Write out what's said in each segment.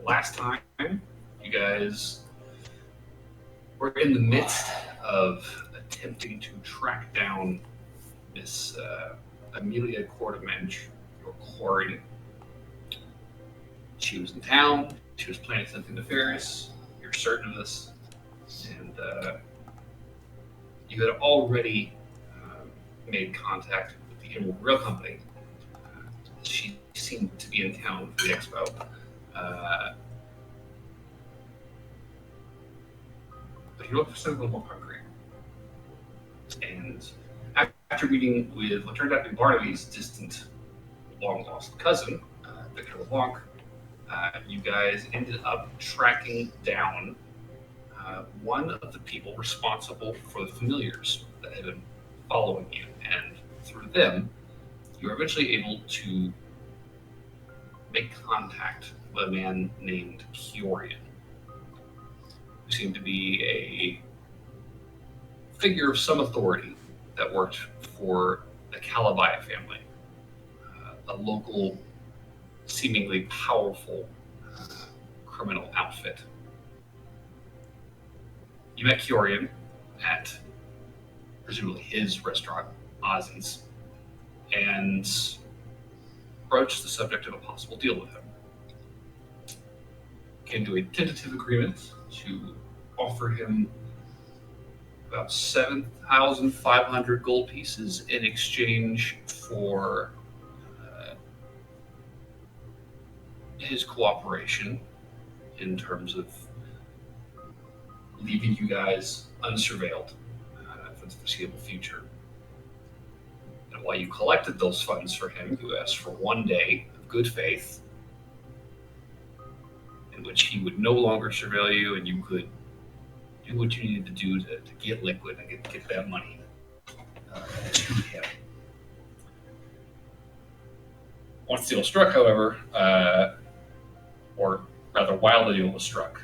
last time, you guys were in the midst of attempting to track down Miss Amelia Quartermensch, your quarry. She was in town. She was planning something nefarious. You're certain of this. And you had already made contact with the Emerald Rail Company. She seemed to be in town for the expo. But you're looking for something a little more concrete. And after meeting with what turned out to be Barnaby's distant, long-lost cousin, Victor LeBlanc, you guys ended up tracking down one of the people responsible for the familiars that had been following you. And through them, you were eventually able to make contact with a man named Kiorian, who seemed to be a figure of some authority that worked for the Calabaya family, a local, seemingly powerful criminal outfit. You met Kiorian at presumably his restaurant, Ozzy's, and broached the subject of a possible deal with him. Came to a tentative agreement to offer him about 7,500 gold pieces in exchange for his cooperation in terms of leaving you guys unsurveilled for the foreseeable future. And while you collected those funds for him, you asked for one day of good faith in which he would no longer surveil you and you could do what you needed to do to get liquid and get that money to him. Once the deal was struck, however, or rather while the deal was struck,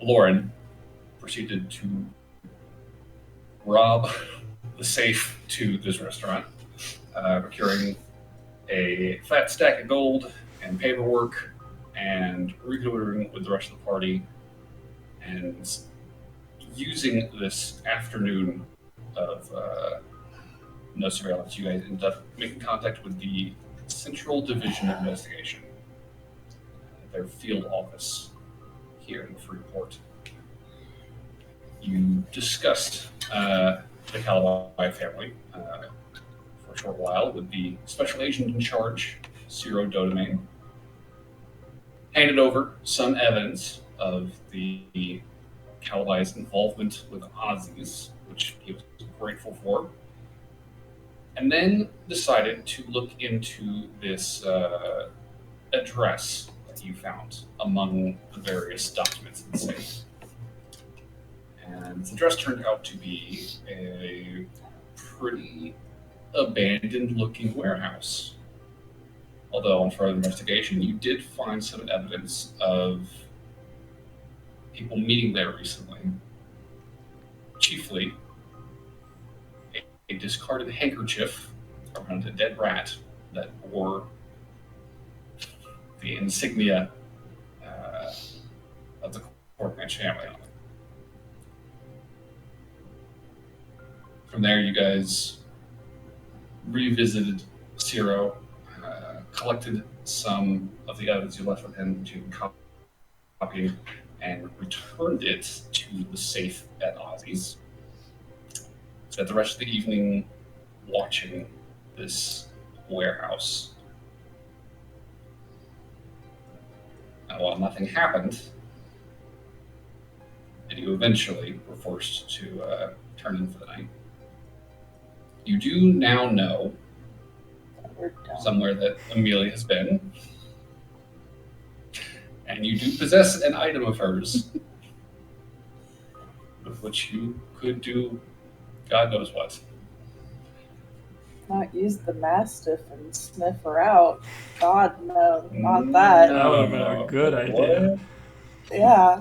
Lauren proceeded to rob the safe to this restaurant, procuring a fat stack of gold and paperwork and reconnoitering with the rest of the party and using this afternoon of no surveillance, you guys ended up making contact with the Central Division of Investigation, their field office here in Freeport. You discussed the Calabaya family for a short while with the special agent in charge, Ciro Dodemain. Handed over some evidence of the Calabaya's involvement with Ozzy's, which he was grateful for, and then decided to look into this address that you found among the various documents in the safe. And the address turned out to be a pretty abandoned-looking warehouse. Although on further investigation, you did find some evidence of people meeting there recently. Chiefly, a discarded handkerchief around a dead rat that bore the insignia of the Quartermensch family on it. From there, you guys revisited Ciro, collected some of the evidence you left with him to copy, and returned it to the safe at Ozzy's. Spent the rest of the evening watching this warehouse. And while nothing happened, and you eventually were forced to turn in for the night, you do now know somewhere that Amelia has been, and you do possess an item of hers with which you could do God knows what. Not use the Mastiff and sniff her out. God, no, not that. That would have been a good idea. What? Yeah.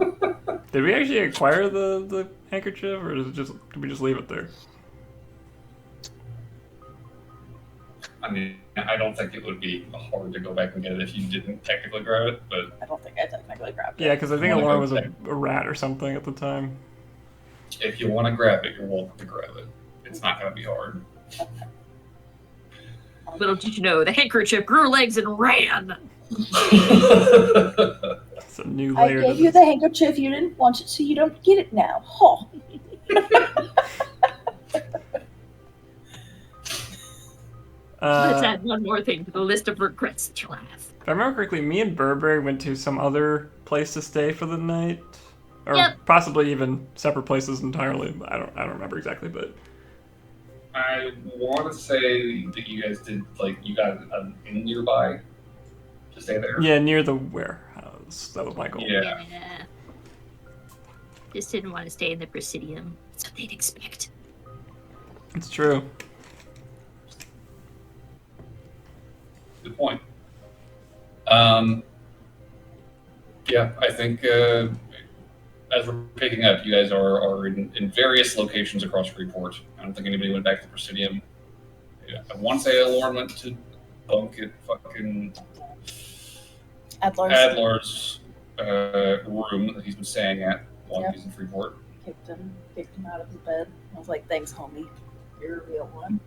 Did we actually acquire the handkerchief, or did we just leave it there? I mean, I don't think it would be hard to go back and get it if you didn't technically grab it, but I don't Yeah, because I think You wanna Lauren go was a check? rat or something at the time. If you want to grab it, you're welcome to grab it. It's not going to be hard. Little did you know, the handkerchief grew legs and ran. It's a new I layer gave to you this. the handkerchief. You didn't want it, so you don't get it now. Huh. Let's add one more thing to the list of regrets that you'll have. If I remember correctly, me and Burberry went to some other place to stay for the night, or Yep. possibly even separate places entirely. I don't remember exactly, but I want to say that you guys did, like, you got an inn nearby to stay there. yeah, near the warehouse. That was my goal. Yeah. Just didn't want to stay in the Presidium. That's what they'd expect. It's true. Good point. Yeah, I think as we're picking up, you guys are in various locations across Freeport. I don't think anybody went back to the Presidium. Yeah, I want to say Lauren went to bunk at fucking Adler's. Adler's room that he's been staying at while Yep. he's in Freeport. Kicked him out of his bed. I was like, thanks, homie. You're a real one.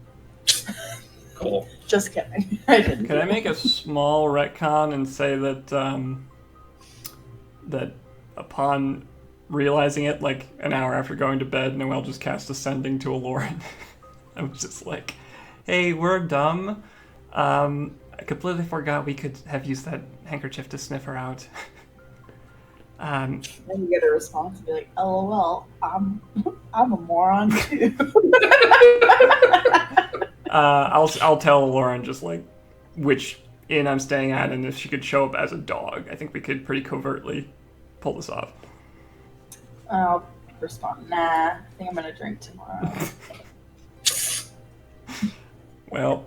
Cool. Just kidding. I didn't. Can I make a small retcon and say that that upon realizing it, like an hour after going to bed, Noelle just cast Ascending to Aloran. I was just like, "Hey, we're dumb. I completely forgot we could have used that handkerchief to sniff her out." Then you get a response and be like, "LOL, I'm a moron too." I'll tell Lauren just like which inn I'm staying at, and if she could show up as a dog, I think we could pretty covertly pull this off. I'll respond, "Nah, I think I'm gonna drink tomorrow." Well,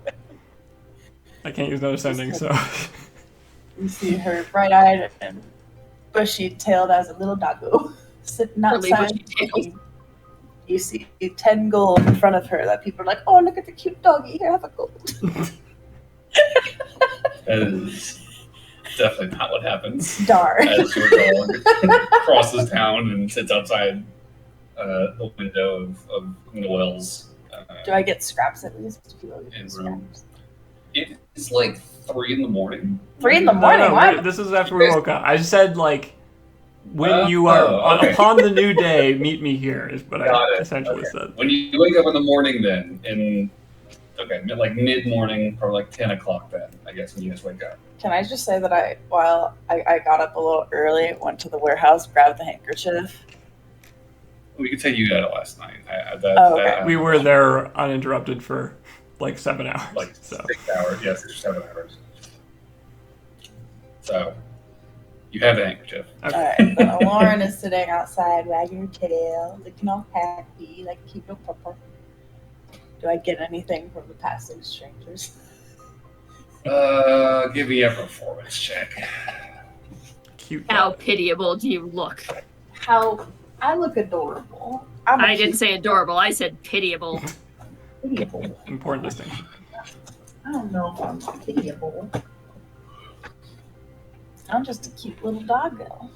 I can't use no Ascending, so You see her bright-eyed and bushy-tailed as a little doggo sitting Really outside. bushy-tailed. You see 10 gold in front of her that people are like, "Oh, look at the cute doggy. Here, have a gold." That is definitely not what happens. Darn. As your dog crosses town and sits outside the window of Noelle's. Do I get scraps at least? If you will get In scraps. It is like 3 in the morning. 3 in the No, morning? Why? this is after we woke up. I said like when you are okay. upon the new day, meet me here is what Got I it. essentially Okay. said. When you wake up in the morning, then like mid morning or like 10 o'clock, then I guess when you guys wake up. Can I just say that I got up a little early, went to the warehouse, grabbed the handkerchief. We could say you got it last night. Okay. We were there uninterrupted for like 7 hours. like So 6 hours. Yeah, 6 or 7 hours. So you have the handkerchief. Alright, so Lauren is sitting outside, wagging her tail, looking all happy, like a cute little pupper. Do I get anything from the passing strangers? Give me a performance check. cute. How pitiable do you look? How I look adorable. I'm a I didn't cute say adorable, I said pitiable. pitiable. Important distinction. I don't know if I'm pitiable. I'm just a cute little doggo.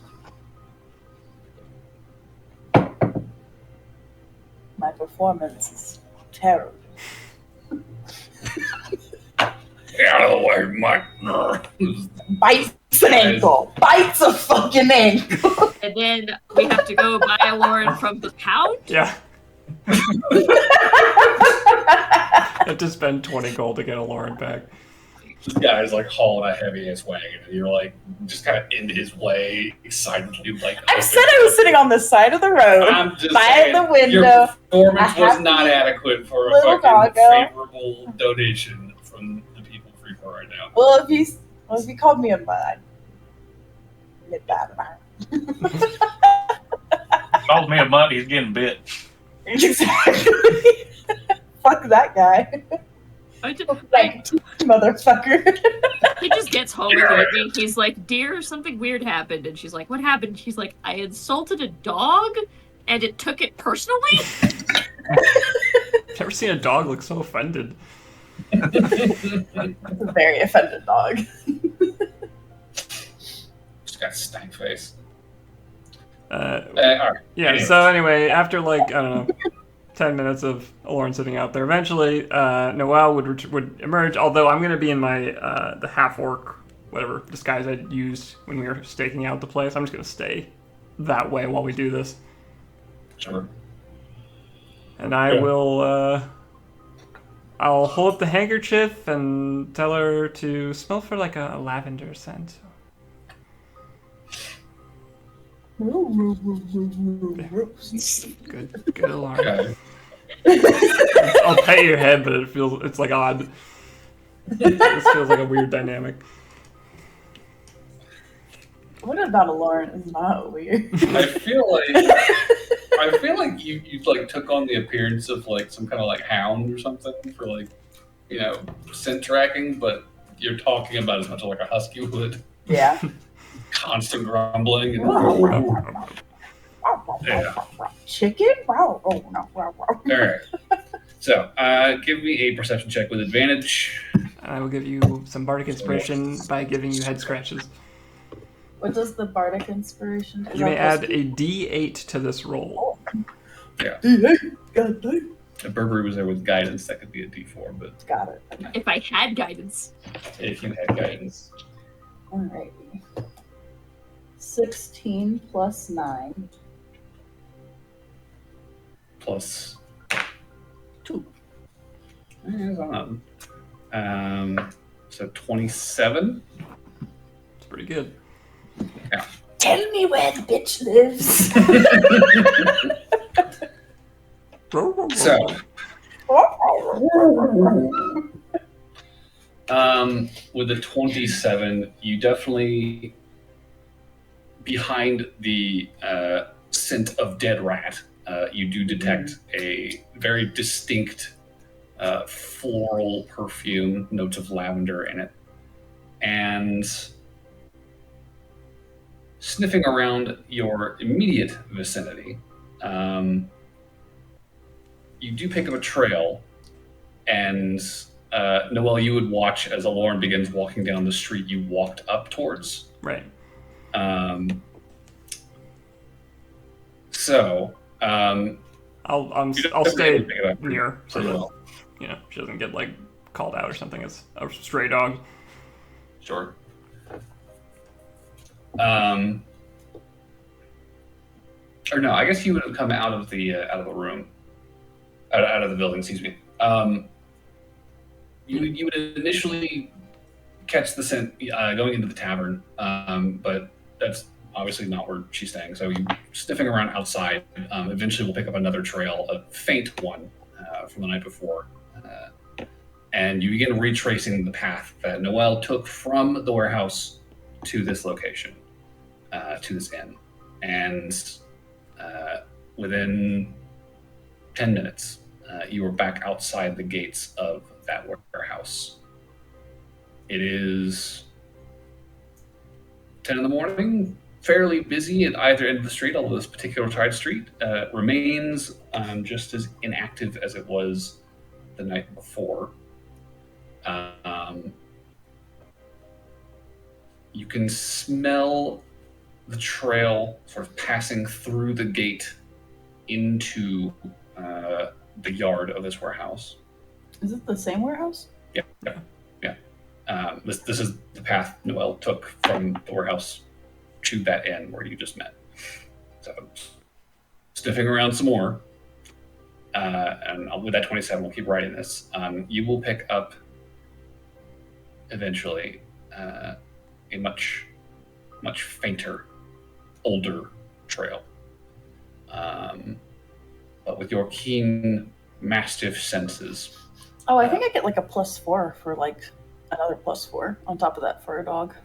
My performance is terrible. Get out of the way, Mike. Bites an ankle. Bites a fucking ankle. And then we have to go buy Lauren from the pound? Yeah. You have to spend 20 gold to get a Lauren back. This guy's like hauling a heavy ass wagon, and you're like just kind of in his way, excitedly like. I said I was sitting on the side of the road. I'm just by saying, the window. Your performance I was have not to be adequate for a little fucking doggo. favorable donation from the people of Freeport right now. Well, if he called me a mud, I'd get bad about it. Calls me a mutt, he's getting bit. Exactly. Fuck that guy. I just, Like, motherfucker. he just gets home with her and he's like, "Dear, something weird happened." And she's like, "What happened?" She's like, "I insulted a dog and it took it personally." Never seen a dog look so offended. It's a very offended dog. Just got a stank face. All right. Yeah, Anyways. so anyway, after like, I don't know, 10 minutes of Lauren sitting out there, eventually Noelle would emerge, although I'm going to be in my the half-orc, whatever, disguise I used when we were staking out the place. I'm just going to stay that way while we do this. Sure. And I will, I'll hold up the handkerchief and tell her to smell for like a lavender scent. Good alarm. Okay. I'll pet your head, but it's like odd. This feels like a weird dynamic. What about Lauren is not weird? I feel like you like took on the appearance of like some kind of like hound or something for like, you know, scent tracking, but you're talking about as much like a husky would. Yeah. Constant grumbling and yeah. Chicken? Wow. Oh, no. Wow. All right. So, give me a perception check with advantage. I will give you some bardic inspiration by giving you head scratches. What does the bardic inspiration do? You may add a D8 to this roll. Yeah. God damn. If Burberry was there with guidance, that could be a D4, but Got it. If I had guidance. if you had guidance. Alrighty. 16 plus 9. Plus 2. So 27. It's pretty good. Tell me where the bitch lives. So, with the 27, you definitely, behind the scent of dead rat, you do detect a very distinct floral perfume, notes of lavender in it. And sniffing around your immediate vicinity, you do pick up a trail, and Noelle, you would watch as Aloran begins walking down the street you walked up towards. Right. I'll stay near so that she doesn't get like called out or something as a stray dog. Sure. Or no, I guess you would have come out of the room, out of the building. Excuse me. You would initially catch the scent going into the tavern, but that's obviously not where she's staying. So you sniffing around outside. Eventually, we'll pick up another trail, a faint one from the night before, and you begin retracing the path that Noelle took from the warehouse to this location, to this inn, and within 10 minutes, you are back outside the gates of that warehouse. It is 10 in the morning, fairly busy at either end of the street, although this particular side street remains just as inactive as it was the night before. You can smell the trail sort of passing through the gate into the yard of this warehouse. Is it the same warehouse? Yeah. This is the path Noelle took from the warehouse to that inn where you just met. So, sniffing around some more, and with that 27, we'll keep writing this. You will pick up eventually a much fainter, older trail. But with your keen mastiff senses. Oh, I think I get like a +4 for like another +4 on top of that for a dog.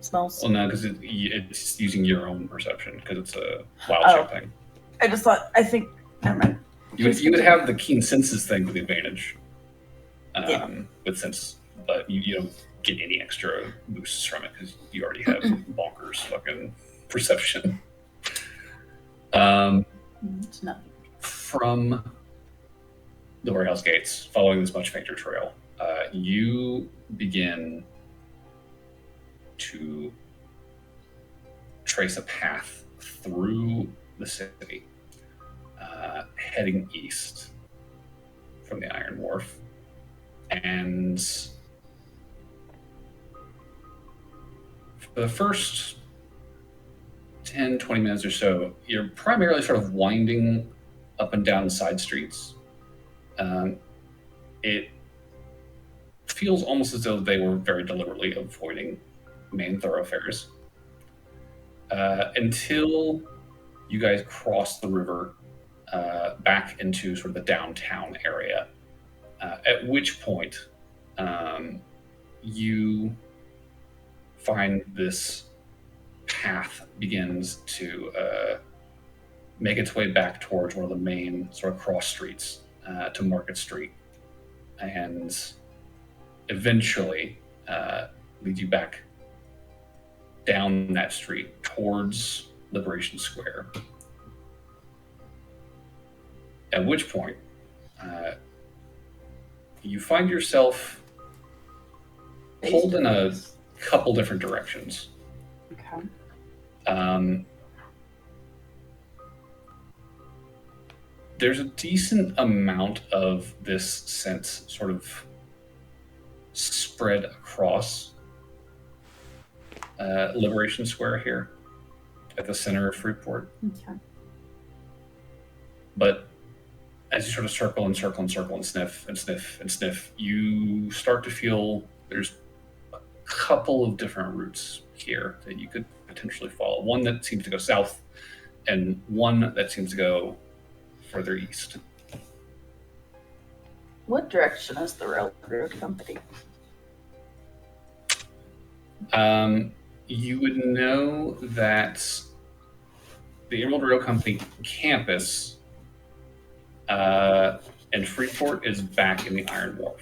Smells. Well, no, because it's using your own perception because it's a wild shape thing. I just thought, never mind. You would have the keen senses thing with the advantage. Yeah. With sense, but you don't get any extra boosts from it because you already have bonkers fucking perception. It's nothing. From the warehouse gates, following this much fainter trail, you begin to trace a path through the city, heading east from the Iron Wharf. And for the first 10, 20 minutes or so, you're primarily sort of winding up and down side streets. It feels almost as though they were very deliberately avoiding main thoroughfares until you guys cross the river back into sort of the downtown area, at which point you find this path begins to make its way back towards one of the main sort of cross streets to Market Street, and eventually lead you back down that street towards Liberation Square. At which point, you find yourself pulled in a couple different directions. Okay. There's a decent amount of this sense sort of spread across Liberation Square here at the center of Freeport. Okay. But as you sort of circle and circle and circle and sniff and sniff and sniff, you start to feel there's a couple of different routes here that you could potentially follow. One that seems to go south and one that seems to go further east. What direction is the railroad company? You would know that the Emerald Rail Company campus in Freeport is back in the Iron Wharf.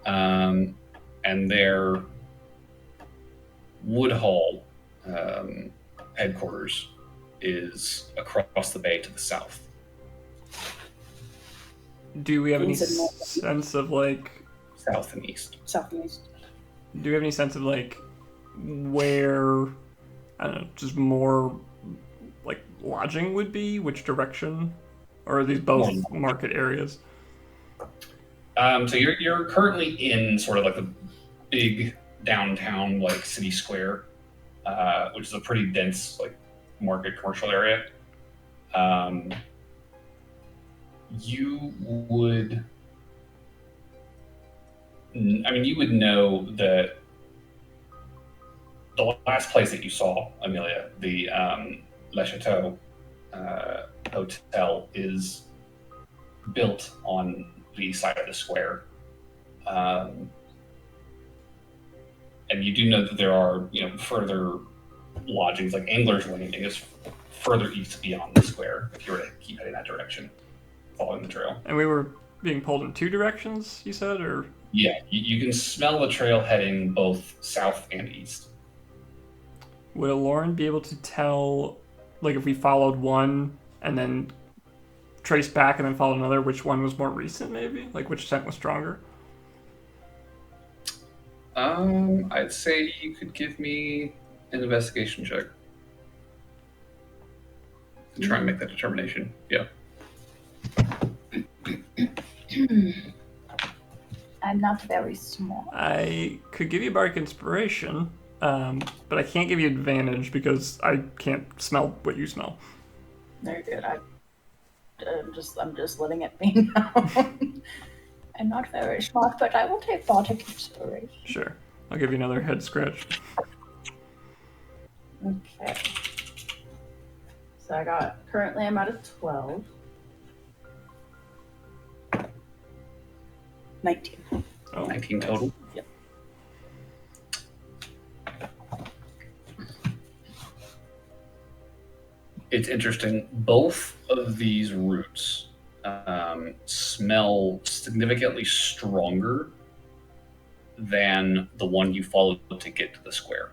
And their Woodhall headquarters is across the bay to the south. Do we have any Is it more- sense of like? South and east. South and east. Do we have any sense of like where? I don't know, just more like lodging would be? Which direction? Or are these both market areas? So you're currently in sort of like the big downtown like city square, which is a pretty dense like market commercial area. You would know that the last place that you saw, Amelia, the Le Chateau hotel, is built on the side of the square. And you do know that there are, further lodgings, like Angler's Landing is further east beyond the square, if you were to keep heading that direction, following the trail. And we were being pulled in two directions, you said, or? Yeah, you can smell the trail heading both south and east. Would Lauren be able to tell, like, if we followed one and then traced back and then followed another, which one was more recent, maybe? Like, which scent was stronger? I'd say you could give me an investigation check to try and make that determination. Yeah. I'm not very small. I could give you bardic inspiration, but I can't give you advantage because I can't smell what you smell. Very good. I'm just letting it be known. I'm not very smart, but I will take bardic inspiration. Sure. I'll give you another head scratch. Okay. So currently I'm at a 12. 19. Oh, 19 total. Yep. It's interesting. Both of these routes smell significantly stronger than the one you followed to get to the square.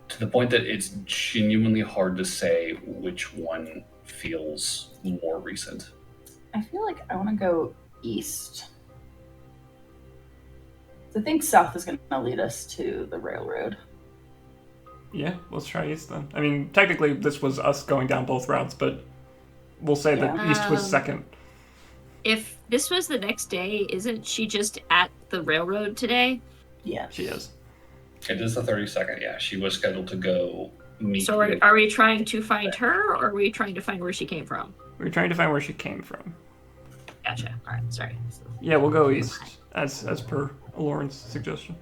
To the point that it's genuinely hard to say which one feels more recent. I feel like I want to go east. So I think south is going to lead us to the railroad. Yeah, let's try east then. I mean, technically, this was us going down both routes, but we'll say that east was second. If this was the next day, isn't she just at the railroad today? Yeah. She is. It is the 32nd. Yeah, she was scheduled to go meet. So are we trying to find her, or are we trying to find where she came from? We're trying to find where she came from. Gotcha. All right. Sorry. Yeah, we'll go east, as per Lauren's suggestion.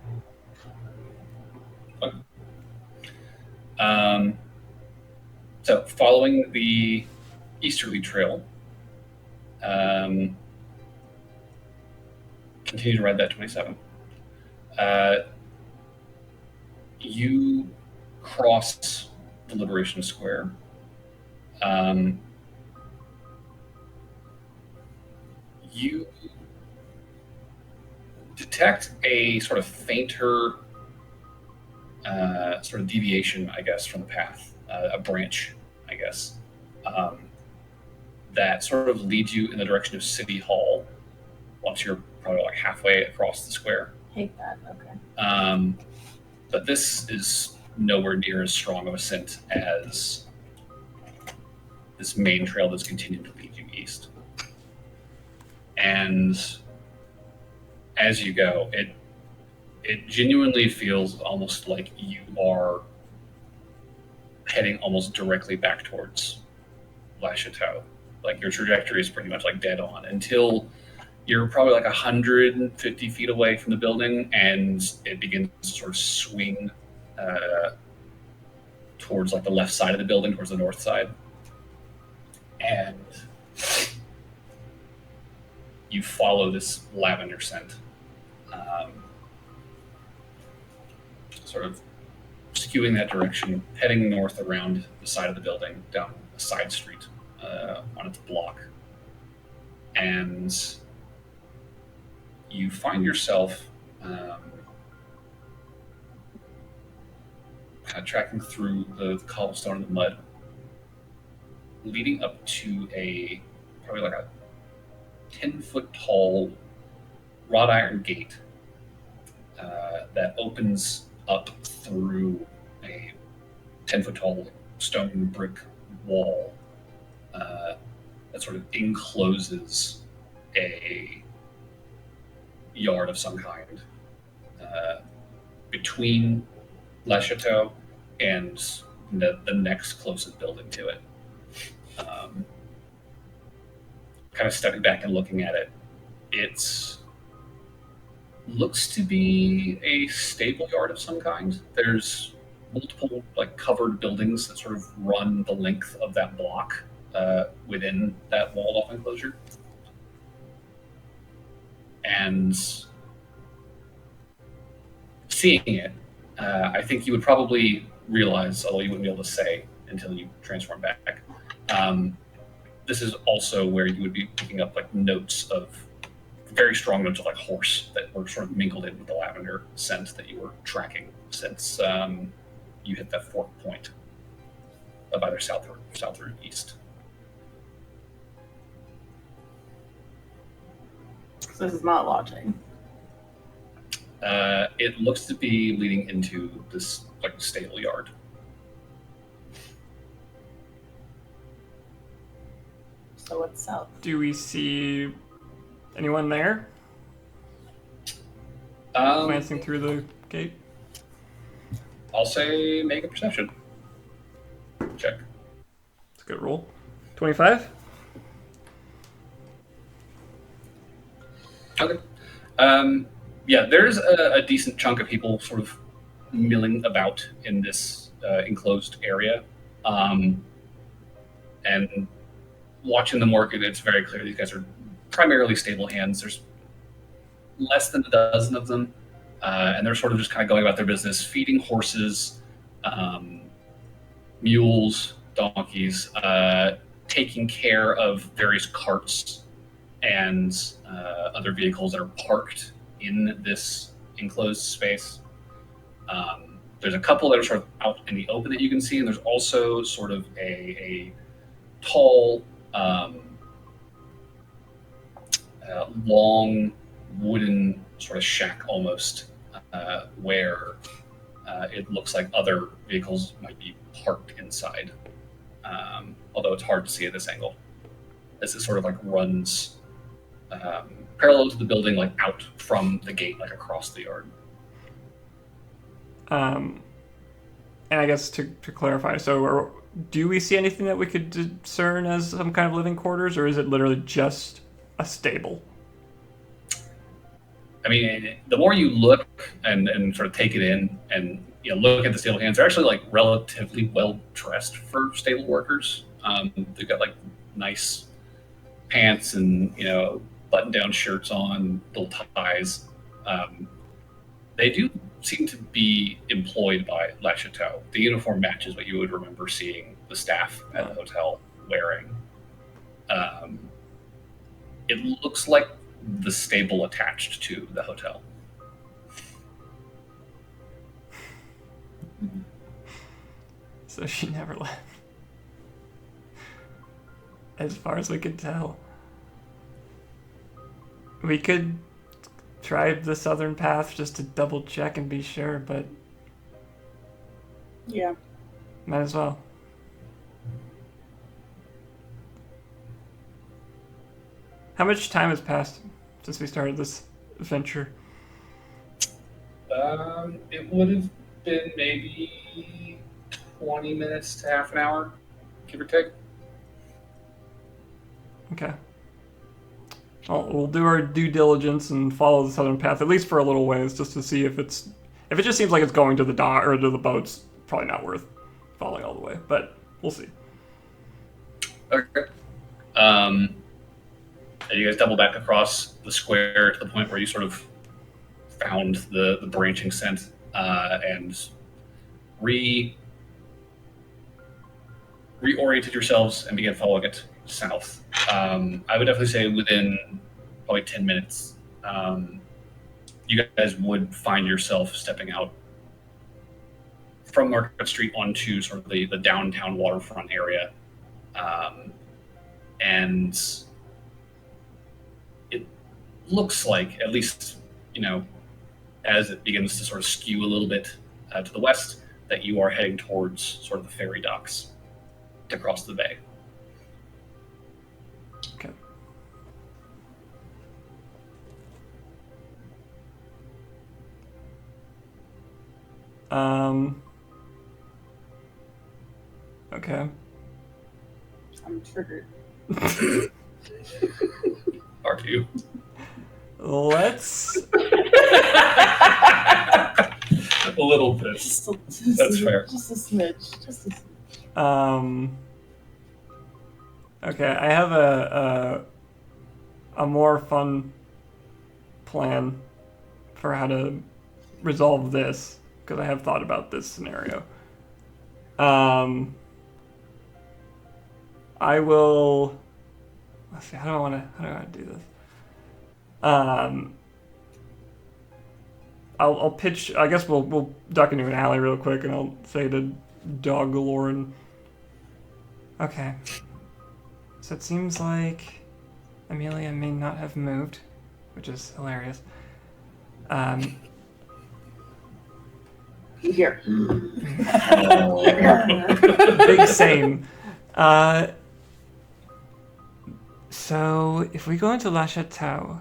So following the easterly trail, continue to ride that 27. You cross the Liberation Square. You detect a sort of fainter sort of deviation, I guess, from the path, a branch, I guess, that sort of leads you in the direction of City Hall once you're probably like halfway across the square. Hate that. Okay. But this is nowhere near as strong of a scent as this main trail that's continuing to lead you east. And as you go, it genuinely feels almost like you are heading almost directly back towards La Chateau. Like your trajectory is pretty much like dead on until you're probably like 150 feet away from the building, and it begins to sort of swing towards like the left side of the building, towards the north side. And you follow this lavender scent, sort of skewing that direction, heading north around the side of the building, down a side street on its block. And you find yourself kind of tracking through the cobblestone and the mud, leading up to a probably like a 10-foot tall wrought iron gate that opens up through a 10-foot tall stone brick wall that sort of encloses a yard of some kind between La Chateau and the next closest building to it. Kind of stepping back and looking at it, it's looks to be a stable yard of some kind. There's multiple like covered buildings that sort of run the length of that block within that walled off enclosure. And seeing it, I think you would probably realize, although you wouldn't be able to say until you transform back, this is also where you would be picking up like notes of very strong notes of like horse that were sort of mingled in with the lavender scent that you were tracking since you hit that fork point of either south or east. So this is not lodging. It looks to be leading into this like stable yard. So what's south? Do we see anyone there? Glancing through the gate? I'll say make a perception check. It's a good roll. 25? Okay. Yeah, there's a decent chunk of people sort of milling about in this enclosed area. And watching them work, it's very clear these guys are primarily stable hands. There's less than a dozen of them, and they're sort of just kind of going about their business, feeding horses, mules, donkeys, taking care of various carts and other vehicles that are parked in this enclosed space. There's a couple that are sort of out in the open that you can see, and there's also sort of a tall, long wooden sort of shack almost, where it looks like other vehicles might be parked inside, although it's hard to see at this angle. As it sort of like runs parallel to the building, like out from the gate, like across the yard. And I guess to clarify, so do we see anything that we could discern as some kind of living quarters, or is it literally just a stable? I mean, the more you look and sort of take it in and look at the stable hands, they're actually like relatively well dressed for stable workers. They've got like nice pants and button-down shirts on, little ties. They do seem to be employed by La Chateau. The uniform matches what you would remember seeing the staff at the hotel wearing. It looks like the stable attached to the hotel. So she never left. As far as we could tell. We could try the southern path just to double check and be sure, but Yeah. might as well. How much time has passed since we started this venture? It would have been maybe 20 minutes to half an hour, give or take. Okay. Well, we'll do our due diligence and follow the southern path, at least for a little ways, just to see if it just seems like it's going to the dock or to the boats, probably not worth following all the way, but we'll see. Okay. And you guys double back across the square to the point where you sort of found the branching scent and reoriented yourselves and began following it south. I would definitely say within probably 10 minutes, you guys would find yourself stepping out from Market Street onto sort of the downtown waterfront area. And it looks like, at least, as it begins to sort of skew a little bit to the west, that you are heading towards sort of the ferry docks to cross the bay. Okay. Okay. I'm triggered. Are you? Let's. A little bit. That's fair. Just a smidge. Okay, I have a more fun plan for how to resolve this, because I have thought about this scenario. I will. Let's see. How do I want to do this? I'll pitch. I guess we'll duck into an alley real quick, and I'll say to Dog Lauren. Okay. So it seems like Amelia may not have moved, which is hilarious. Here. Big same. So if we go into La Chateau,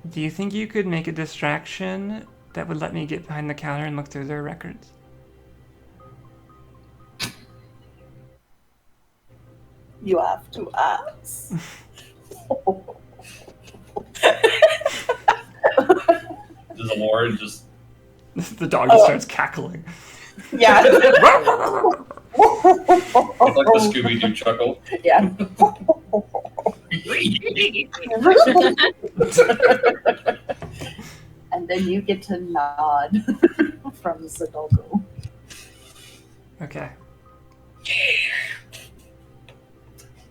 do you think you could make a distraction that would let me get behind the counter and look through their records? You have to ask. Does Lauren just... The dog just starts cackling. Yeah. It's like the Scooby-Doo chuckle. Yeah. And then you get to nod from Zadolgo. Okay.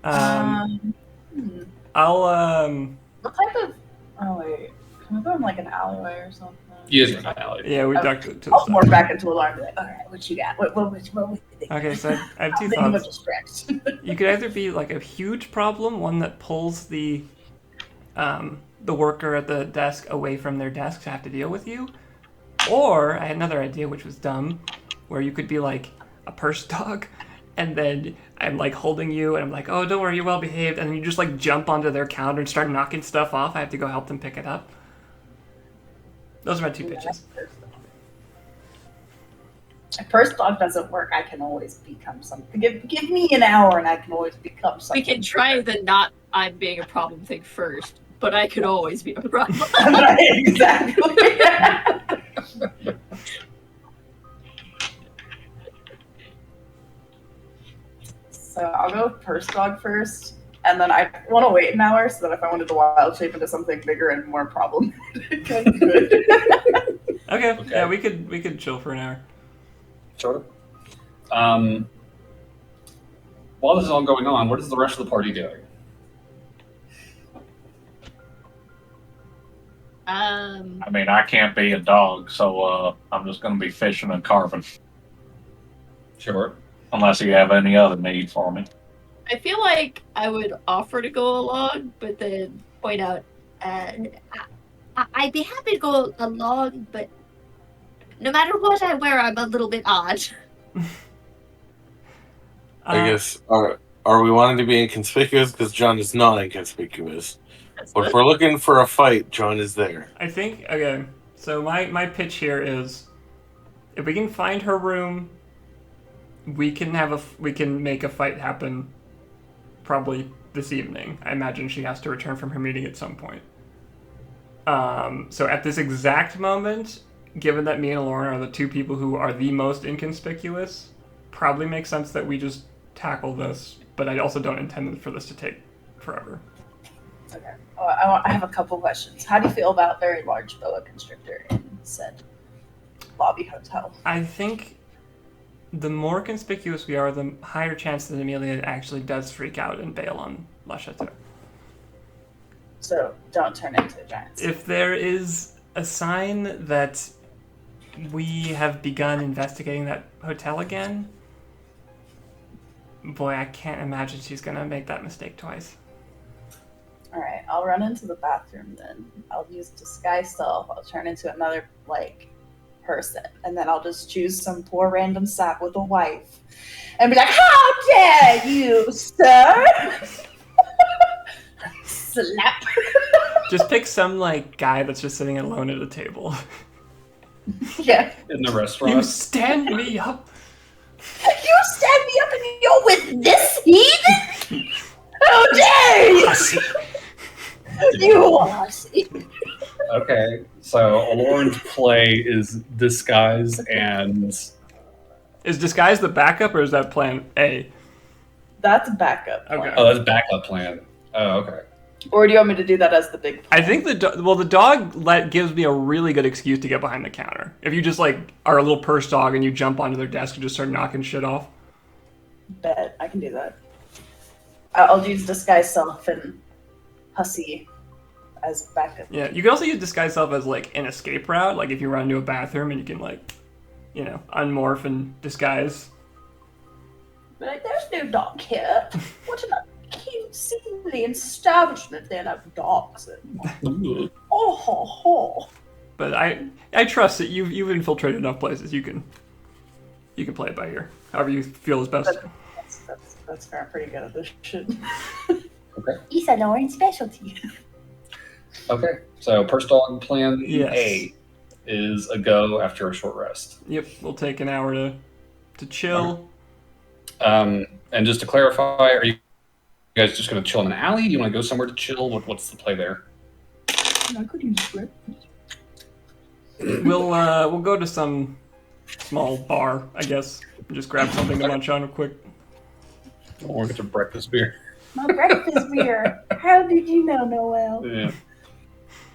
I'll What type of? Oh wait, can we go in like an alleyway or something? Yes, we're not alley. Yeah, we Okay. ducked it to the I'll side. morph back into alarm. Be like, all right, what you got? What we think? Okay, so I have two Then you thoughts. just stretched. You could either be like a huge problem, one that pulls the worker at the desk away from their desk to have to deal with you, Or I had another idea, which was dumb, where you could be like a purse dog, and then I'm like holding you, and I'm like, oh, don't worry, you're well behaved, and then you just like jump onto their counter and start knocking stuff off. I have to go help them pick it up. Those are my two pitches. If purse dog doesn't work, I can always become something. Give me an hour, and I can always become something. We can try the not I'm being a problem thing first, but I could always be a problem. Exactly. So I'll go with purse dog first, and then I want to wait an hour so that if I wanted to wild shape into something bigger and more problematic, I could. Okay. Yeah, we could chill for an hour. Sure. While this is all going on, what is the rest of the party doing? I mean, I can't be a dog, so I'm just going to be fishing and carving. Sure. Unless you have any other need for me. I feel like I would offer to go along, but then point out, I'd be happy to go along, but no matter what I wear, I'm a little bit odd. I guess, are we wanting to be inconspicuous? Because John is not inconspicuous. But if we're looking for a fight, John is there. I think, okay, so my pitch here is, if we can find her room, we can make a fight happen probably this evening. I imagine she has to return from her meeting at some point. So at this exact moment, given that me and Lauren are the two people who are the most inconspicuous, probably makes sense that we just tackle this, but I also don't intend for this to take forever. Okay. I have a couple questions. How do you feel about very large boa constrictor in said lobby hotel? I think the more conspicuous we are, the higher chance that Amelia actually does freak out and bail on La Chateau. So don't turn into a giant. If there is a sign that we have begun investigating that hotel again, boy, I can't imagine she's gonna make that mistake twice. All right, I'll run into the bathroom then. I'll use disguise self. I'll turn into another person, and then I'll just choose some poor random sap with a wife, and be like, "How dare you, sir!" Slap. Just pick some guy that's just sitting alone at a table. Yeah. In the restaurant? You stand me up. You stand me up and you're with this heathen? How dare you! You hussy. Okay, so Lauren's play is disguise and... Is disguise the backup, or is that plan A? That's backup. Okay. Plan. Oh, that's backup plan. Oh, okay. Or do you want me to do that as the big plan? I think the dog gives me a really good excuse to get behind the counter. If you just are a little purse dog and you jump onto their desk and just start knocking shit off. Bet I can do that. I'll use disguise self and hussy as backup. Yeah, you can also use disguise self as an escape route. Like if you run into a bathroom and you can unmorph and disguise. But there's no dog here. What an cute, seemly establishment. They have dogs. And... oh ho ho. But I trust that you've infiltrated enough places. You can play it by ear, however you feel is best. That's fair. I'm pretty good at this shit. Okay. Isa Lauren's specialty. Okay, so purse dog plan Yes. A is a go after a short rest. Yep, we'll take an hour to chill. And just to clarify, are you guys just going to chill in an alley? Do you want to go somewhere to chill? What's the play there? I could use breakfast. We'll go to some small bar, I guess, and just grab something to munch on real quick. I want to get some breakfast beer. My breakfast beer. How did you know, Noel? Yeah.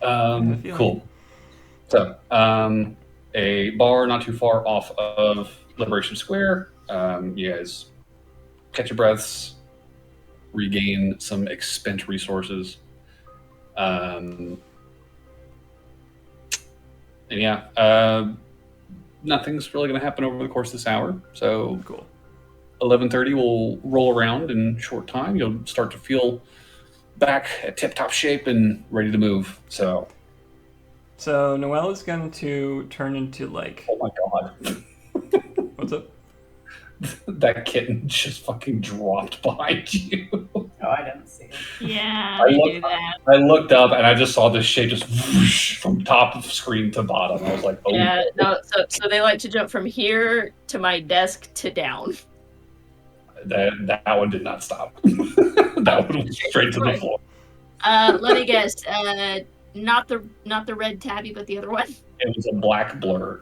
I Cool. So, a bar not too far off of Liberation Square. You guys catch your breaths, regain some expent resources. And yeah, nothing's really going to happen over the course of this hour. So, Cool. 11:30 will roll around in short time. You'll start to feel back at tip-top shape and ready to move. So So Noelle is going to turn into like. Oh my god. What's up? That kitten just fucking dropped behind you. Oh, I didn't see it. Yeah, I they looked- do that. I looked up and I just saw this shape just whoosh from top of screen to bottom. I was like, oh. Yeah, no. So they like to jump from here to my desk to down. That one did not stop. That one went straight to the floor. Let me guess. Not the red tabby, but the other one. It was a black blur.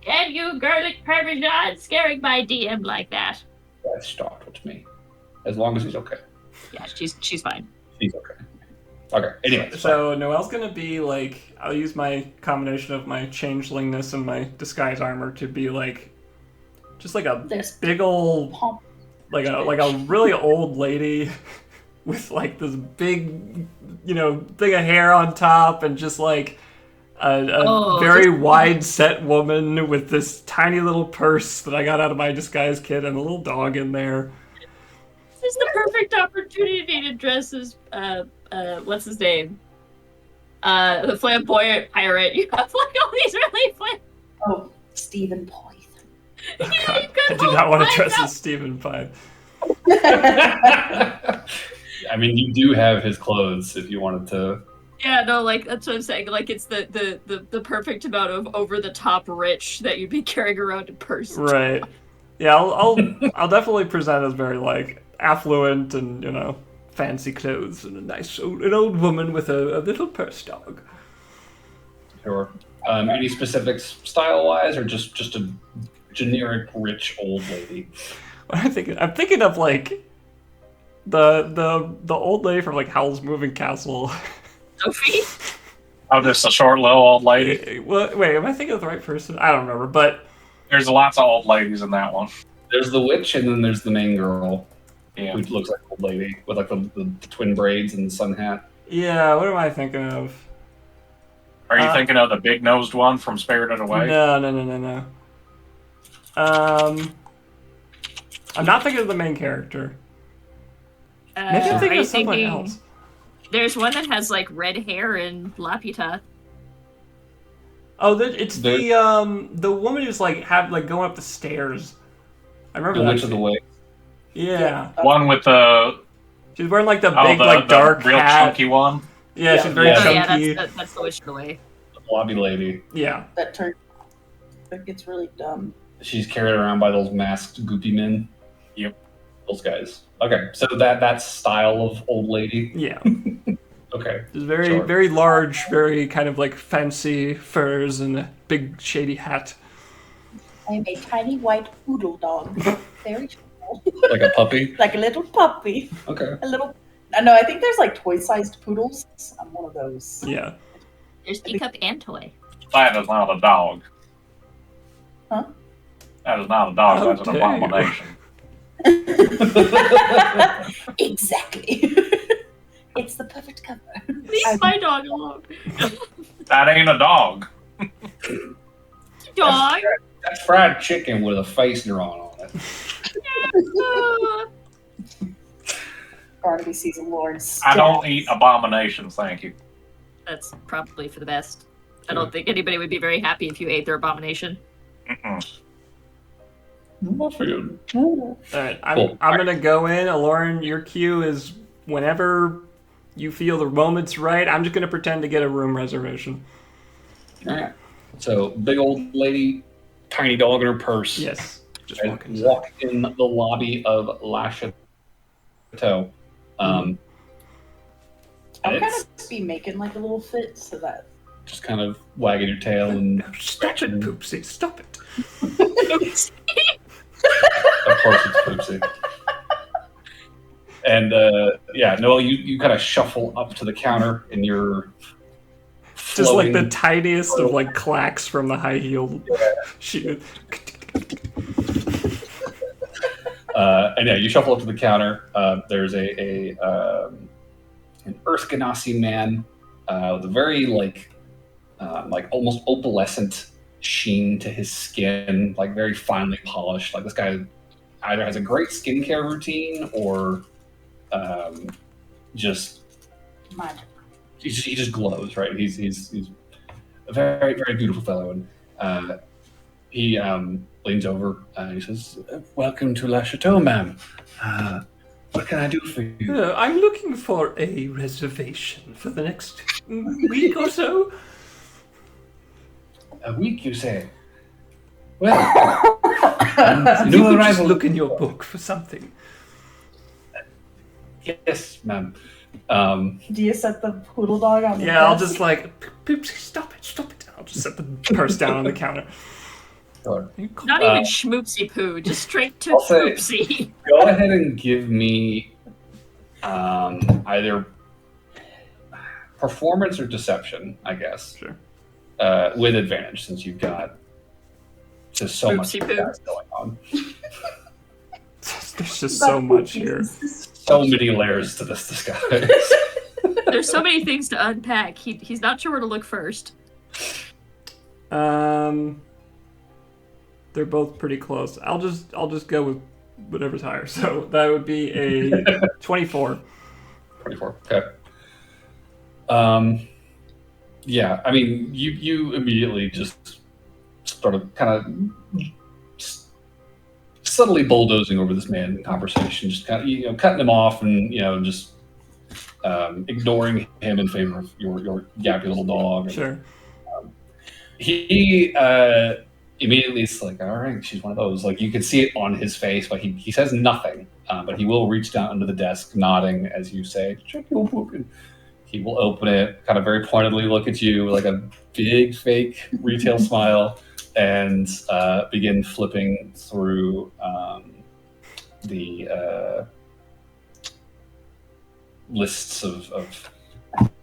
And you garlic parmesan scaring my DM like that. That startled me. As long as he's okay. Yeah, she's fine. He's okay. Okay. Anyway. So Noelle's gonna be like, I'll use my combination of my changelingness and my disguise armor to be like, just like a This big old, pump. like a really old lady with like this big, thing of hair on top and just like a very wide set woman with this tiny little purse that I got out of my disguise kit and a little dog in there. This is the perfect opportunity to dress as what's his name? The flamboyant pirate. You have like all these really Oh, Stephen Poyth. Oh, God. I do not want to dress as Stephen Pine. I mean, you do have his clothes if you wanted to. Yeah, no, like that's what I'm saying. Like it's the perfect amount of over the top rich that you'd be carrying around in person. Right. Yeah, I'll definitely present as very like affluent and fancy clothes and an old woman with a little purse dog. Sure. Any specifics style-wise, or just a generic rich old lady? I'm thinking of like the old lady from like Howl's Moving Castle. Sophie? Oh, just a short little old lady. Wait, am I thinking of the right person? I don't remember, but There's lots of old ladies in that one. There's the witch, and then there's the main girl, Yeah. who looks like an old lady with like the twin braids and the sun hat. yeah, what am I thinking of? Are you thinking of the big-nosed one from Spirited Away? No. I'm not thinking of the main character. Maybe I'm Are thinking you of someone thinking- else. There's one that has like red hair and Laputa. Oh, it's the woman who's like going up the stairs. I remember The that. witch of the way. Yeah. One with the She's wearing like the big like the dark real hat. chunky one. Yeah, Yeah. she's very Yeah. Oh yeah, chunky. that's the witch of the way. The blobby lady. Yeah. That gets really dumb. She's carried around by those masked goopy men. Yep. Those guys. Okay, so that style of old lady. Yeah. Okay. She's very Sure. very large, very kind of like fancy furs and a big shady hat. I am a tiny white poodle dog. Very small. Like a puppy. Like a little puppy. Okay. A little. No, I think there's like toy-sized poodles. I'm one of those. Yeah. There's teacup and toy. That is not a dog. Huh? That is not a dog. How That's an dare you. abomination. Exactly. It's the perfect cover. Leave my dog alone. That ain't a dog. Dog. That's fried chicken with a face drawn on it. Barnaby sees a Lord. I don't eat abominations, thank you. That's probably for the best. I don't think anybody would be very happy if you ate their abomination. Mm-mm. Muffin. All right. I'm Cool. gonna go in. Lauren, your cue is whenever you feel the moment's right. I'm just gonna pretend to get a room reservation. All right. So big old lady, tiny dog in her purse. Yes. Just And walk inside. walk in the lobby of La Chateau. I'll kind It's of be making like a little fit so that. just kind of wagging your tail and Stop it, Poopsy. Stop it. of course it's Poopsy. And yeah, Noel, you kind of shuffle up to the counter in your Just like the flowing- tiniest of like clacks from the high heel shoe. and yeah, you shuffle up to the counter. There's an Earth Ganassi man with a very like almost opalescent sheen to his skin, like very finely polished. Like this guy either has a great skincare routine or just Magic. he just glows, right? He's a very, very beautiful fellow, and he leans over and he says, "Welcome to La Chateau, ma'am. What can I do for you?" I'm looking for a reservation for the next week or so. A week, you say? Well, If you new could just arrival. look in your book for something. Yes, ma'am. Do you set the poodle dog on the Yeah, I'll desk? just like, Poopsy, stop it. I'll just set the purse down on the counter. Sure. Not even schmoopsy poo, just straight to I'll say- poopsy. Go ahead and give me either performance or deception, I guess. Sure. With advantage, since you've got just so much Poopsy poo. gas going on. There's just so much here. So many layers to this disguise. There's so many things to unpack. He's not sure where to look first. They're both pretty close. I'll just go with whatever's higher. So that would be a 24. 24. Okay. Yeah, I mean, you immediately just started kind of subtly bulldozing over this man in conversation, just kind of cutting him off and just ignoring him in favor of your yappy little dog. Sure. He immediately is like, all right, she's one of those. Like, you can see it on his face, but he says nothing. But he will reach down under the desk, nodding as you say, "Check your book." And he will open it, kind of very pointedly look at you like a big fake retail smile, and begin flipping through the lists of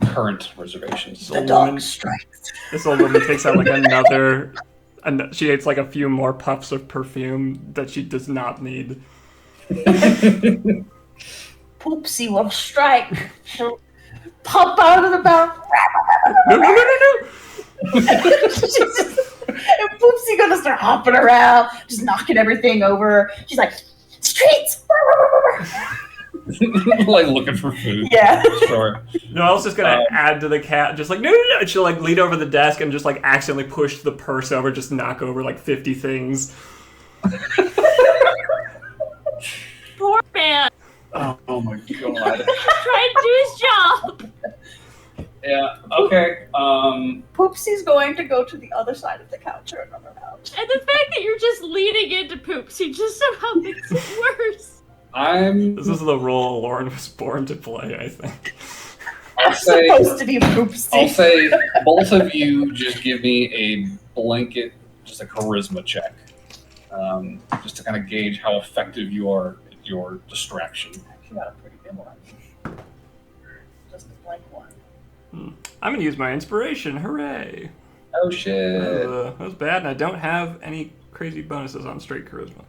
current reservations. The dog strikes. This old woman takes out like another, and she takes like a few more puffs of perfume that she does not need. Poopsy will strike. She'll pop out of the mouth. No. And Poopsy gonna start hopping around, just knocking everything over. She's like, streets! Like looking for food. Yeah. Sure. No, I was just gonna add to the cat, just like no. And she'll like lean over the desk and just like accidentally push the purse over, just knock over like 50 things. Poor man. Oh my god. Trying to do his job. Yeah. Okay. Poopsy's going to go to the other side of the counter and run around. And the fact that you're just leaning into Poopsy just somehow makes it worse. This is the role Lauren was born to play, I think. I'll say, Supposed to be Poopsy. I'll say both of you just give me a blanket, just a charisma check, just to kind of gauge how effective you are at your distraction. You got a pretty good one. Just a blank one. I'm gonna use my inspiration. Hooray! Oh shit! That was bad, and I don't have any crazy bonuses on straight charisma.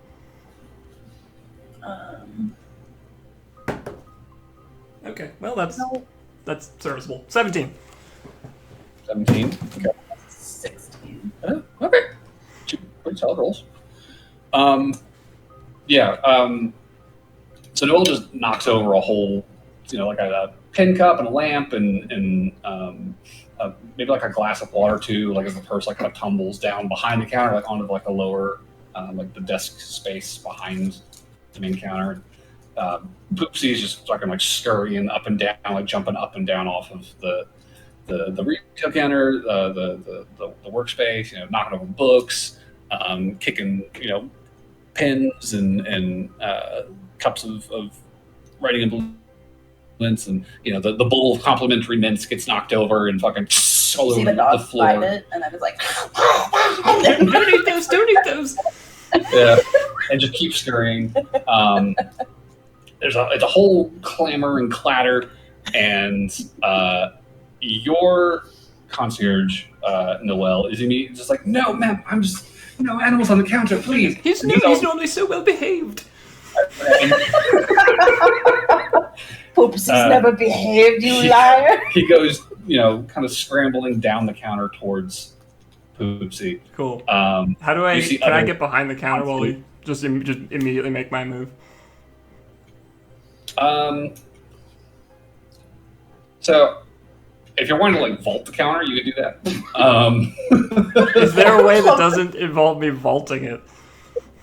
Okay, well that's serviceable. 17. 17. 16. Okay. Pretty solid rolls. So Noel just knocks over a whole, like a pin cup and a lamp and maybe like a glass of water too, like as the purse like kind of tumbles down behind the counter, like onto like a lower, like the desk space behind the main counter. Poopsy is just fucking like scurrying up and down, like jumping up and down off of the retail counter, the workspace, knocking over books, kicking, pens and cups of writing implements, and the bowl of complimentary mints gets knocked over and fucking all See over the dog the floor. find it, and I was like, Don't eat those! Yeah, and just keep scurrying. It's a whole clamor and clatter, and your concierge, Noel, is immediately just like, "No, ma'am, I'm just no animals on the counter, please." He's normally so well behaved. Poopsy's never behaved, you liar. He goes, kind of scrambling down the counter towards Poopsy. Cool. How do I? Can I get behind the counter while we just immediately make my move? So if you're wanting to like vault the counter, you could do that. Is there a way that doesn't involve me vaulting it?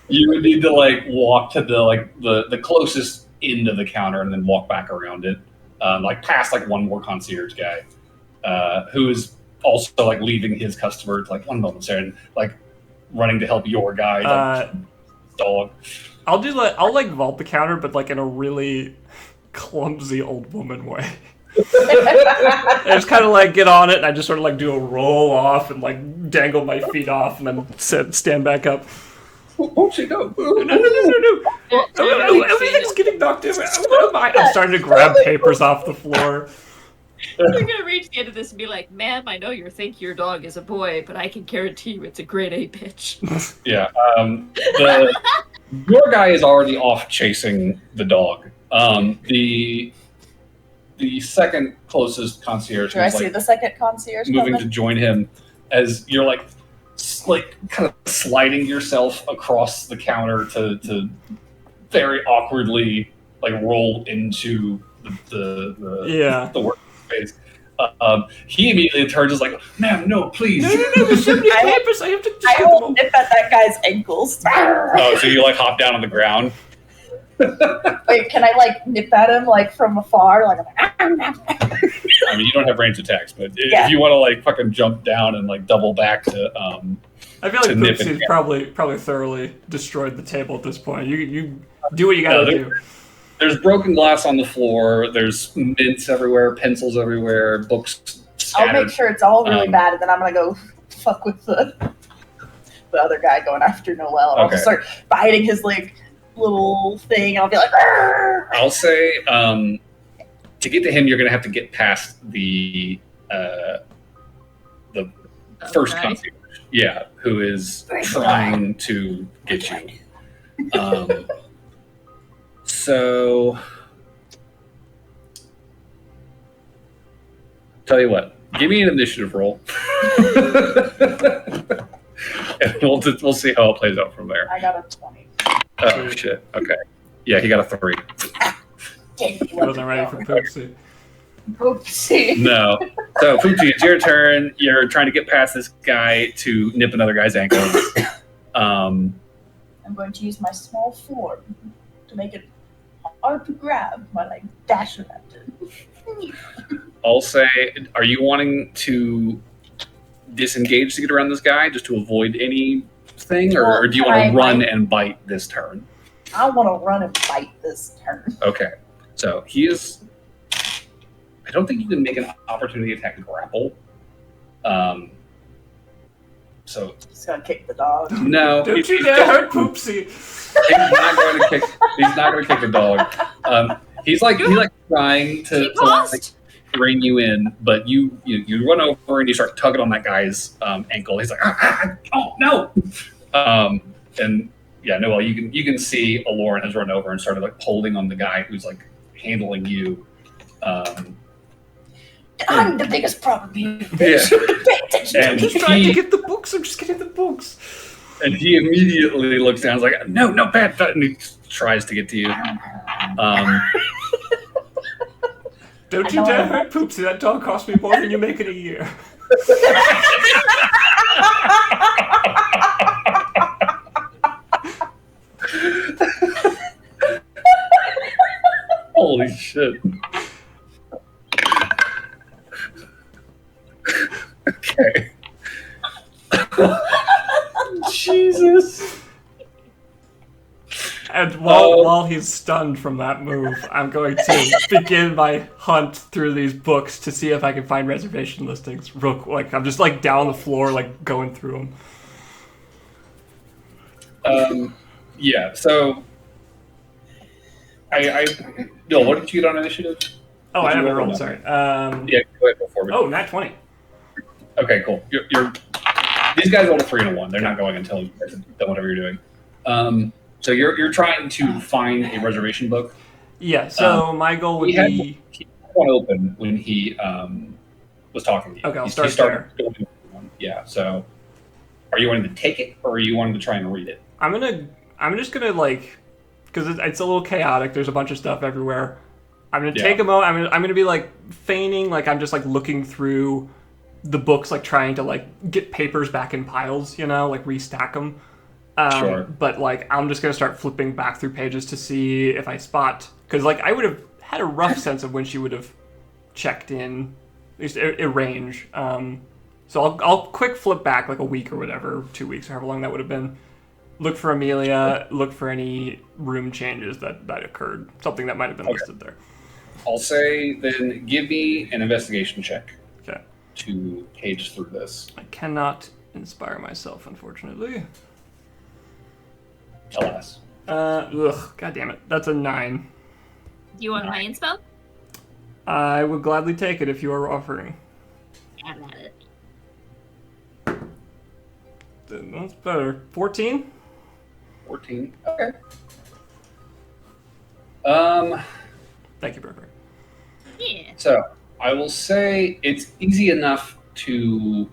You would need to like walk to the closest end of the counter and then walk back around it, like past like one more concierge guy, who is also like leaving his customer like 1 moment, sir, and like running to help your guy, like, dog. I'll vault the counter, but like in a really clumsy old woman way. I just kind of like get on it, and I just sort of like do a roll off and like dangle my feet off, and then stand back up. Poopsy, no. No, everything's getting knocked in. I'm starting to grab papers off the floor. You're gonna reach the end of this and be like, "Ma'am, I know you think your dog is a boy, but I can guarantee you it's a grade A bitch." Yeah. Your guy is already off chasing the dog. The second closest concierge Do I is see like the second concierge moving coming? to join him as you're like kind of sliding yourself across the counter to very awkwardly like roll into the workspace. He immediately turns and is like, "Ma'am, no, please." No, there's so many papers. I have to. I will nip at that guy's ankles. Oh, so you like hop down on the ground? Wait, can I like nip at him like from afar? Like, I mean, you don't have range attacks, but Yeah. if you want to like fucking jump down and like double back to, I feel like to nip Poopsy's it. probably thoroughly destroyed the table at this point. You do what you gotta do. There's broken glass on the floor. There's mints everywhere, pencils everywhere, books I'll scattered. make sure it's all really Um, bad, and then I'm gonna go fuck with the other guy going after Noel. And I'll just start biting his like little thing, and I'll be like, "Arr!" I'll say to get to him, you're going to have to get past the first Okay. concierge. Yeah, who is trying to get you. So, tell you what, give me an initiative roll, and we'll see how it plays out from there. I got a 20. Oh shit! Okay, yeah, he got a 3. Dang, I wasn't ready for Poopsy. Poopsy. No. So, Poopsy, it's your turn. You're trying to get past this guy to nip another guy's ankle. I'm going to use my small form to make it hard to grab while I dash around it. I'll say, are you wanting to disengage to get around this guy just to avoid anything, or do you Well, want I to run might- and bite this turn? I want to run and fight this turn. Okay. So he is. I don't think you can make an opportunity attack grapple. So Just gonna kick the dog. no, Don't you dare hurt Poopsy. He's not going to kick. He's not going to kick the dog. He's like trying to He like, paused. rein you in, but you run over and you start tugging on that guy's ankle. He's like, oh no! And yeah, Noel, you can see Aloran has run over and started like holding on the guy who's like handling you. I'm the biggest problem here. Yeah. Pay attention And to I'm me. just trying to get the books. I'm just getting the books. And he immediately looks down. He's like, no, bad. And he tries to get to you. Don't you dare hurt Poopsy. That dog cost me more than you make in a year. Holy shit. Okay. Jesus. And while he's stunned from that move, I'm going to begin my hunt through these books to see if I can find reservation listings real quick. I'm just like down on the floor, like going through them. Yeah, so Bill, what did you get on initiative? Oh, Did I you haven't roll rolled, one? sorry. Yeah, go ahead before me. Oh, nat 20. Okay, cool. You're these guys rolled a 3 and a 1. They're not going until you guys have done whatever you're doing. So you're trying to find a reservation book. Yeah, so my goal would he had be... He had one open when he was talking to you. Okay, I'll He start started going with one. Yeah. So, are you wanting to take it, or are you wanting to try and read it? I'm just gonna like, because it's a little chaotic. There's a bunch of stuff everywhere. I'm gonna take a moment. I'm gonna be like feigning like I'm just like looking through the books, like trying to like get papers back in piles, like restack them. Sure. But like I'm just gonna start flipping back through pages to see if I spot, because like I would have had a rough sense of when she would have checked in, at least a range. So I'll quick flip back like a week or whatever, 2 weeks or however long that would have been. Look for Amelia. Look for any room changes that occurred. Something that might have been listed there. I'll say then give me an investigation check. Okay. To page through this. I cannot inspire myself, unfortunately. Alas. God damn it. That's a 9. Do you want my inspo? I would gladly take it if you are offering. I'm at it. That's better. 14? 14. Okay. Thank you, Broker. Yeah. So I will say it's easy enough to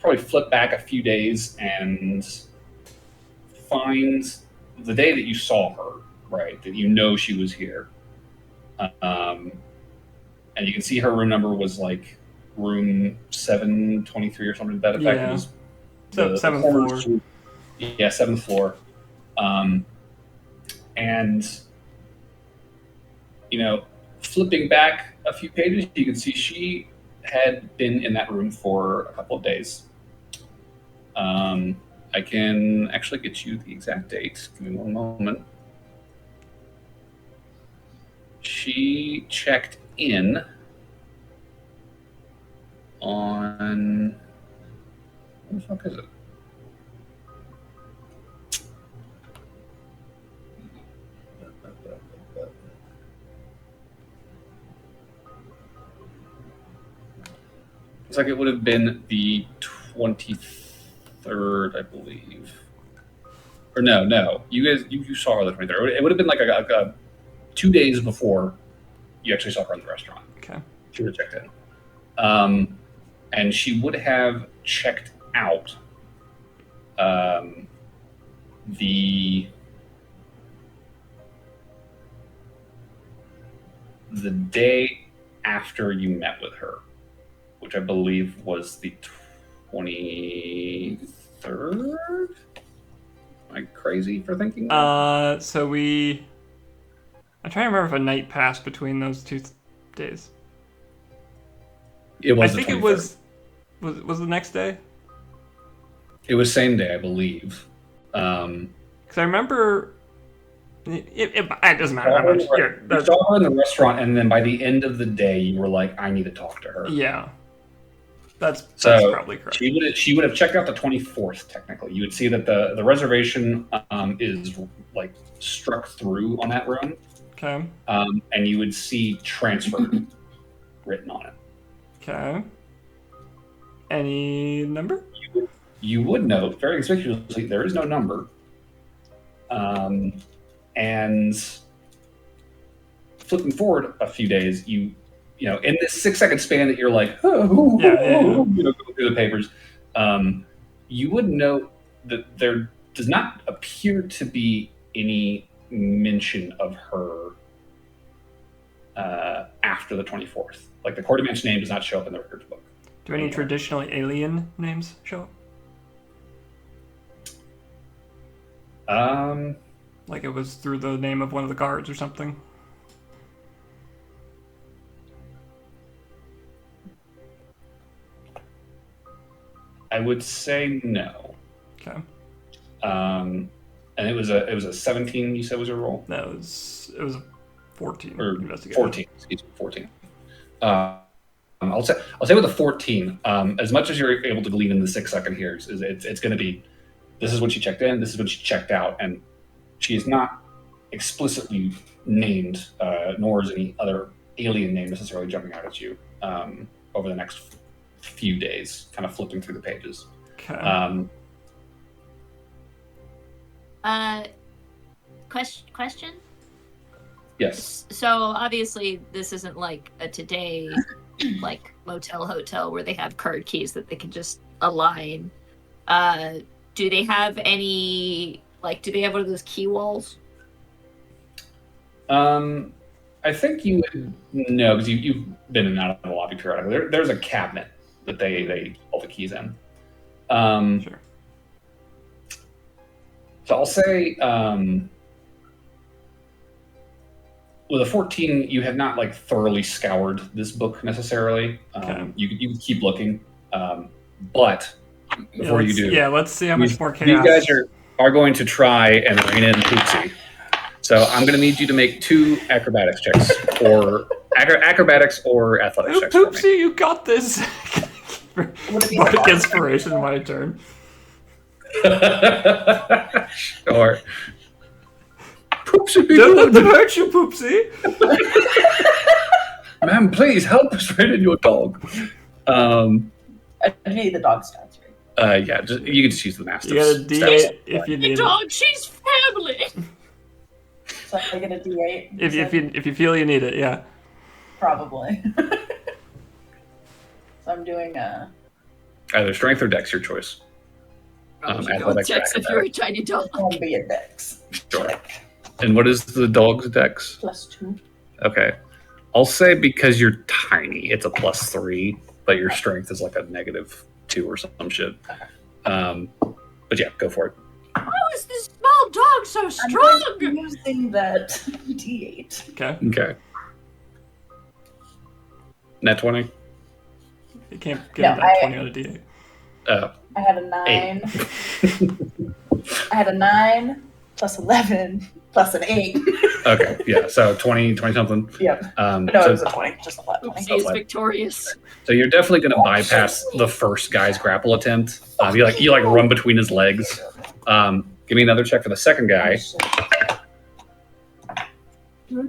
probably flip back a few days and find the day that you saw her, right? That you know she was here. And you can see her room number was like room 723 or something to that effect. Yeah. It was So, 7th floor. Yeah, 7th floor. And, flipping back a few pages, you can see she had been in that room for a couple of days. I can actually get you the exact date. Give me one moment. She checked in on... What the fuck is it? Looks like it would have been the 23rd, I believe. Or no. You saw her the 23rd. It would have been like a 2 days before you actually saw her in the restaurant. Okay. She would have checked in. And she would have checked out the day after you met with her, which I believe was the 23rd. Am I crazy for thinking that? I'm trying to remember if a night passed between those 2 days. It was. I think it was the next day. It was same day, I believe. Because I remember. It doesn't matter that much. You saw her in the restaurant, and then by the end of the day, you were like, "I need to talk to her." Yeah, that's probably correct. She would have checked out the 24th. Technically, you would see that the reservation is like struck through on that room. Okay. And you would see transferred written on it. Okay. Any number? You would note very conspicuously there is no number. And flipping forward a few days, you know, in this 6 second span that you're like, go through the papers, you would note that there does not appear to be any mention of her after the 24th. Like the Courtiman's name does not show up in the records book. Do any traditionally alien names show up? Like it was through the name of one of the guards or something? I would say no. Okay. And it was a 17. You said was a roll. No, it was a 14. Or investigation. 14. Excuse me, 14. I'll say with a 14. As much as you're able to glean in the 6 second here, it's going to be. This is when she checked in. This is when she checked out, and she is not explicitly named, nor is any other alien name necessarily jumping out at you over the next few days, kind of flipping through the pages. Okay. Question? Yes. So obviously this isn't like a today like motel hotel where they have card keys that they can just align. Do they have any do they have one of those key walls? I think you would know because you've been in and out of the lobby periodically. There's a cabinet that they keep all the keys in. Sure. So I'll say with a 14, you have not like thoroughly scoured this book necessarily. Okay. You can keep looking, but before you do, let's see how much more chaos. these guys are going to try and rein in Poopsy. So I'm going to need you to make 2 acrobatics checks, or acrobatics or athletics checks. For me. Poopsy, you got this. Bardic inspiration, my turn. Sure. Poopsy, Don't let them hurt you, Poopsy. Ma'am, please help us rein in your dog. I need the dog stats, right? Yeah, you can just use the mastiff. You got a D8 if you The need it. dog, she's family. So I get a D8. If you feel you need it, yeah. Probably. So I'm doing Either strength or dex, your choice. Athletics or Checks if you're a tiny dog. I'll be a dex. Sure. And what is the dog's dex? +2. Okay. I'll say because you're tiny, it's a +3, but your strength is like a -2 or some shit. But yeah, go for it. How is this small dog so strong? I'm using that D8. Okay. Okay. Net 20? You can't get that 20 on a D8. I had a 9. I had a 9 plus 11 plus an 8. Okay, yeah, so 20 something. Yep. So, No, it was a 20, just a flat 20. Oopsie is victorious. so you're definitely going to bypass the first guy's grapple attempt. You run between his legs. Give me another check for the second guy. Ooh,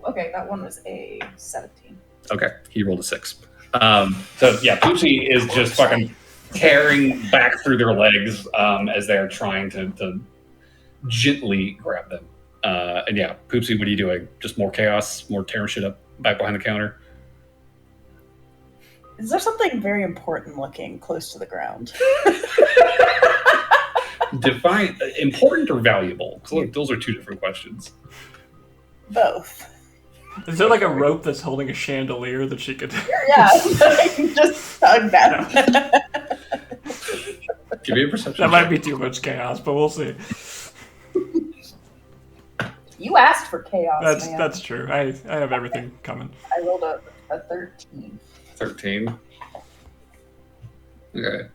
okay, that one was a 17. Okay, he rolled a 6. So yeah, Poopsy is just fucking tearing back through their legs as they're trying to gently grab them. And yeah, Poopsy, what are you doing? Just more chaos, more tearing shit up back behind the counter? Is there something very important looking close to the ground? Define important or valuable? 'Cause look, those are 2 different questions. Both. Is there like a rope that's holding a chandelier that she could... Yeah, I can just tug that. Give me a perception. That might be too much chaos, but we'll see. You asked for chaos, man. That's true. I have everything coming. I rolled a 13. 13. Okay.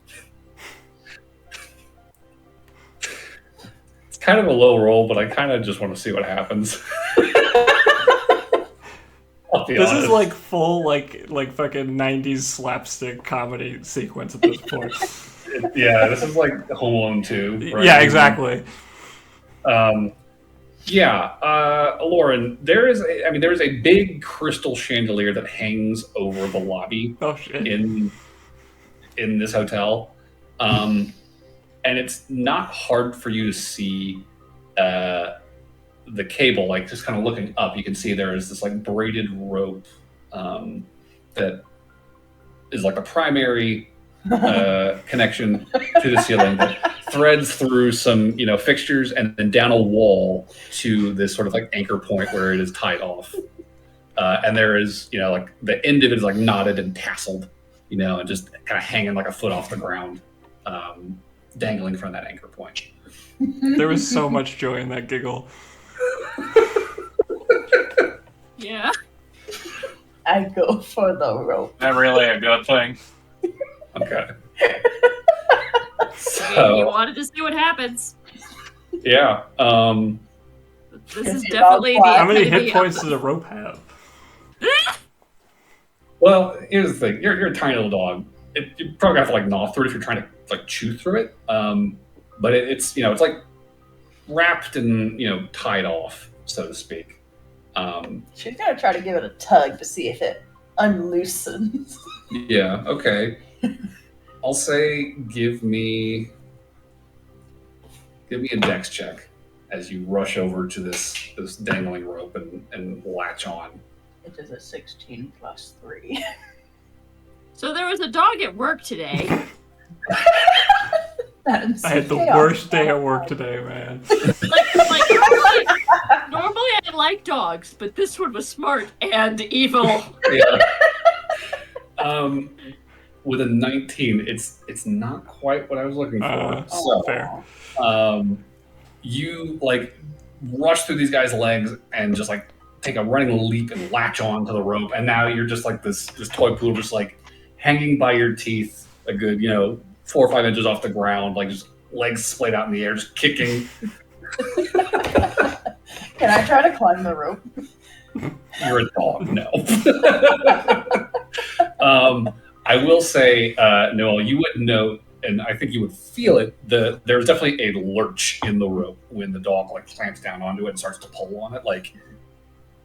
It's kind of a low roll, but I kind of just want to see what happens. This is like full like fucking 90s slapstick comedy sequence at this point. Yeah, this is like Home Alone 2. Right? Yeah, exactly. Lauren, there is a big crystal chandelier that hangs over the lobby Oh shit. in this hotel. And it's not hard for you to see the cable, like just kind of looking up, you can see there is this like braided rope that is like a primary connection to the ceiling that threads through some fixtures and then down a wall to this sort of like anchor point where it is tied off. And there is like the end of it is like knotted and tasseled, and just kind of hanging like a foot off the ground, dangling from that anchor point. There was so much joy in that giggle. Yeah. I go for the rope. Not really a good thing. Okay. You wanted to see what happens. Yeah. This is definitely the How many epitome hit points of- does a rope have? Well, here's the thing. You're a tiny little dog. You probably have to like gnaw through it if you're trying to like chew through it. But it's it's like wrapped and tied off, so to speak. She's gonna try to give it a tug to see if it unloosens. Yeah. Okay. I'll say give me a dex check as you rush over to this dangling rope and latch on. It is a 16 plus 3. So there was a dog at work today. That's I had the chaos. worst day at work today, man. Normally Normally I like dogs, but this one was smart and evil. Yeah. With a 19, it's not quite what I was looking for. So fair. you like rush through these guys' legs and just like take a running leap and latch on to the rope, and now you're just like this toy poodle just like hanging by your teeth a good 4 or 5 inches off the ground, like just legs splayed out in the air, just kicking. Can I try to climb the rope? You're a dog, no. I will say, Noel, you would know, and I think you would feel it. There's definitely a lurch in the rope when the dog like clamps down onto it and starts to pull on it. Like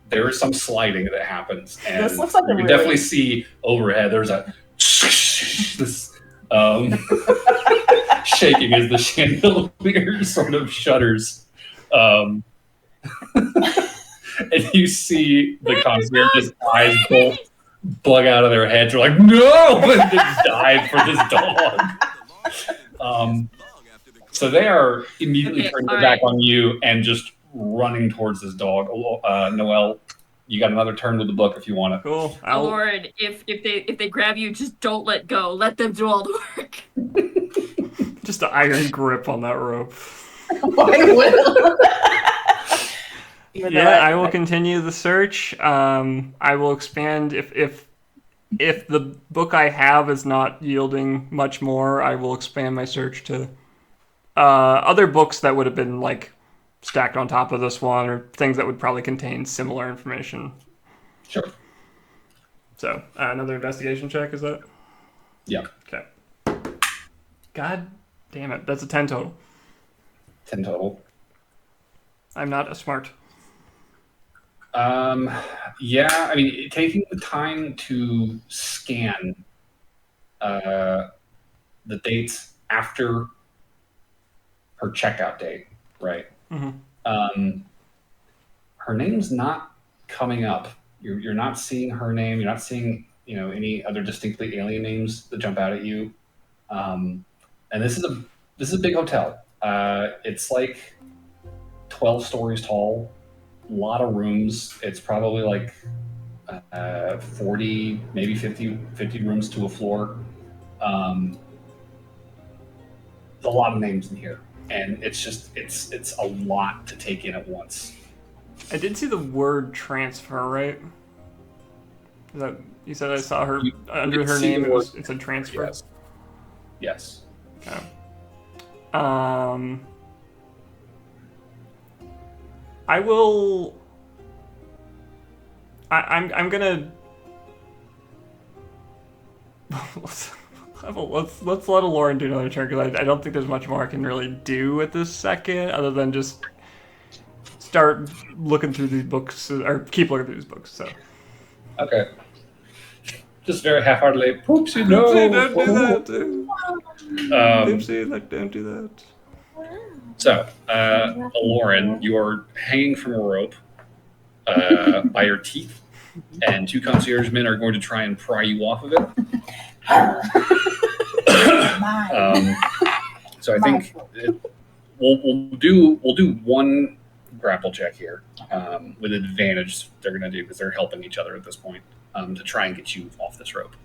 there is some sliding that happens, and This looks like you a can really- definitely see overhead. There's a this shaking as the chandelier sort of shudders. And you see the concierge's eyes both bug out of their heads. They're like, no! And just dive for this dog. So they are immediately turning their back on you and just running towards this dog. Noel, you got another turn with the book if you want it. Cool. Lauren, if they grab you, just don't let go. Let them do all the work. Just an iron grip on that rope. I will. Even though Yeah, I will continue the search. I will expand if the book I have is not yielding much more, I will expand my search to other books that would have been like stacked on top of this one, or things that would probably contain similar information. Sure. So another investigation check, is that? Yeah. Okay. God damn it, that's a 10 total. 10 total. I'm not a smart. Yeah, I mean, taking the time to scan the dates after her checkout date, right? Mm-hmm. Her name's not coming up. You're not seeing her name. You're not seeing any other distinctly alien names that jump out at you. And this is a big hotel. It's like 12 stories tall. A lot of rooms. It's probably like 40, maybe 50 rooms to a floor. There's a lot of names in here, and it's a lot to take in at once. I did see the word transfer, right? Is that, you said I saw her under her name. It said transfer. Yes. Okay. I will. I'm gonna. let's let Lauren do another turn, because I don't think there's much more I can really do at this second, other than just start looking through these books, or keep looking through these books. So. Okay. Just very half-heartedly, Poopsy, no! Poopsy, don't do that, dude. Poopsy, don't do that. So, Lauren, you are hanging from a rope by your teeth, and 2 concierge men are going to try and pry you off of it. So I think we'll do one grapple check here with advantage. They're going to do because they're helping each other at this point to try and get you off this rope.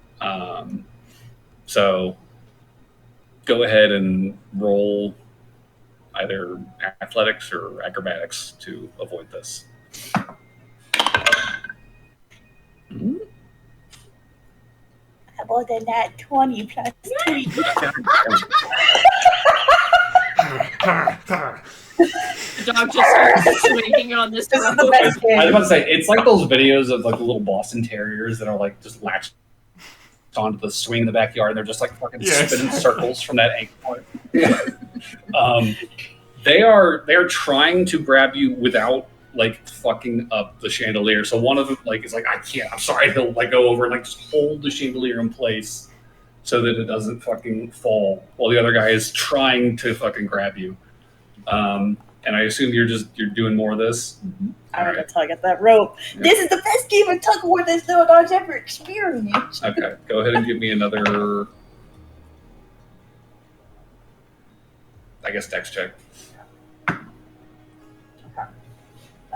So go ahead and roll either athletics or acrobatics to avoid this. More than that, 20 plus 3. The dog just starts swinging on this This is the rope. best I was game. about to say, it's like those videos of like the little Boston Terriers that are like just latched onto the swing in the backyard, and they're just like fucking spinning circles from that ankle point. They are trying to grab you without like fucking up the chandelier. So one of them like is like, I can't. I'm sorry. He'll like go over and like just hold the chandelier in place so that it doesn't fucking fall, while the other guy is trying to fucking grab you. And I assume you're doing more of this. I'm gonna tug at that rope. Yeah. This is the best game of tug of war this little dog's ever experienced. Okay, go ahead and give me another, I guess, dex check.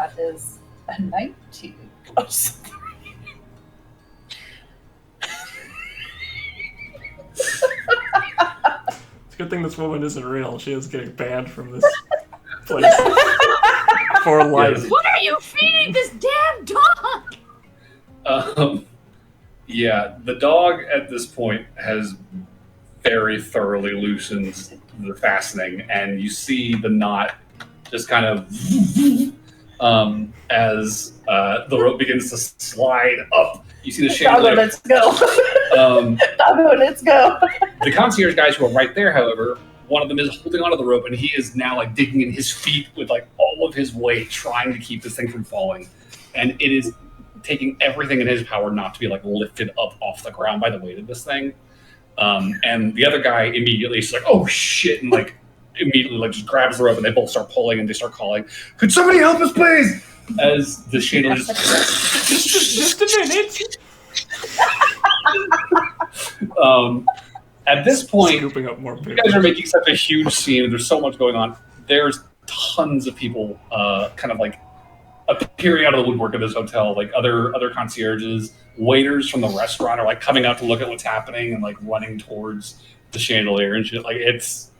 That is a 19 plus 3. It's a good thing this woman isn't real. She is getting banned from this place for life. What are you feeding this damn dog? Yeah, the dog at this point has very thoroughly loosened the fastening, and you see the knot just kind of as the rope begins to slide up. You see the Doggo, chandelier. let's go. Doggo, let's go. The concierge guys who are right there, however, one of them is holding onto the rope, and he is now like digging in his feet with like all of his weight, trying to keep this thing from falling. And it is taking everything in his power not to be like lifted up off the ground by the weight of this thing. And the other guy immediately is like, "Oh shit!" and like immediately like just grabs the rope, and they both start pulling, and they start calling, "Could somebody help us, please?" As the chandelier Just a minute. At this point, Scooping up more you guys are making such a huge scene. There's so much going on. There's tons of people kind of like appearing out of the woodwork of this hotel, like other concierges, waiters from the restaurant are like coming out to look at what's happening and like running towards the chandelier and shit. Like it's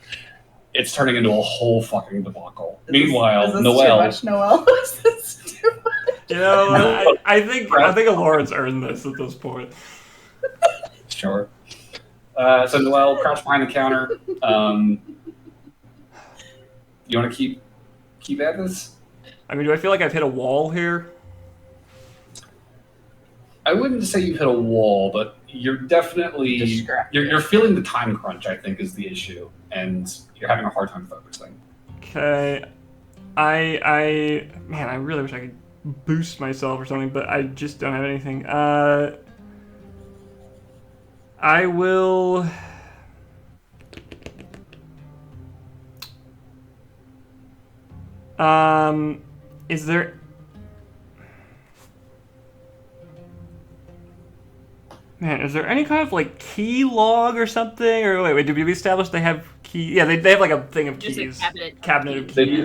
turning into a whole fucking debacle. Meanwhile, is this Noelle. Too much, Noelle? Is this too much? You know, I think Alora's earned this at this point. Sure. So Noelle crouched behind the counter. You want to keep at this? I mean, do I feel like I've hit a wall here? I wouldn't say you've hit a wall, but you're definitely you're feeling the time crunch. I think is the issue, and you're having a hard time focusing. Okay, I really wish I could boost myself or something, but I just don't have anything. I will. Is there? Man, is there any kind of like key log or something? Or wait, did we establish they have key? Yeah, they have like a thing of Just keys. a Cabinet of keys. They do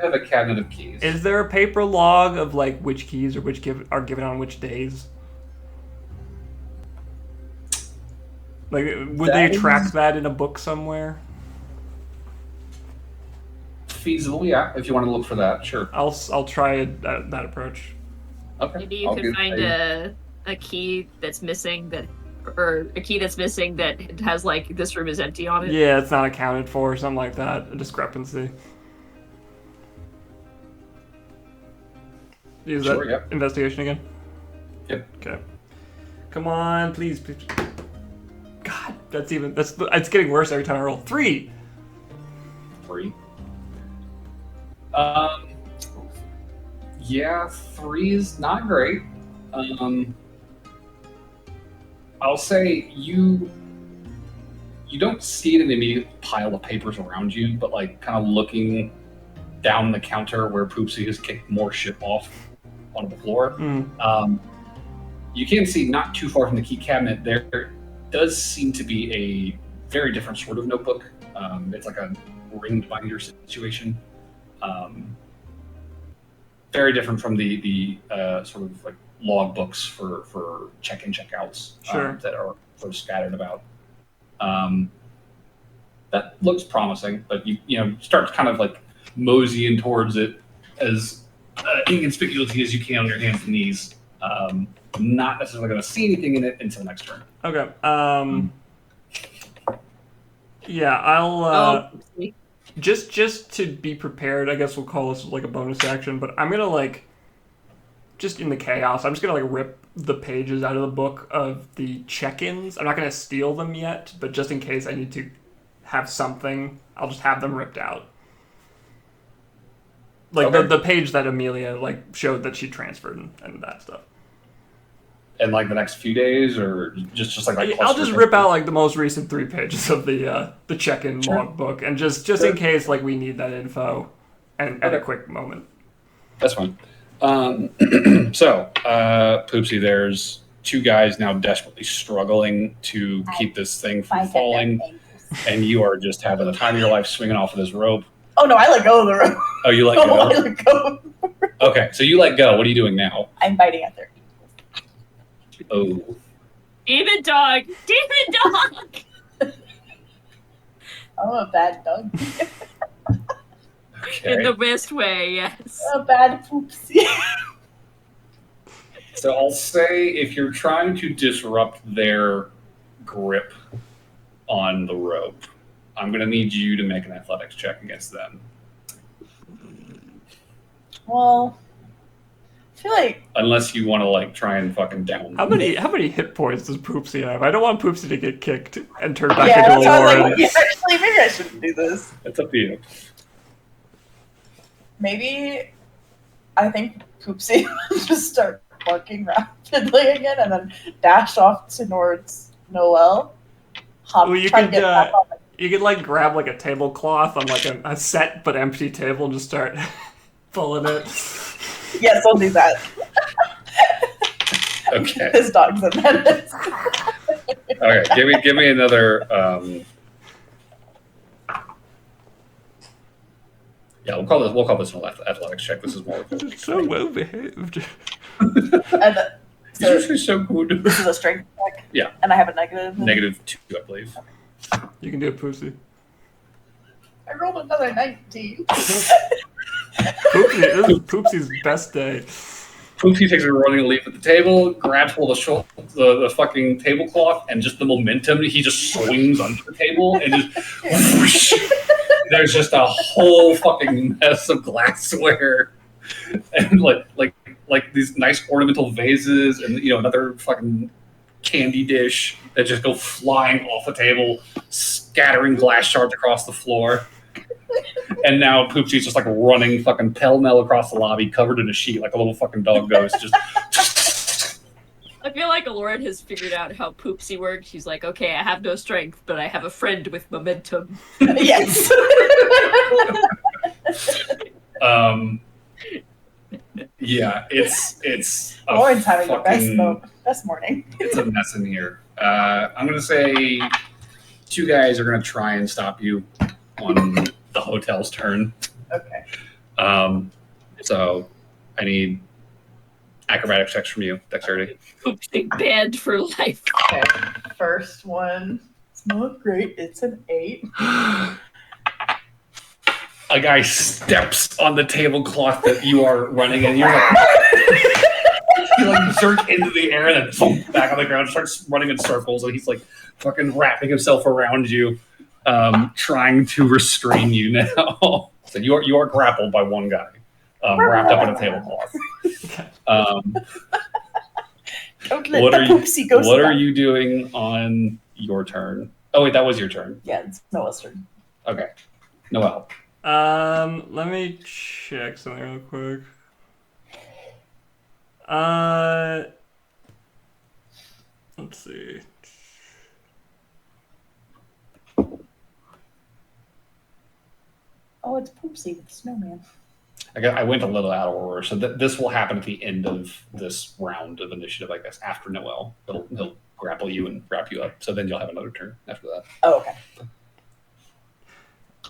have a cabinet of keys. Is there a paper log of like which keys or which are given on which days? Like, would they track that in a book somewhere? Feasible, yeah. If you want to look for that, sure. I'll try that approach. Okay. Maybe you could find a key that's missing that has like this room is empty on it. Yeah, it's not accounted for, something like that. A discrepancy. Use Sure, that yep. investigation again. Yep. Okay. Come on, please. God, it's getting worse every time I roll. 3. 3. Yeah, 3 is not great. I'll say you don't see it in the immediate pile of papers around you, but like kind of looking down the counter where Poopsy has kicked more shit off onto the floor. You can see not too far from the key cabinet there does seem to be a very different sort of notebook. It's like a ringed binder situation. Very different from the sort of like log books for check-in, check-outs that are sort of scattered about. That looks promising, but you start kind of like moseying towards it as inconspicuously as you can on your hands and knees. Not necessarily going to see anything in it until next turn. Okay. Yeah, I'll just to be prepared, I guess we'll call this like a bonus action, but I'm gonna like just in the chaos, I'm just gonna like rip the pages out of the book of the check-ins. I'm not gonna steal them yet, but just in case I need to have something, I'll just have them ripped out. Like the page that Amelia like showed that she transferred and that stuff. And like the next few days, or just like I'll just rip out like the most recent 3 pages of the check-in logbook, and just in case like we need that info, and at a quick moment. That's fine. So, Poopsy, there's 2 guys now desperately struggling to keep this thing from falling, and you are just having the time of your life swinging off of this rope. Oh no, I let go of the rope. Oh, you let No, go? I let go of the rope. Okay, so you let go. What are you doing now? I'm biting at their Oh. Demon dog! Demon dog! I'm a bad dog. Okay. In the best way, yes. A bad poopsie. So I'll say if you're trying to disrupt their grip on the rope, I'm going to need you to make an athletics check against them. Well, I feel like Unless you want to like try and fucking down. How many hit points does Poopsy have? I don't want Poopsy to get kicked and turn back yeah, into that's a why I was Lauren. like, yeah, actually, maybe I shouldn't do this. It's up to you. Maybe I think Poopsie will just start barking rapidly again and then dash off towards Noel. Well, you try to could get back on the you could like grab like a tablecloth on like a set but empty table and just start pulling it. Yes, I'll do that. Okay. His dog's a menace. Okay. Give me another. Yeah, we'll call this an athletics check. This is more. It's so well behaved. And These are actually so good. this is a strength check. Yeah. And I have a negative. -2, I believe. You can do it, Poopsy. I rolled another 19. Poopsy, this is Poopsy's best day. Poopsy takes a running leap at the table, grabs hold of the fucking tablecloth, and just the momentum, he just swings under the table and just whoosh, there's just a whole fucking mess of glassware and like these nice ornamental vases and another fucking candy dish that just go flying off the table, scattering glass shards across the floor. And now Poopsy's just like running fucking pell-mell across the lobby, covered in a sheet like a little fucking dog ghost. Just I feel like Lauren has figured out how Poopsy works. She's like, okay, I have no strength, but I have a friend with momentum. Yes. Yeah, it's a Lauren's having the fucking- best morning. It's a mess in here. I'm gonna say 2 guys are gonna try and stop you on the hotel's turn. Okay. So I need acrobatic checks from you, dexterity. Poopsy banned for life. Okay. First one. It's not great. It's an 8. A guy steps on the tablecloth that you are running, and you're like, you like surge into the air and then boom, back on the ground, starts running in circles, and he's like fucking wrapping himself around you, trying to restrain you now. So you are grappled by one guy, wrapped up in a tablecloth. Don't let the Poopsy go. What are you doing on your turn? Oh wait, that was your turn. Yeah, it's Noah's turn. Okay, Noel. Let me check something real quick. Let's see. Oh, it's Poopsy with the snowman. I went a little out of order, so this will happen at the end of this round of initiative, I guess. After Noel, he'll grapple you and wrap you up. So then you'll have another turn after that. Oh, okay.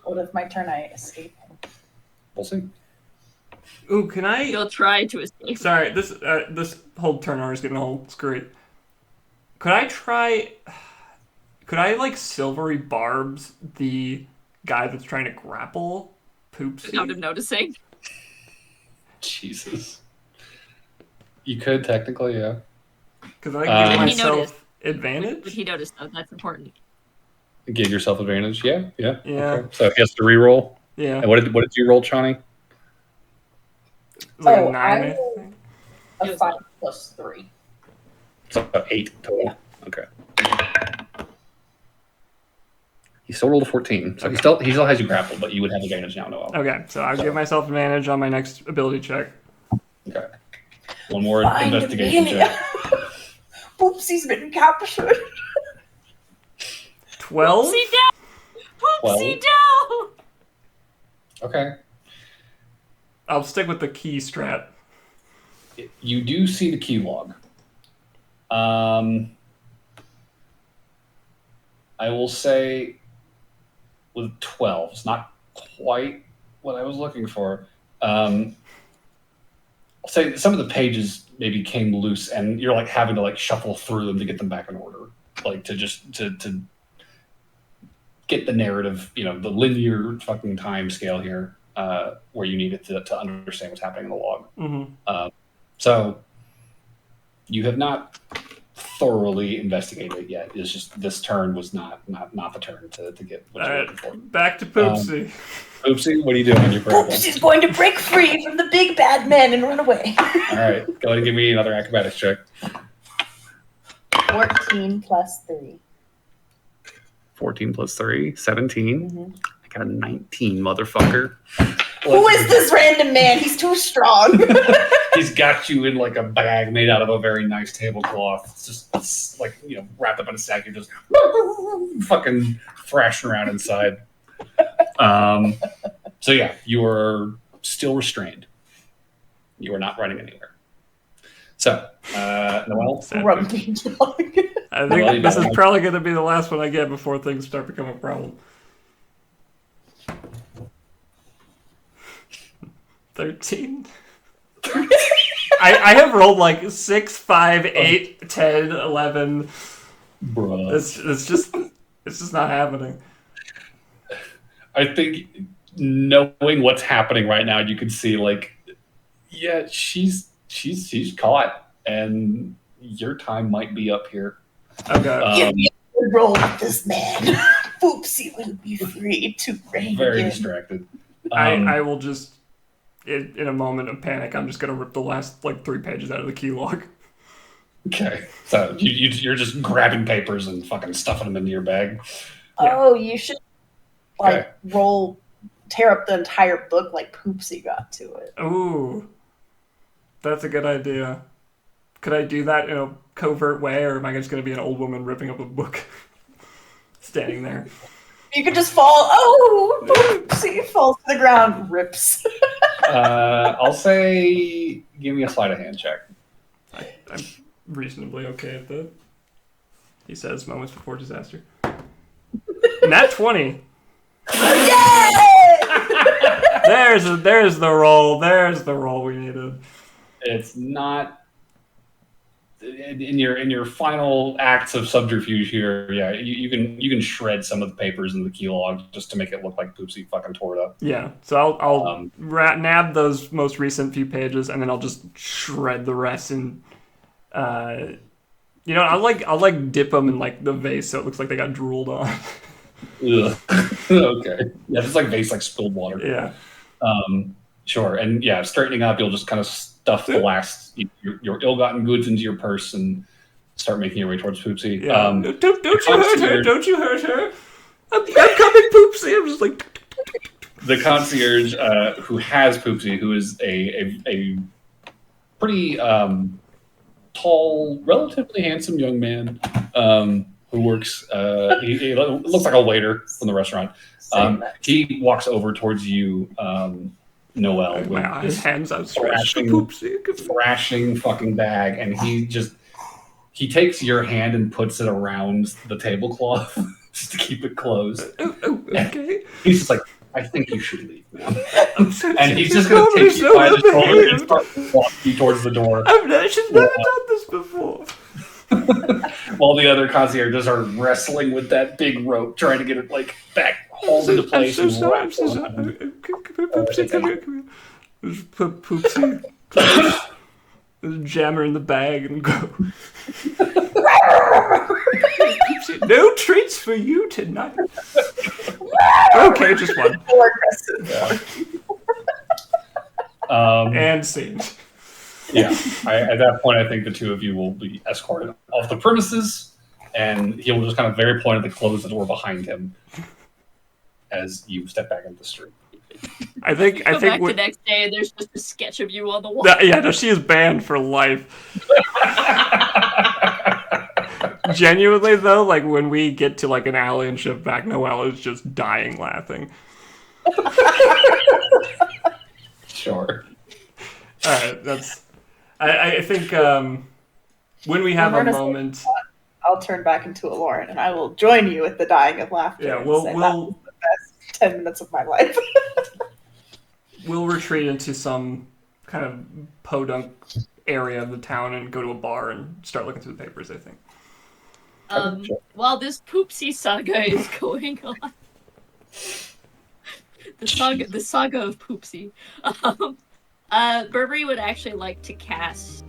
What if my turn I escape him? We'll see. Ooh, can I? You'll try to escape. Sorry, this whole turn order is getting all screwy. Could I like silvery barbs the guy that's trying to grapple Poopsy? Without him noticing. Jesus. You could technically, yeah. Because I can give He myself noticed. advantage. But he noticed, though. That's important. Give yourself advantage. Yeah. Yeah. Okay. So he has to re-roll. Yeah. And what did you roll, Chani? It's like Oh, a 9, I I rolled think. a 5 plus 3. So 8 total. Yeah. Okay. He still rolled a 14, so he still has you grappled, but you would have advantage now, Noel. Okay, so I'll give myself advantage on my next ability check. Okay. One more Find investigation Amelia. check. Poopsy's been captured. 12? Poopsy down! Poopsy 12? down! Okay. I'll stick with the key strat. You do see the key log. I will say with 12, it's not quite what I was looking for. say some of the pages maybe came loose, and you're like having to like shuffle through them to get them back in order, like to get the narrative, the linear fucking time scale here, where you need it to understand what's happening in the log. Mm-hmm. So you have not thoroughly investigated it yet. It's just this turn was not the turn to get what you're looking for. Back to Poopsy. Poopsy, what are you doing? Your problem? Poopsy's going to break free from the big bad men and run away. All right, go ahead and give me another acrobatics check. 14 plus 3. 14 plus 3, 17. Mm-hmm. I got a 19, motherfucker. Who is this random man? He's too strong. He's got you in like a bag made out of a very nice tablecloth. It's like, wrapped up in a sack. You're just fucking thrashing around inside. So yeah, you are still restrained. You are not running anywhere. So, Noelle? Grumpy dog. I think this is probably going to be the last one I get before things start becoming a problem. 13. I have rolled like 6, 5, 8, 10, 11. Bruh. It's just not happening. I think knowing what's happening right now, you can see like, yeah, she's caught, and your time might be up here. Okay. Give me a roll with this man. Poopsy will be free to reign Very again. distracted. I will just, in a moment of panic, I'm just going to rip the last 3 pages out of the key log. Okay, so you're just grabbing papers and fucking stuffing them into your bag. Oh, you should tear up the entire book like Poopsy got to it. Ooh, that's a good idea. Could I do that in a covert way, or am I just going to be an old woman ripping up a book? Standing there. You could just fall. Oh, Poopsy falls to the ground, rips. I'll say, give me a sleight of hand check. I'm reasonably okay at that. He says moments before disaster. Nat 20. Yay! There's the roll. There's the roll we needed. It's not in your final acts of subterfuge here. Yeah, you can shred some of the papers in the key log just to make it look like Poopsy fucking tore it up. Yeah, so I'll nab those most recent few pages, and then I'll just shred the rest. And I'll dip them in the vase so it looks like they got drooled on. Ugh. Okay. Yeah, it's like vase spilled water. Yeah. Sure. And yeah, straightening up, you'll just kind of stuff the last your ill-gotten goods into your purse and start making your way towards Poopsy. Yeah. Don't you hurt her! Don't you hurt her! I'm coming, Poopsy! I'm just like. The concierge, who has Poopsy, who is a pretty tall, relatively handsome young man, who works. He looks like a waiter from the restaurant. He walks over towards you, Noelle, with his hands outstretched for Poopsy. Thrashing fucking bag, and he takes your hand and puts it around the tablecloth just to keep it closed. Oh, okay. He's just like, I think you should leave now. So And he's just going to take you by the shoulder and start walking towards the door. She's never done this before. While the other concierges are wrestling with that big rope, trying to get it back hauled into place. I'm so sorry. Poopsy, come here. Just put Poopsy. Just jam her in the bag and go. Poopsy, no treats for you tonight. Okay, just one. More aggressive. And scene. Yeah, at that point, I think the two of you will be escorted off the premises, and he will just kind of very pointedly close the door behind him as you step back into the street. I think the next day, and there's just a sketch of you on the wall. She is banned for life. Genuinely though, when we get to an alley and shift back, Noelle is just dying laughing. Sure. All right, that's. I think when we have a moment, I'll turn back into a Lauren, and I will join you with the dying of laughter. Yeah, that was the best 10 minutes of my life. We'll retreat into some kind of podunk area of the town and go to a bar and start looking through the papers, I think. Sure. While this Poopsy saga is going on, the saga of Poopsy, Burberry would actually like to cast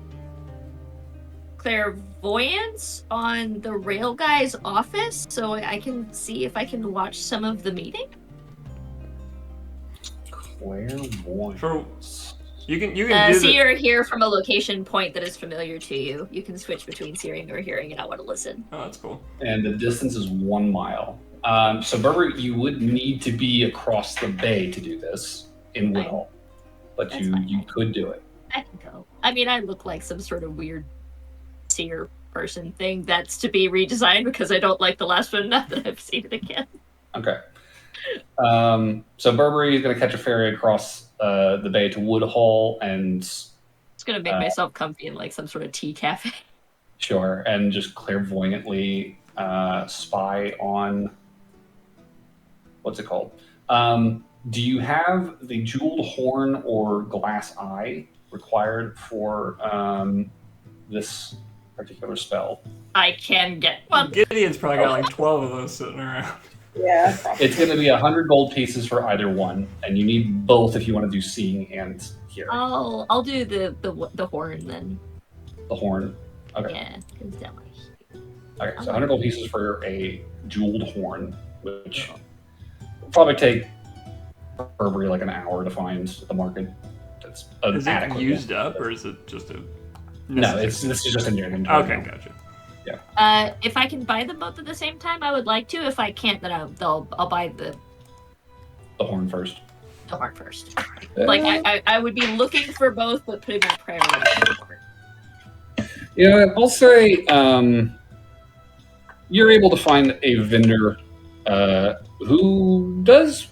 clairvoyance on the rail guy's office, so I can see if I can watch some of the meeting. Clairvoyance. You can do See or hear from a location point that is familiar to you. You can switch between seeing or hearing, and I want to listen. Oh, that's cool. And the distance is 1 mile. So Burberry, you would need to be across the bay to do this in Woodhall, but That's you fine. could do it. I can go. I mean, I look like some sort of weird seer person thing that's to be redesigned because I don't like the last one enough that I've seen it again. Okay. So Burberry is going to catch a ferry across the bay to Woodhall, and Just gonna make myself comfy in like some sort of tea cafe. sure, and just clairvoyantly spy on what's it called? Do you have the jeweled horn or glass eye required for this particular spell? I can get one. Gideon's probably got like 12 of those sitting around. Yeah. It's going to be 100 gold pieces for either one, and you need both if you want to do seeing and hearing. I'll do the horn then. The horn. Okay. Yeah, 'cause that one. Okay. So 100 gold pieces for a jeweled horn, which will probably take Burberry like an hour to find at the market. That's Is it adequate. used up, or is it just a... No, this is just in your inventory. Okay, gotcha. If I can buy them both at the same time, I would like to. If I can't, then I'll buy the The horn first. horn first. Like I would be looking for both, but putting my priority on the horn. Yeah, I'll say you're able to find a vendor who does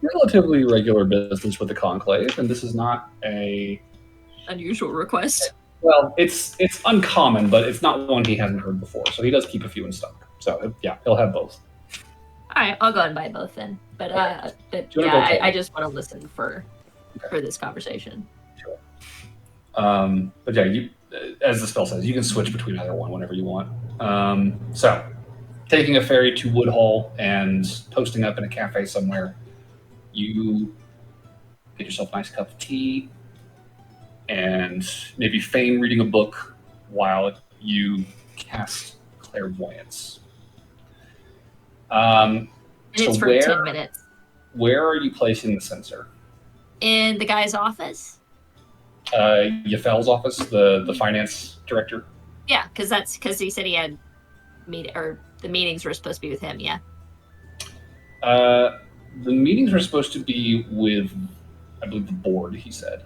relatively regular business with the Conclave, and this is not a... Unusual request. Well, it's uncommon, but it's not one he hasn't heard before. So he does keep a few in stock. So yeah, he'll have both. All right, I'll go and buy both then. But Do you wanna go I just want to listen for this conversation. But yeah, you, as the spell says, you can switch between either one whenever you want. So taking a ferry to Woodhall and posting up in a cafe somewhere, you get yourself a nice cup of tea and maybe feign reading a book while you cast clairvoyance. And it's So for 10 minutes. Where are you placing the sensor? In the guy's office? Yafel's office, the finance director. Yeah, because he said he had the meetings were supposed to be with him. Yeah. The meetings were supposed to be with, I believe, the board. He said.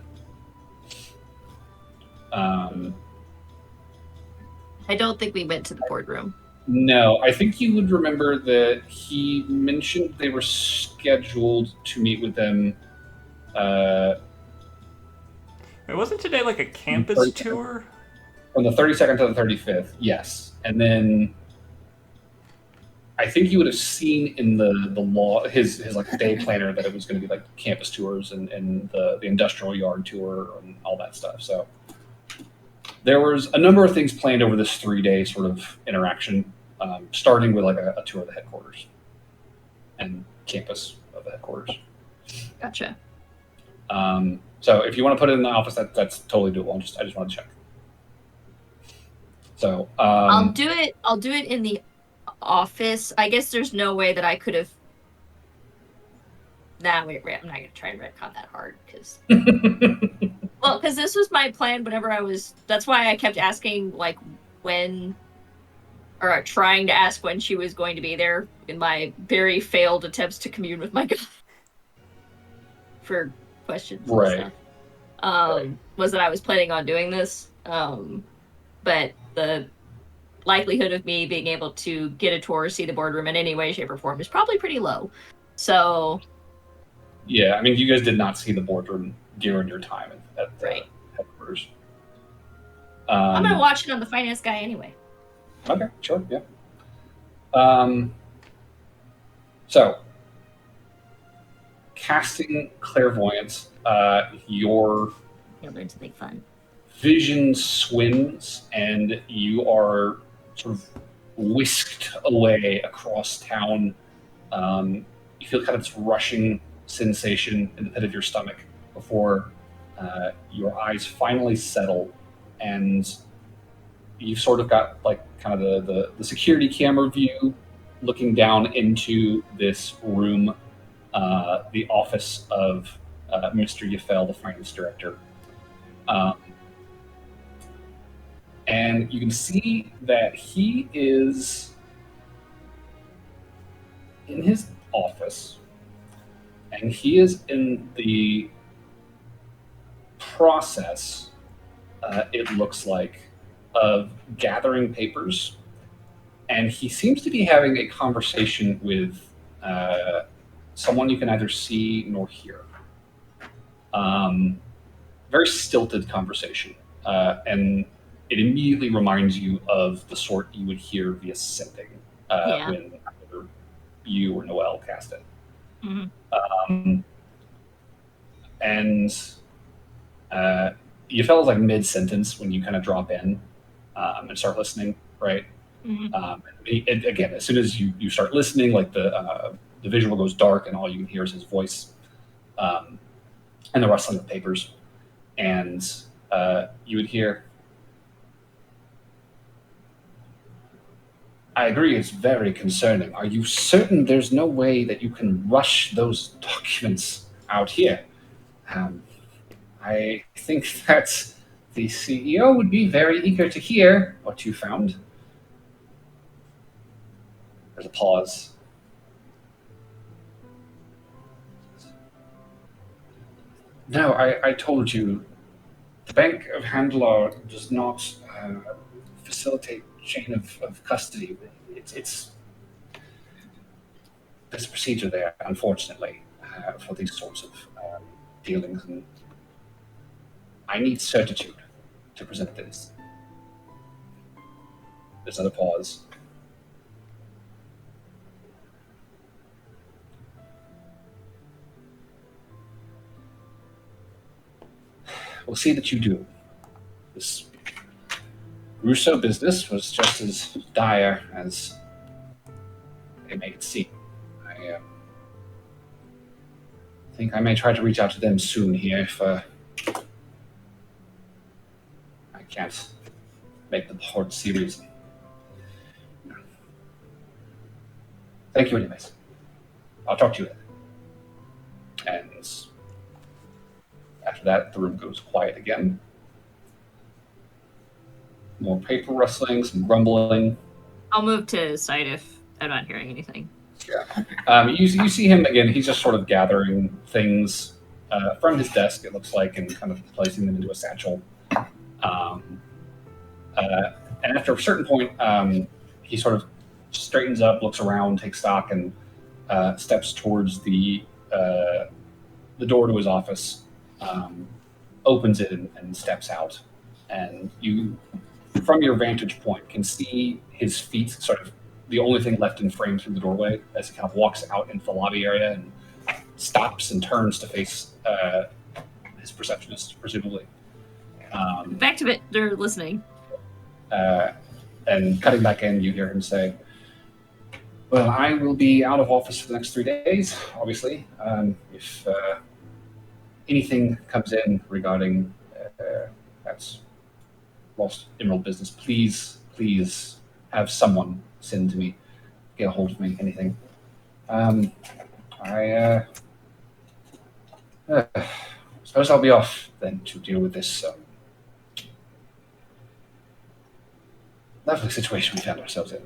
I don't think we went to the boardroom. No, I think you would remember that he mentioned they were scheduled to meet with them. Wait, wasn't today like a campus tour? From the 32nd to the 35th, yes. And then I think you would have seen in the law his like day planner that it was going to be like campus tours and the industrial yard tour and all that stuff. So there was a number of things planned over this 3-day sort of interaction, starting with like a tour of the headquarters and campus of the headquarters. Gotcha. So if you want to put it in the office, that's totally doable. I just want to check. So I'll do it. I'll do it in the office. I guess there's no way that I could have. Nah, wait. I'm not gonna try and retcon that hard because. Well, because this was my plan whenever I was. That's why I kept asking, like, when. Or trying to ask when she was going to be there in my very failed attempts to commune with my God. For questions and Right. stuff. Was that I was planning on doing this. But the likelihood of me being able to get a tour, see the boardroom in any way, shape, or form is probably pretty low. So. Yeah, I mean, you guys did not see the boardroom during your time at the Right. headquarters. I'm gonna watch it on the finance guy anyway. Okay, sure, yeah. So, casting clairvoyance, your Yeah, learn something fun. Vision swims, and you are sort of whisked away across town. You feel kind of this rushing sensation in the pit of your stomach before your eyes finally settle, and you've sort of got like kind of the security camera view looking down into this room, the office of Mr. Yafel, the finance director. And you can see that he is in his office, and he is in the process, it looks like, of gathering papers. And he seems to be having a conversation with someone you can neither see nor hear. Very stilted conversation. And it immediately reminds you of the sort you would hear via sending when either you or Noel cast it. Mm-hmm. And you felt like mid-sentence when you kind of drop in and start listening, right? Mm-hmm. Again, as soon as you start listening, like the visual goes dark and all you can hear is his voice and the rustling of papers. And you would hear, I agree, it's very concerning. Are you certain there's no way that you can rush those documents out here? I think that the CEO would be very eager to hear what you found. There's a pause. No, I told you, the Bank of Handlar does not facilitate chain of custody. It's there's a procedure there, unfortunately, for these sorts of dealings, and I need certitude to present this. There's another pause. We'll see that you do. This Russo business was just as dire as they make it seem. I think I may try to reach out to them soon here if I can't make the port serious. Thank you anyways. I'll talk to you then. And after that, the room goes quiet again. More paper rustling, some grumbling. I'll move to his side if I'm not hearing anything. Yeah. You see him again. He's just sort of gathering things from his desk, it looks like, and kind of placing them into a satchel. And after a certain point, he sort of straightens up, looks around, takes stock, and steps towards the door to his office, opens it, and steps out. And you, from your vantage point, can see his feet sort of the only thing left in frame through the doorway as he kind of walks out into the lobby area and stops and turns to face his receptionist, presumably. Back to it. They're listening. And cutting back in, you hear him say, well, I will be out of office for the next 3 days, obviously. If anything comes in regarding that lost emerald business, please have someone send to me, get a hold of me, anything. I suppose I'll be off then to deal with this lovely situation we found ourselves in.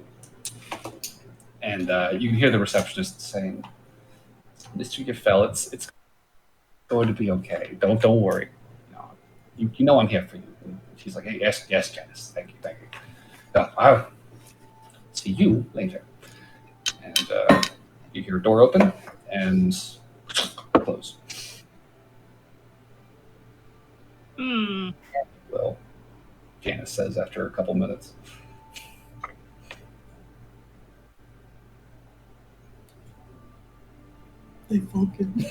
And you can hear the receptionist saying, Mr. Yafel, it's going to be okay. Don't worry. You know I'm here for you. And she's like, hey, yes, Janice. Thank you. I'll see you later. And you hear a door open and close. Well, Janice says after a couple minutes. They fucking.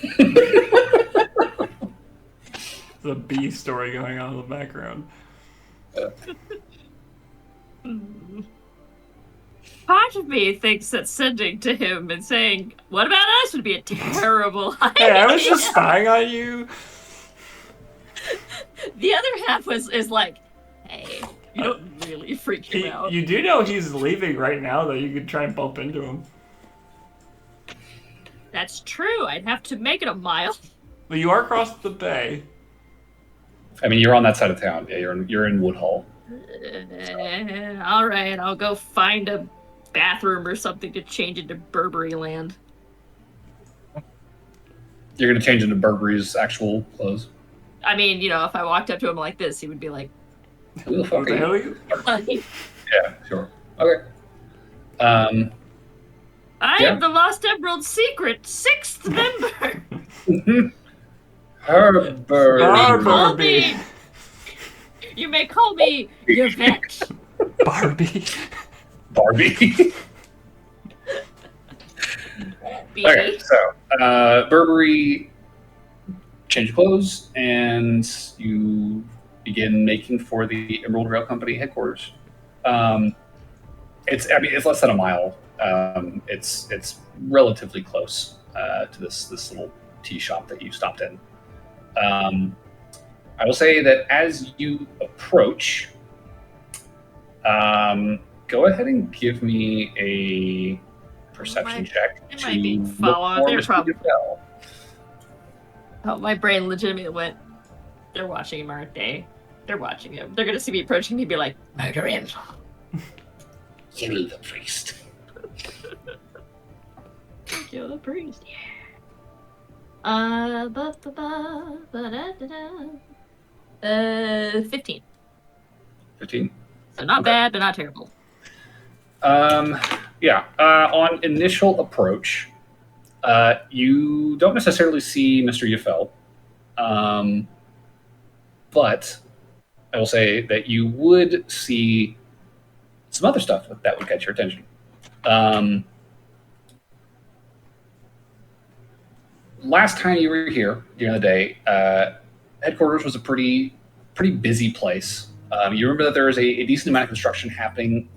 the bee story going on in the background. Part of me thinks that sending to him and saying, "What about us?" would be a terrible idea. Hey, I was just spying on you. The other half is like, "Hey, you don't really freak him out." You do know he's leaving right now, though. You could try and bump into him. That's true. I'd have to make it a mile. But you are across the bay. I mean, you're on that side of town. Yeah, you're in Woodhall. All right, I'll go find a bathroom or something to change into Burberry land. You're gonna change into Burberry's actual clothes. I mean, if I walked up to him like this, he would be like, Who the fuck What the are hell you? are you? Yeah, sure. Okay. I Yeah. am the Lost Emerald Secret 6th member. Herbert. Barbie. You may call me Yvette. Barbie. Barbie. Okay, so Burberry change clothes and you begin making for the Emerald Rail Company headquarters. It's less than a mile. It's relatively close to this little tea shop that you stopped in. I will say that as you approach, go ahead and give me a perception check it to might be look follow. for They're Mr. probably- Duvel. Oh, my brain legitimately went, they're watching him, aren't they? They're watching him. They're going to see me approaching me and be like, murder him. Kill the priest. Kill the priest. Yeah. 15. 15. So not Okay. bad, but not terrible. On initial approach, you don't necessarily see Mr. Yafel, but I will say that you would see some other stuff that would catch your attention. Last time you were here during the day, headquarters was a pretty busy place. You remember that there was a decent amount of construction happening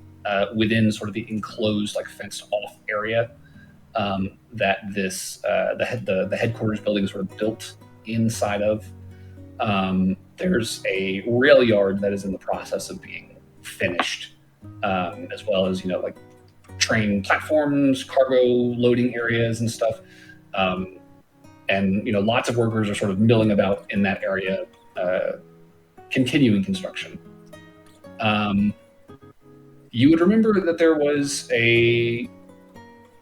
within sort of the enclosed, like fenced-off area that the headquarters building is sort of built inside of. There's a rail yard that is in the process of being finished, as well as like train platforms, cargo loading areas, and stuff. And lots of workers are sort of milling about in that area, continuing construction. You would remember that there was a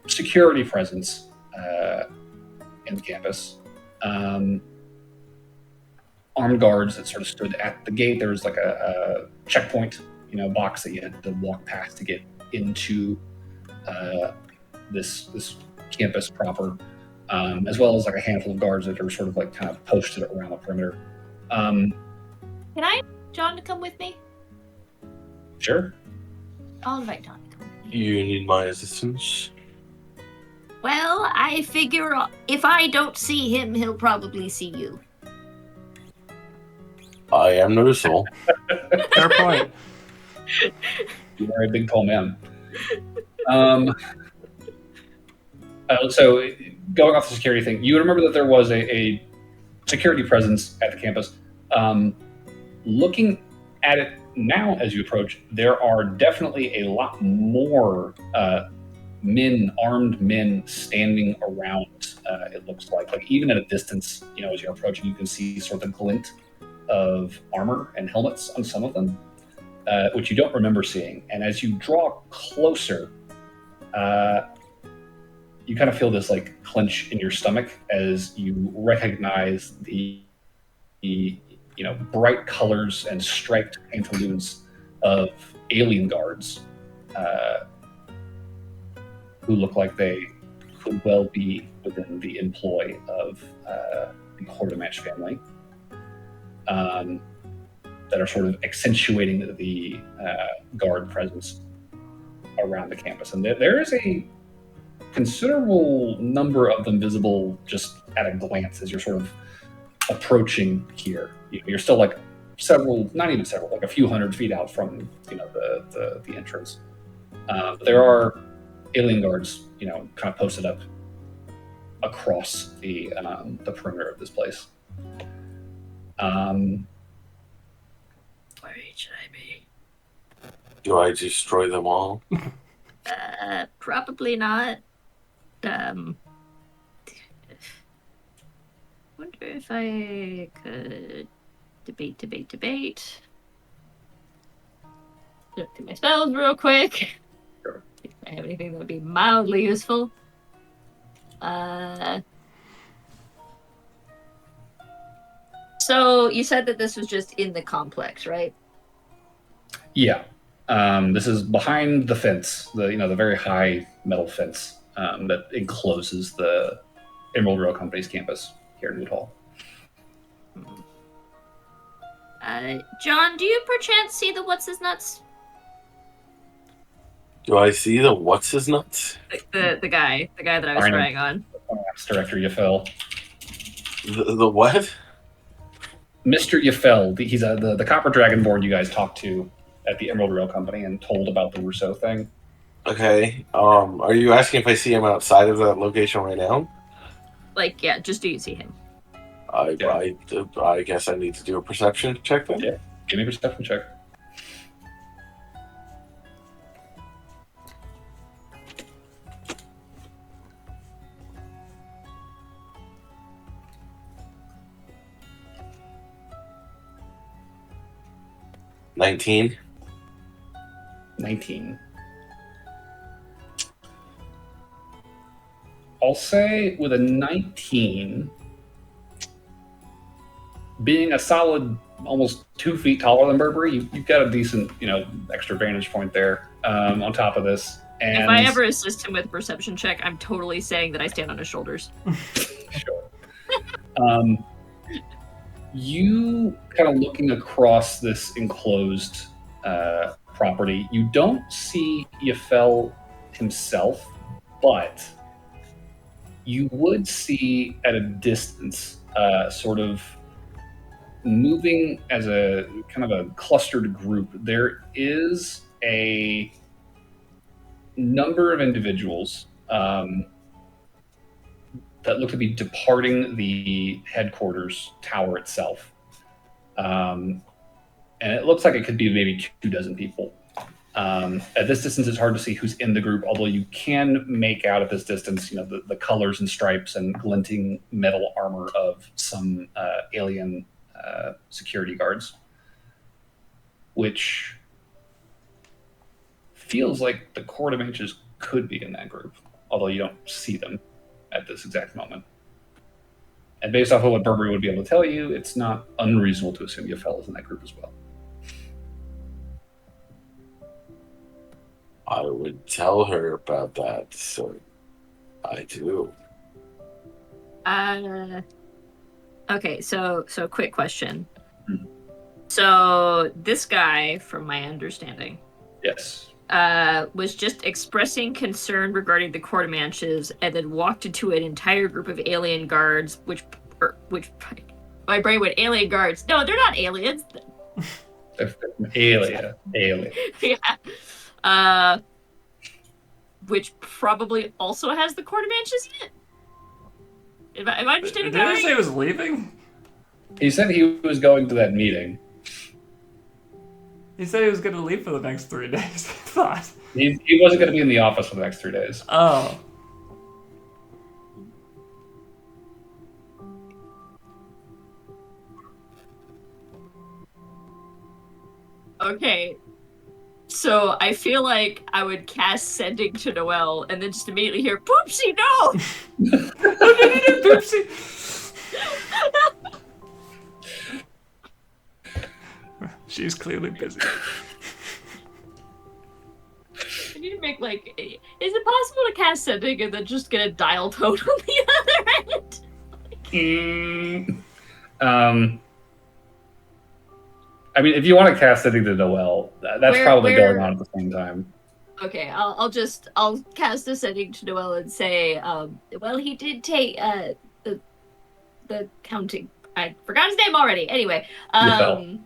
security presence in the campus. Armed guards that sort of stood at the gate. There was like a checkpoint, box that you had to walk past to get into this campus proper, as well as like a handful of guards that are sort of like kind of posted around the perimeter. Can I invite John to come with me? Sure. I'll invite John to come with me. You need my assistance? Well, I figure if I don't see him, he'll probably see you. I am no soul. Fair point. You are a big tall man. So going off the security thing, you remember that there was a security presence at the campus. Looking at it now as you approach, there are definitely a lot more armed men standing around. It looks like even at a distance, as you're approaching, you can see sort of the glint of armor and helmets on some of them, which you don't remember seeing. And as you draw closer, you kind of feel this like clench in your stomach as you recognize the bright colors and striped pantaloons of alien guards who look like they could well be within the employ of the Hordematch family, that are sort of accentuating the guard presence around the campus. And there is a considerable number of them visible just at a glance as you're sort of approaching here. You're still like not even several, like a few 100 feet out from the entrance. There are alien guards, kind of posted up across the perimeter of this place. Where should I be? Do I destroy them all? Probably not. Wonder if I could debate. Look through my spells real quick. Sure. If I have anything that would be mildly useful. So you said that this was just in the complex, right? Yeah. This is behind the fence, the very high metal fence that encloses the Emerald Rail Company's campus here in Wood Hall. John, do you perchance see the what's his nuts? Do I see the what's his nuts? The guy that I was spraying on. Director Yafel. The what? Mr. Yafel. He's the Copper Dragonborn you guys talked to at the Emerald Rail Company and told about the Rousseau thing. Okay. Are you asking if I see him outside of that location right now? Like, yeah, just do you see him? I guess I need to do a perception check then. Yeah, give me a perception check. $19. 19. I'll say with a 19, being a solid almost 2 feet taller than Burberry, you've got a decent, extra vantage point there on top of this. And if I ever assist him with a perception check, I'm totally saying that I stand on his shoulders. Sure. You kind of looking across this enclosed property, you don't see Yafel himself, but you would see at a distance sort of moving as a kind of a clustered group. There is a number of individuals that look to be departing the headquarters tower itself. And it looks like it could be maybe 24 people. At this distance, it's hard to see who's in the group, although you can make out at this distance, the colors and stripes and glinting metal armor of some alien security guards, which feels like the Courtimanches could be in that group, although you don't see them at this exact moment. And based off of what Burberry would be able to tell you, it's not unreasonable to assume Yafel is in that group as well. I would tell her about that, so I do. Okay, so quick question. Hmm. So this guy, from my understanding, Yes. was just expressing concern regarding the Courtimanches and then walked into an entire group of alien guards, which my brain went, alien guards. No, they're not aliens. Alien. Yeah. Which probably also has the Courtimanches in it. Am I understanding that Did he right? say he was leaving? He said he was going to that meeting. He said he was going to leave for the next 3 days, I thought. He wasn't going to be in the office for the next 3 days. Oh. Okay. So I feel like I would cast Sending to Noelle and then just immediately hear, Poopsy, no! What did he do, Poopsy? She's clearly busy. I need to make, like, is it possible to cast Sending and then just get a dial tone on the other end? I mean, if you want to cast Sending to Noelle, that's probably going on at the same time. Okay, I'll cast a Sending to Noelle and say, well, he did take the counting I forgot his name already. Anyway, Yafel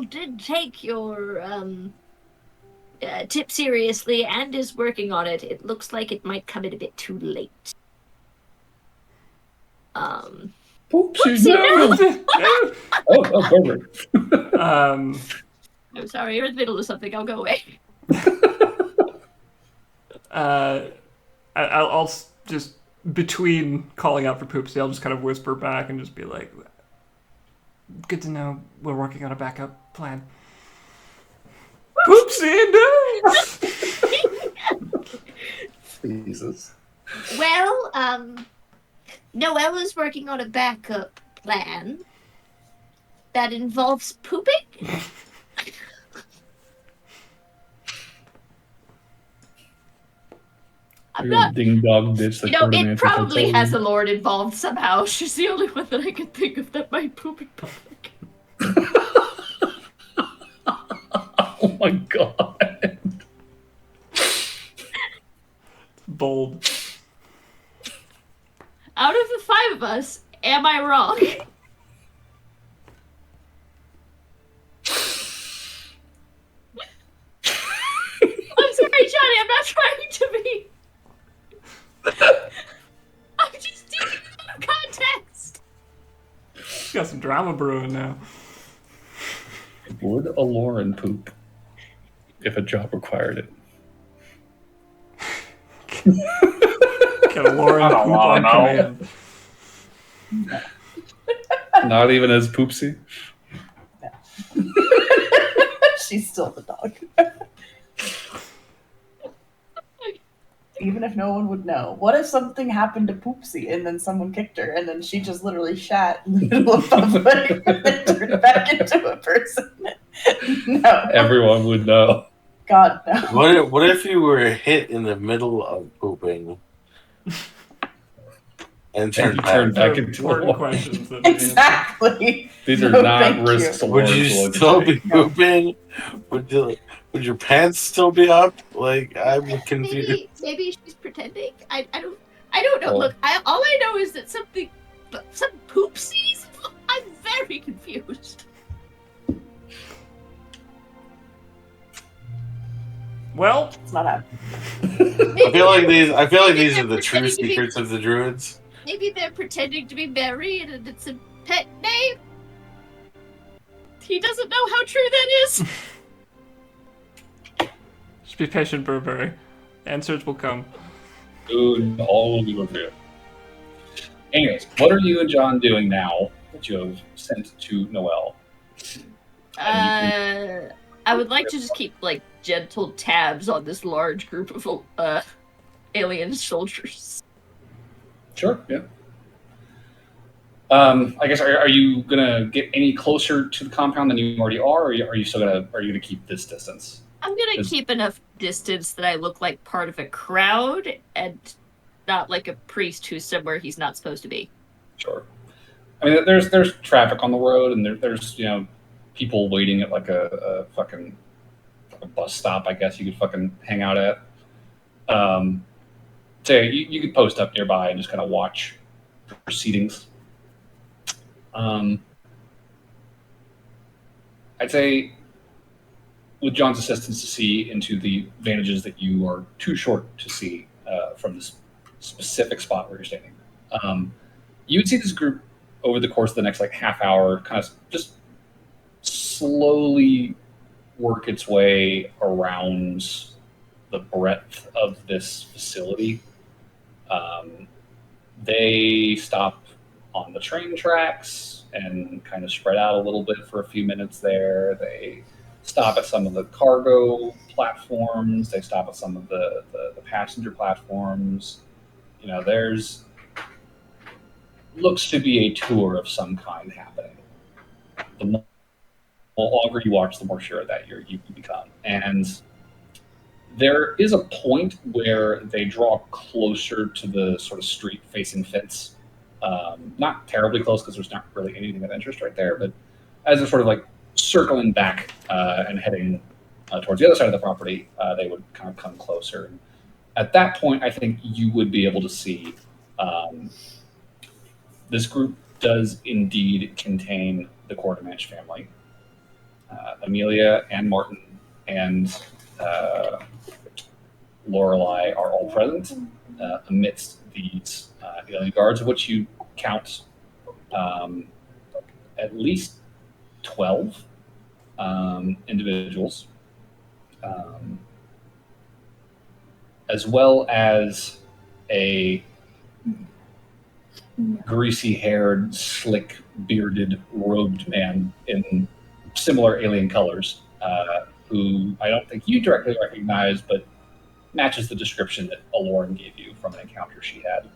did take your tip seriously and is working on it. It looks like it might come in a bit too late. Poopsy, no! Oh, perfect. I'm sorry, you're in the middle of something. I'll go away. I'll just, between calling out for Poopsy, I'll just kind of whisper back and just be like, good to know we're working on a backup plan. Poopsy, no! Jesus. Well, Noelle is working on a backup plan that involves pooping. I'm not. Ding dong ditch. It probably has a lord involved somehow. She's the only one that I can think of that might poop in public. Oh my god. Bold. Out of the 5 of us, am I wrong? I'm sorry, Johnny, I'm not trying to be. I'm just taking it out of context. Got some drama brewing now. Would a Lauren poop if a job required it? Got a Lauren I don't poop on wanna command. Not even as Poopsy? She's still the dog. Even if no one would know. What if something happened to Poopsy and then someone kicked her and then she just literally shat in the middle of public and then turned back into a person? No. Everyone would know. God, no. What if you were hit in the middle of pooping and turned back? into Important a questions. That Exactly. These are No, not thank risks you. a Would Lauren you will still be undertake. pooping? Would your pants still be up? Like, I'm confused. Maybe she's pretending. I don't know. Oh. Look, all I know is that some poopsies. I'm very confused. Well, It's not happening. I feel like these are the true Pretending to be- secrets of the druids. Maybe they're pretending to be married and it's a pet name. He doesn't know how true that is. just be patient, Burberry. Answers will come. Dude, all will be revealed. Anyways, what are you and John doing now that you have sent to Noelle? I would like to just keep like gentle tabs on this large group of alien soldiers. Sure, yeah. I guess are you gonna get any closer to the compound than you already are, or are you still gonna keep this distance? I'm gonna keep enough distance that I look like part of a crowd and not like a priest who's somewhere he's not supposed to be. Sure. I mean, there's traffic on the road, and there's people waiting at like a fucking bus stop, I guess you could fucking hang out at. So you could post up nearby and just kind of watch proceedings. I'd say with John's assistance to see into the vantages that you are too short to see from this specific spot where you're standing. You would see this group over the course of the next like half hour kind of just slowly work its way around the breadth of this facility. They stop on the train tracks and kind of spread out a little bit for a few minutes there. They stop at some of the cargo platforms. They stop at some of the passenger platforms. There's looks to be a tour of some kind happening. The longer you watch, the more sure that you become. And there is a point where they draw closer to the sort of street-facing fence. Not terribly close because there's not really anything of interest right there, but as they're sort of like circling back and heading towards the other side of the property, they would kind of come closer. And at that point, I think you would be able to see this group does indeed contain the Quartermanch family. Amelia and Martin and Lorelei are all present amidst these alien guards, of which you count at least 12 individuals, as well as a greasy-haired, slick-bearded, robed man in similar alien colors, who I don't think you directly recognize, but matches the description that Aloran gave you from an encounter she had.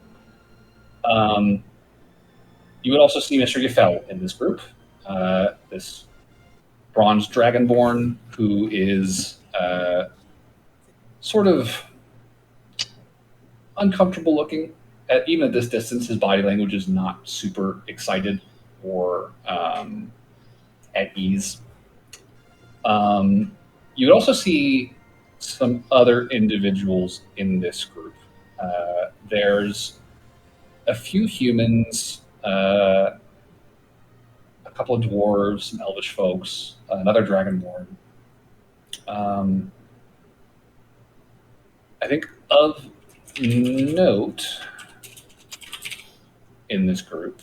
You would also see Mr. Yafel in this group, this bronze dragonborn who is sort of uncomfortable looking. Even at this distance, his body language is not super excited or at ease. You would also see some other individuals in this group. There's a few humans, a couple of dwarves, some elvish folks, another dragonborn. I think of note in this group,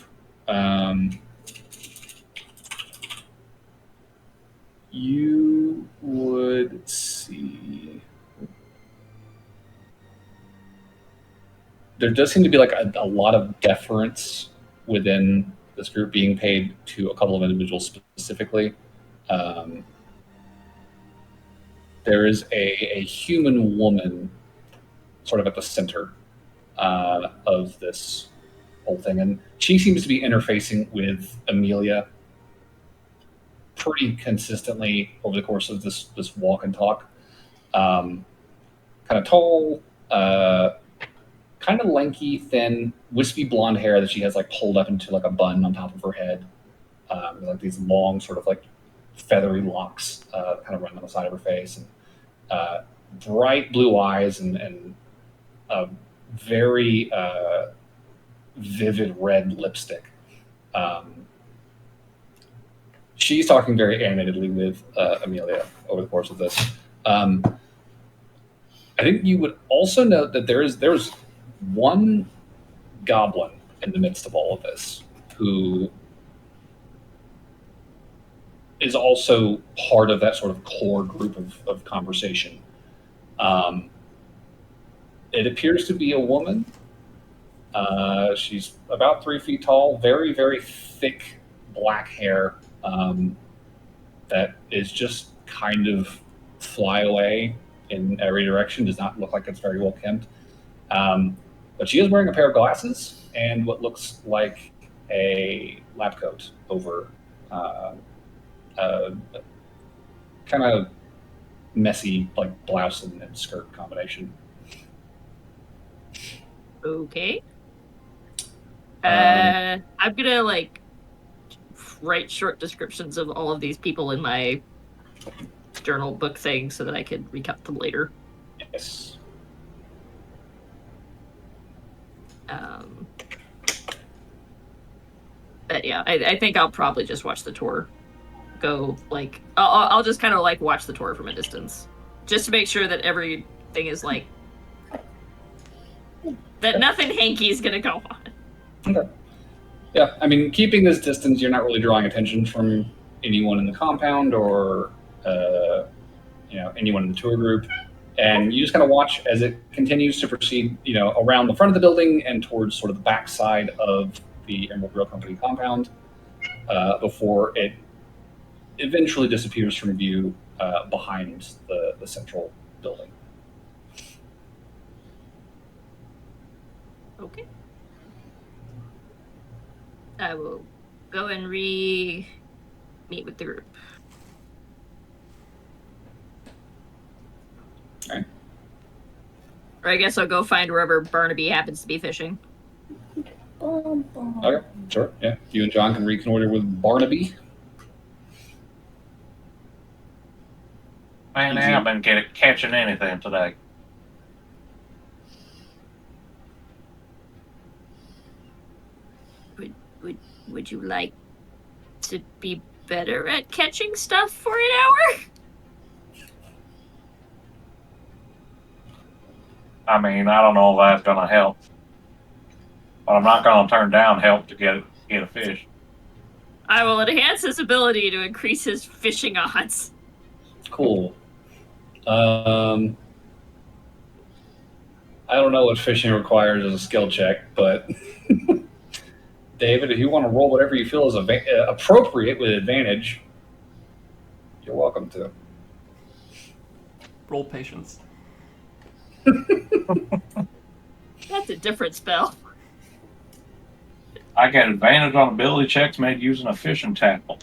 you would see there does seem to be like a lot of deference within this group being paid to a couple of individuals specifically. There is a human woman sort of at the center of this whole thing, and she seems to be interfacing with Amelia pretty consistently over the course of this walk and talk. Kind of tall, kind of lanky, thin, wispy blonde hair that she has like pulled up into like a bun on top of her head. Like these long sort of like feathery locks kind of run on the side of her face, and bright blue eyes and very vivid red lipstick. She's talking very animatedly with Amelia over the course of this. I think you would also note that there's one goblin in the midst of all of this who is also part of that sort of core group of conversation. It appears to be a woman. She's about 3 feet tall, very, very thick black hair that is just kind of fly away in every direction. Does not look like it's very well kempt. But she is wearing a pair of glasses and what looks like a lab coat over kind of messy like blouse and skirt combination. Okay. I'm gonna like write short descriptions of all of these people in my journal book thing so that I can recount them later. Yes. But yeah, I think I'll probably just watch the tour go. Like, I'll just kind of like watch the tour from a distance, just to make sure that everything is like that. Nothing hanky is gonna go on. Okay. Yeah, I mean, keeping this distance, you're not really drawing attention from anyone in the compound or anyone in the tour group, and you just kind of watch as it continues to proceed, around the front of the building and towards sort of the backside of the Emerald Grill Company compound, before it eventually disappears from view behind the central building. Okay. I will go and meet with the group. Okay. Or I guess I'll go find wherever Barnaby happens to be fishing. Okay, sure. Yeah, you and John can reconnoiter with Barnaby. Man, I haven't been catching anything today. Would you like to be better at catching stuff for an hour? I mean, I don't know if that's gonna help, but I'm not gonna turn down help to get a fish. I will enhance his ability to increase his fishing odds. Cool. I don't know what fishing requires as a skill check, but David, if you want to roll whatever you feel is appropriate with advantage, you're welcome to. Roll patience. That's a different spell. I get advantage on ability checks made using a fishing tackle.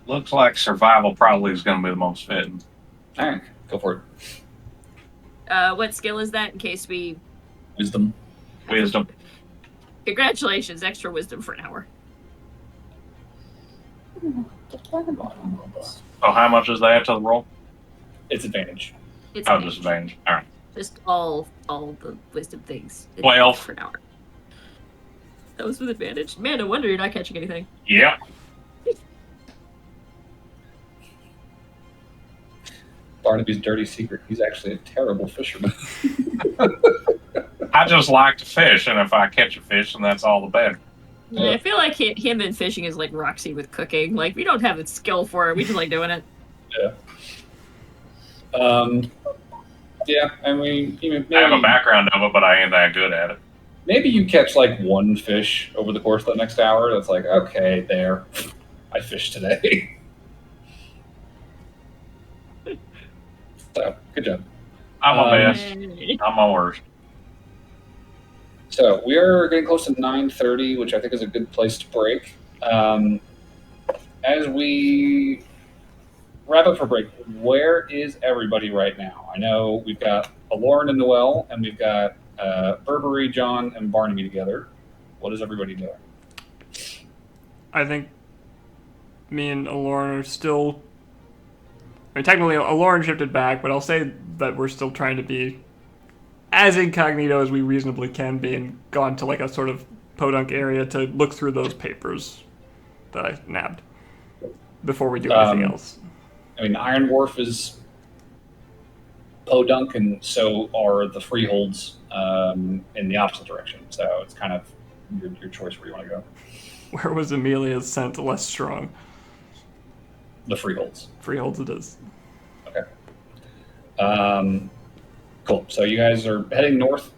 Looks like survival probably is going to be the most fitting. All right, go for it. What skill is that in case we... Wisdom. Wisdom. Congratulations, extra wisdom for an hour. So how much is that to the roll? It's advantage. It's Oh, disadvantage. All right. just all the wisdom things. 12. For an hour. That was with advantage. Man, no wonder you're not catching anything. Yep. Barnaby's dirty secret. He's actually a terrible fisherman. I just like to fish, and if I catch a fish, then that's all the better. Yeah, I feel like him and fishing is like Roxy with cooking. Like, we don't have the skill for it. We just like doing it. Yeah. Yeah, I mean, maybe, I have a background of it, but I ain't that good at it. maybe you catch like one fish over the course of the next hour. That's like, okay, there. I fished today. So, good job. I'm a best. I'm my worst. So we are getting close to 9:30, which I think is a good place to break. As we wrap up for break, where is everybody right now? I know we've got Lauren and Noelle, and we've got Burberry, John, and Barnaby together. What is everybody doing? I think me and Aloran are still... I mean, technically, Aloran shifted back, but I'll say that we're still trying to be as incognito as we reasonably can be and gone to like a sort of podunk area to look through those papers that I nabbed before we do anything else. I mean, Iron Wharf is podunk, and so are the freeholds in the opposite direction. So it's kind of your choice where you want to go. Where was Amelia's scent less strong? The freeholds. Freeholds it is. Okay. Cool. So you guys are heading north,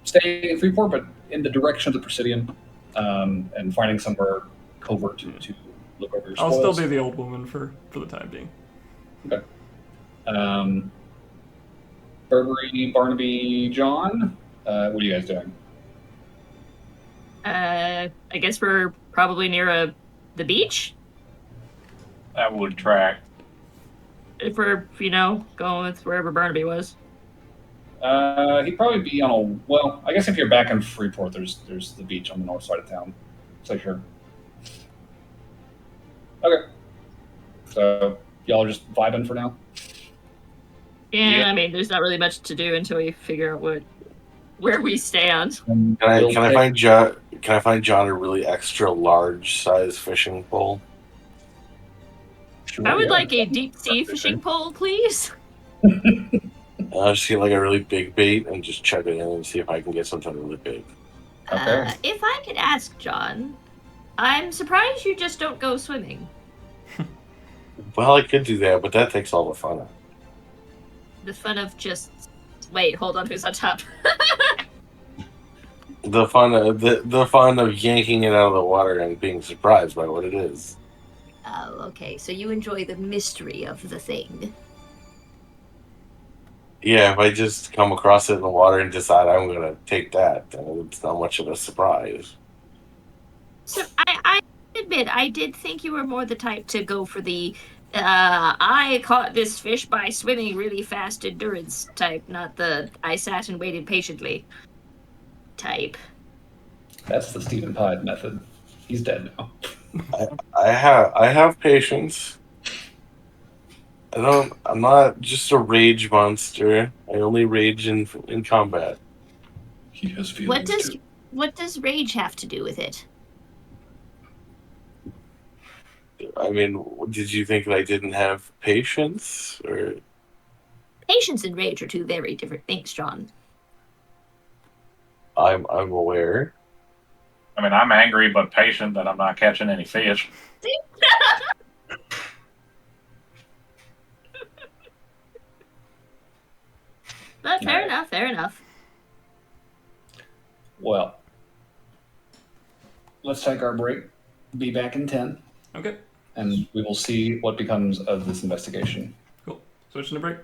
staying in Freeport, but in the direction of the Presidium, and finding somewhere covert to look over your spoils. I'll still be the old woman for the time being. Okay. Burberry, Barnaby, John, what are you guys doing? I guess we're probably near the beach. That would track. If we're, going with wherever Barnaby was. He'd probably be on a... Well, I guess if you're back in Freeport, there's the beach on the north side of town. So sure. Okay. So y'all are just vibing for now? Yeah, I mean, there's not really much to do until we figure out where we stand. Can I find John a really extra large size fishing pole? Sure, I would yeah. like a deep sea fishing pole, please. I'll just get like a really big bait and just check it in and see if I can get something really big. Okay. If I could ask, John, I'm surprised you just don't go swimming. Well, I could do that, but that takes all the fun out. The fun of just... Wait, hold on, who's on top? The fun of yanking it out of the water and being surprised by what it is. Oh, okay. So you enjoy the mystery of the thing. Yeah, if I just come across it in the water and decide I'm going to take that, then it's not much of a surprise. So I admit, I did think you were more the type to go for the I caught this fish by swimming really fast endurance type, not the I sat and waited patiently type. That's the Stephen Pye method. He's dead now. I have patience. I'm not just a rage monster. I only rage in combat. He has feelings too. What does rage have to do with it? I mean, did you think that I didn't have patience, or Patience and rage are two very different things, John. I'm aware. I mean, I'm angry but patient that I'm not catching any fish. But fair Alright. enough, fair enough. Well, let's take our break. Be back in 10, Okay, and we will see what becomes of this investigation. cool. Switching to break.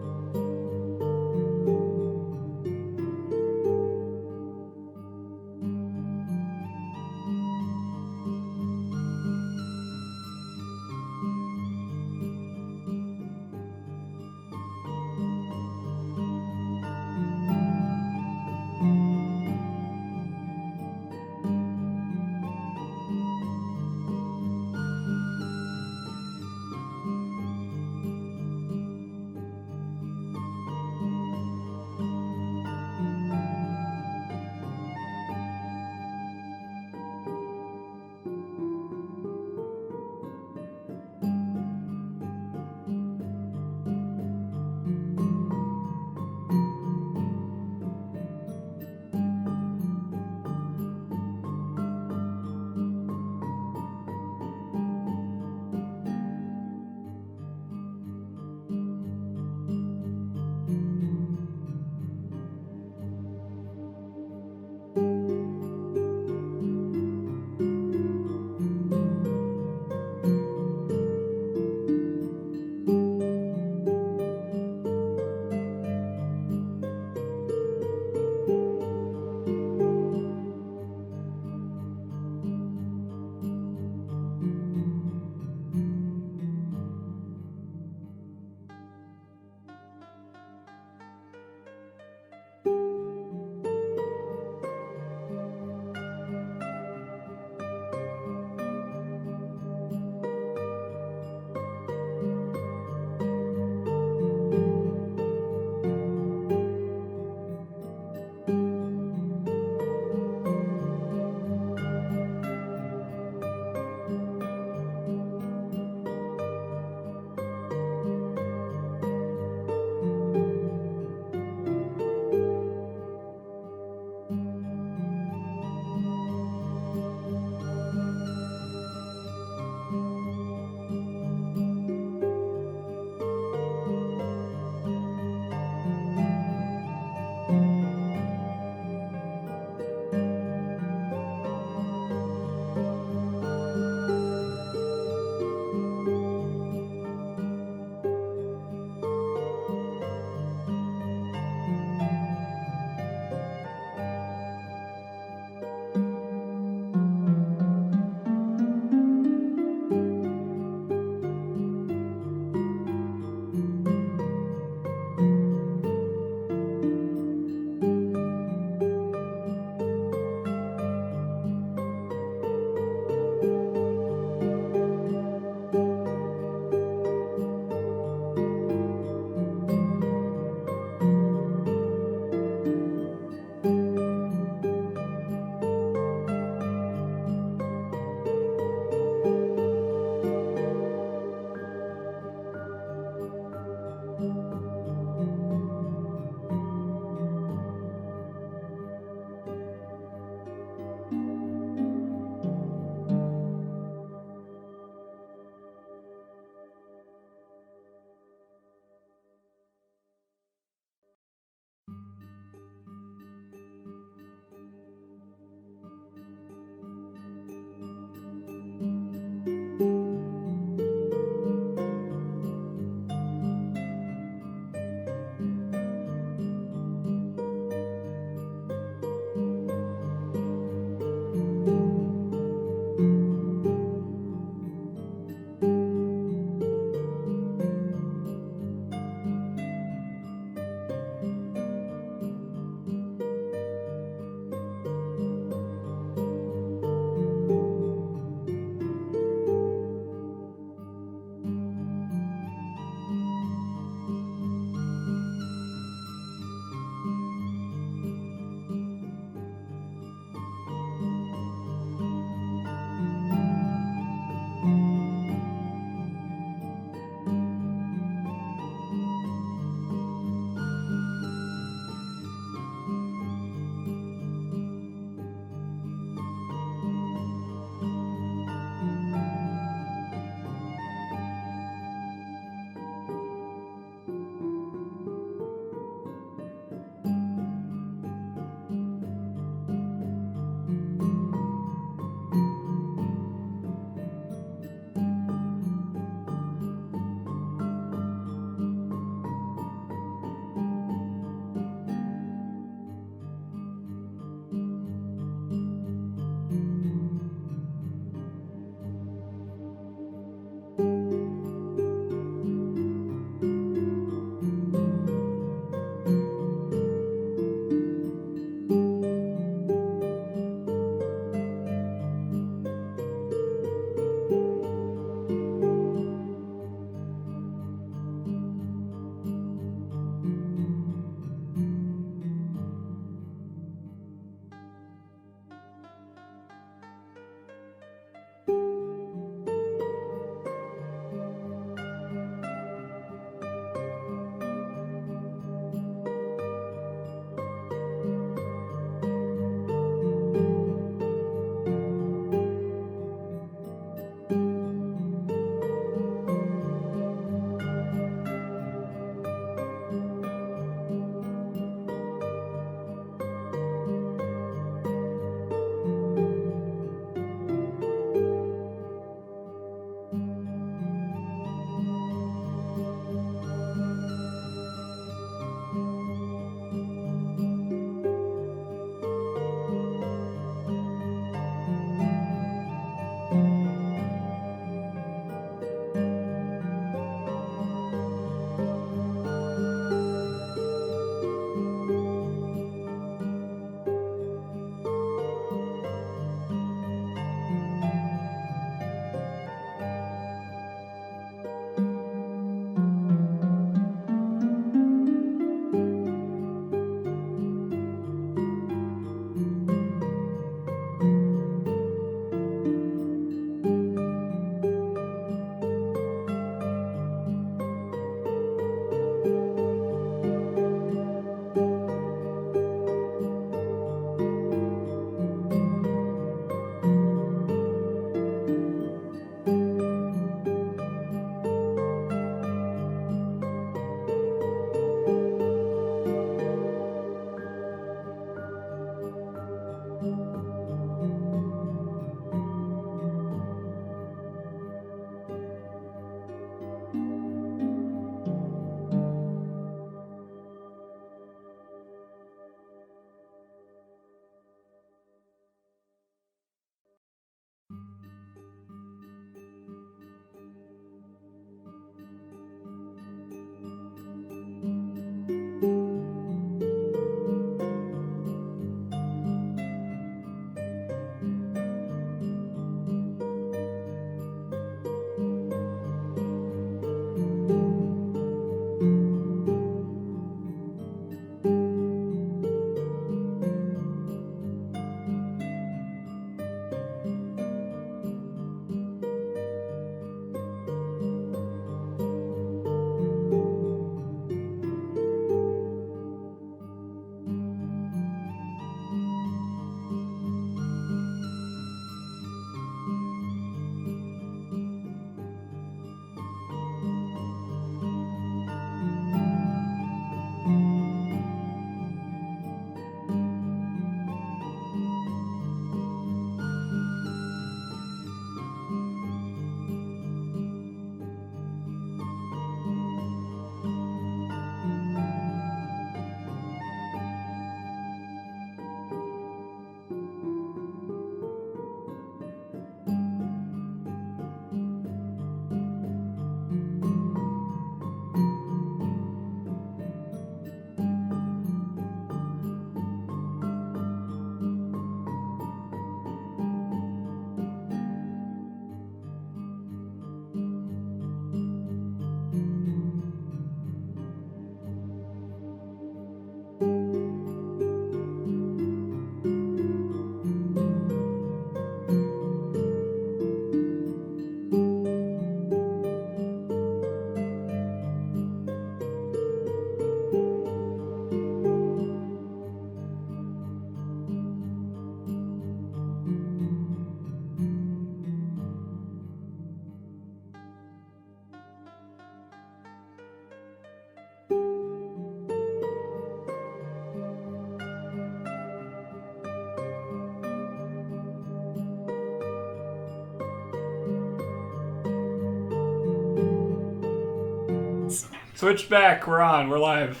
Switch back. We're on. We're live.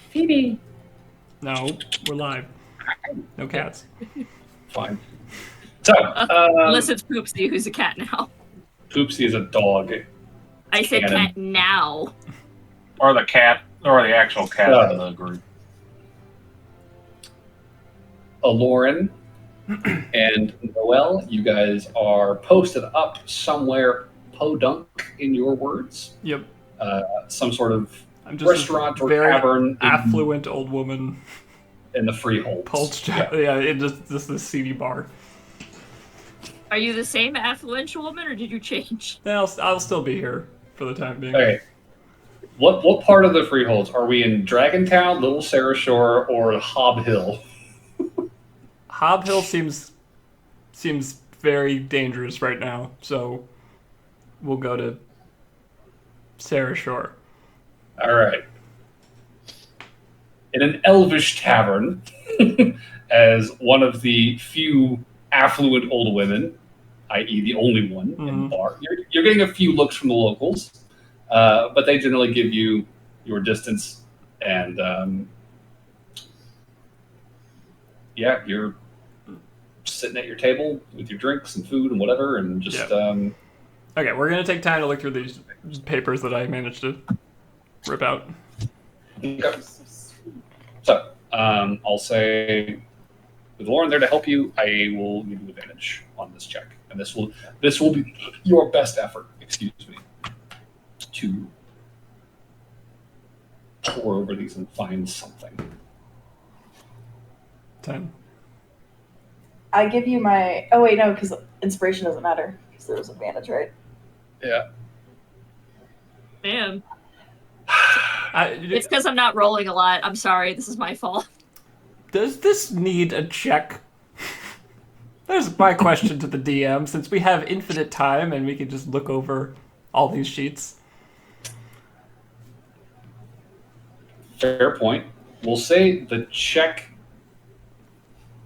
Phoebe. No, we're live. No cats. Fine. So, Unless it's Poopsy, who's a cat now. Poopsy is a dog. I said Canon. cat now. Or the cat, or the actual cat in the group. Aloran and Noel, you guys are posted up somewhere podunk in your words. Yep. Some sort of I'm just restaurant a or very tavern affluent old woman. in the freehold. Pulse Yeah. yeah, it just this seedy bar. Are you the same affluential woman, or did you change? I'll still be here for the time being. Okay. What part of the freeholds? Are we in Dragontown, Little Sarah Shore, or Hob Hill? Hob Hill seems very dangerous right now, so we'll go to Sarah Shore. All right. In an elvish tavern, as one of the few affluent old women, i.e. the only one in the bar, you're getting a few looks from the locals, but they generally give you your distance, and you're sitting at your table with your drinks and food and whatever, and just Okay, we're gonna take time to look through these papers that I managed to rip out. Okay. So, I'll say, with Lauren there to help you, I will give you advantage on this check, and this will be your best effort. Excuse me, to pour over these and find something. 10. I give you my. Oh wait, no, because inspiration doesn't matter because there was advantage, right? Yeah. Man. It's because I'm not rolling a lot. I'm sorry. This is my fault. Does this need a check? There's my question to the DM, since we have infinite time and we can just look over all these sheets. Fair point. We'll say the check.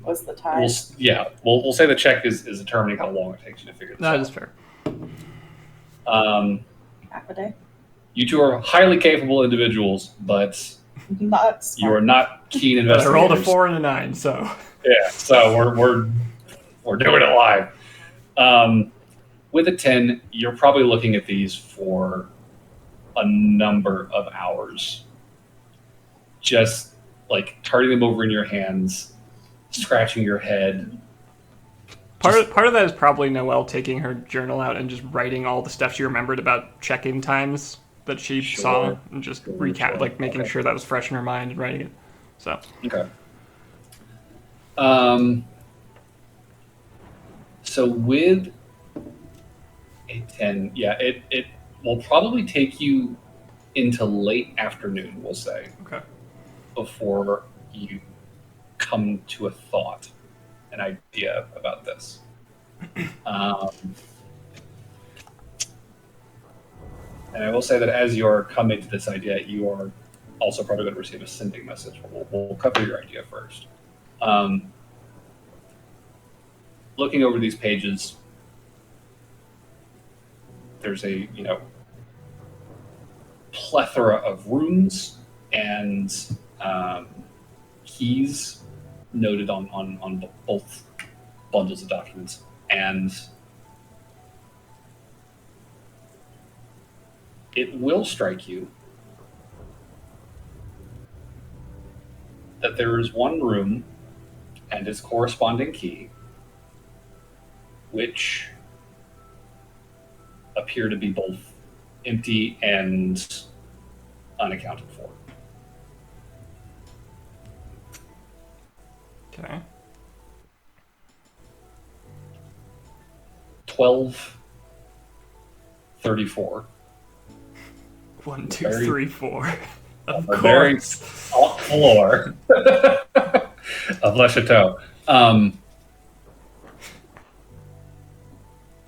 What's the time? We'll say the check is determining how long it takes you to figure this out. That is fair. Half a day. You two are highly capable individuals, but Not you smart. are not keen But I investigators. rolled a 4 and a 9, so Yeah, so we're doing it live. With a 10, you're probably looking at these for a number of hours. Just like turning them over in your hands, scratching your head. part of that is probably Noelle taking her journal out and just writing all the stuff she remembered about check-in times that she saw, and just making sure that was fresh in her mind and writing it. So Okay. So with a 10, it will probably take you into late afternoon, we'll say. Okay. Before you come to a thought, an idea about this. And I will say that as you're coming to this idea, you are also probably going to receive a sending message. We'll cover your idea first. Looking over these pages, there's a plethora of runes and keys noted on both bundles of documents, and it will strike you that there is one room and its corresponding key which appear to be both empty and unaccounted for. okay. 1234. 1, 2, 3, 4. Of A very course. top floor of Le Chateau.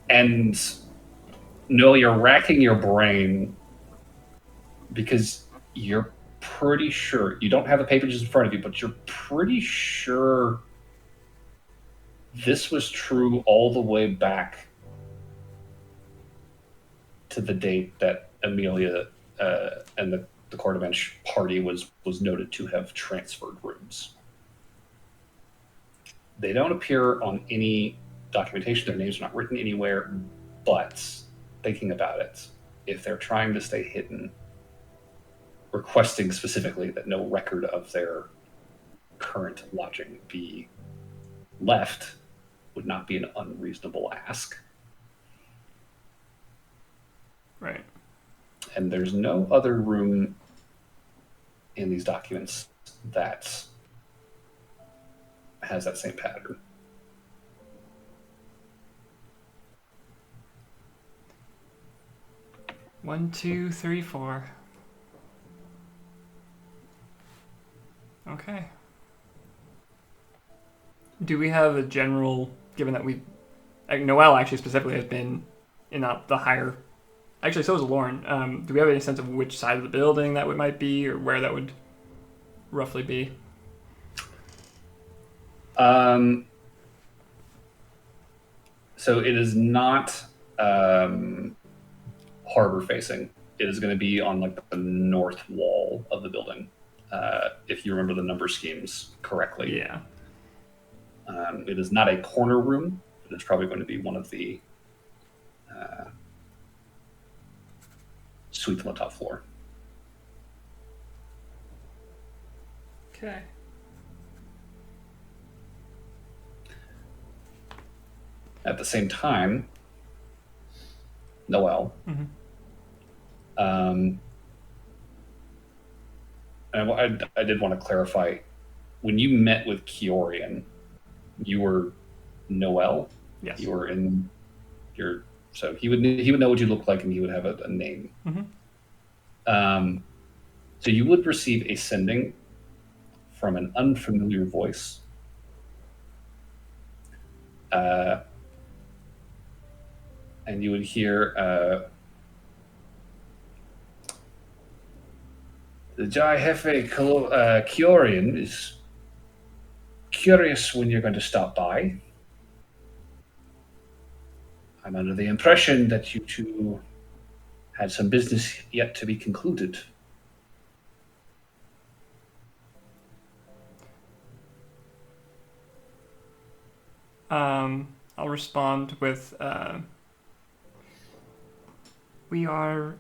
And no, you're racking your brain because you're pretty sure, you don't have the pages in front of you, but you're pretty sure this was true all the way back to the date that Amelia and the Cordobench party was noted to have transferred rooms. They don't appear on any documentation. Their names are not written anywhere. But thinking about it, if they're trying to stay hidden, requesting specifically that no record of their current lodging be left would not be an unreasonable ask. Right. And there's no other room in these documents that has that same pattern. One, two, three, four. Okay. Do we have a general, given that Noelle actually specifically has been in the higher, actually so is Lauren, do we have any sense of which side of the building that might be, or where that would roughly be? So it is not harbor facing. It is going to be on like the north wall of the building, if you remember the number schemes correctly. Yeah. It is not a corner room. It is probably going to be one of the suites on the top floor. Okay. At the same time, Noelle, and I did want to clarify, when you met with Kiorian, you were Noelle. Yes. You were in your, so he would know what you look like, and he would have a name. So you would receive a sending from an unfamiliar voice. And you would hear the Jai Hefe Kiorian is curious when you're going to stop by. I'm under the impression that you two had some business yet to be concluded. I'll respond with, we are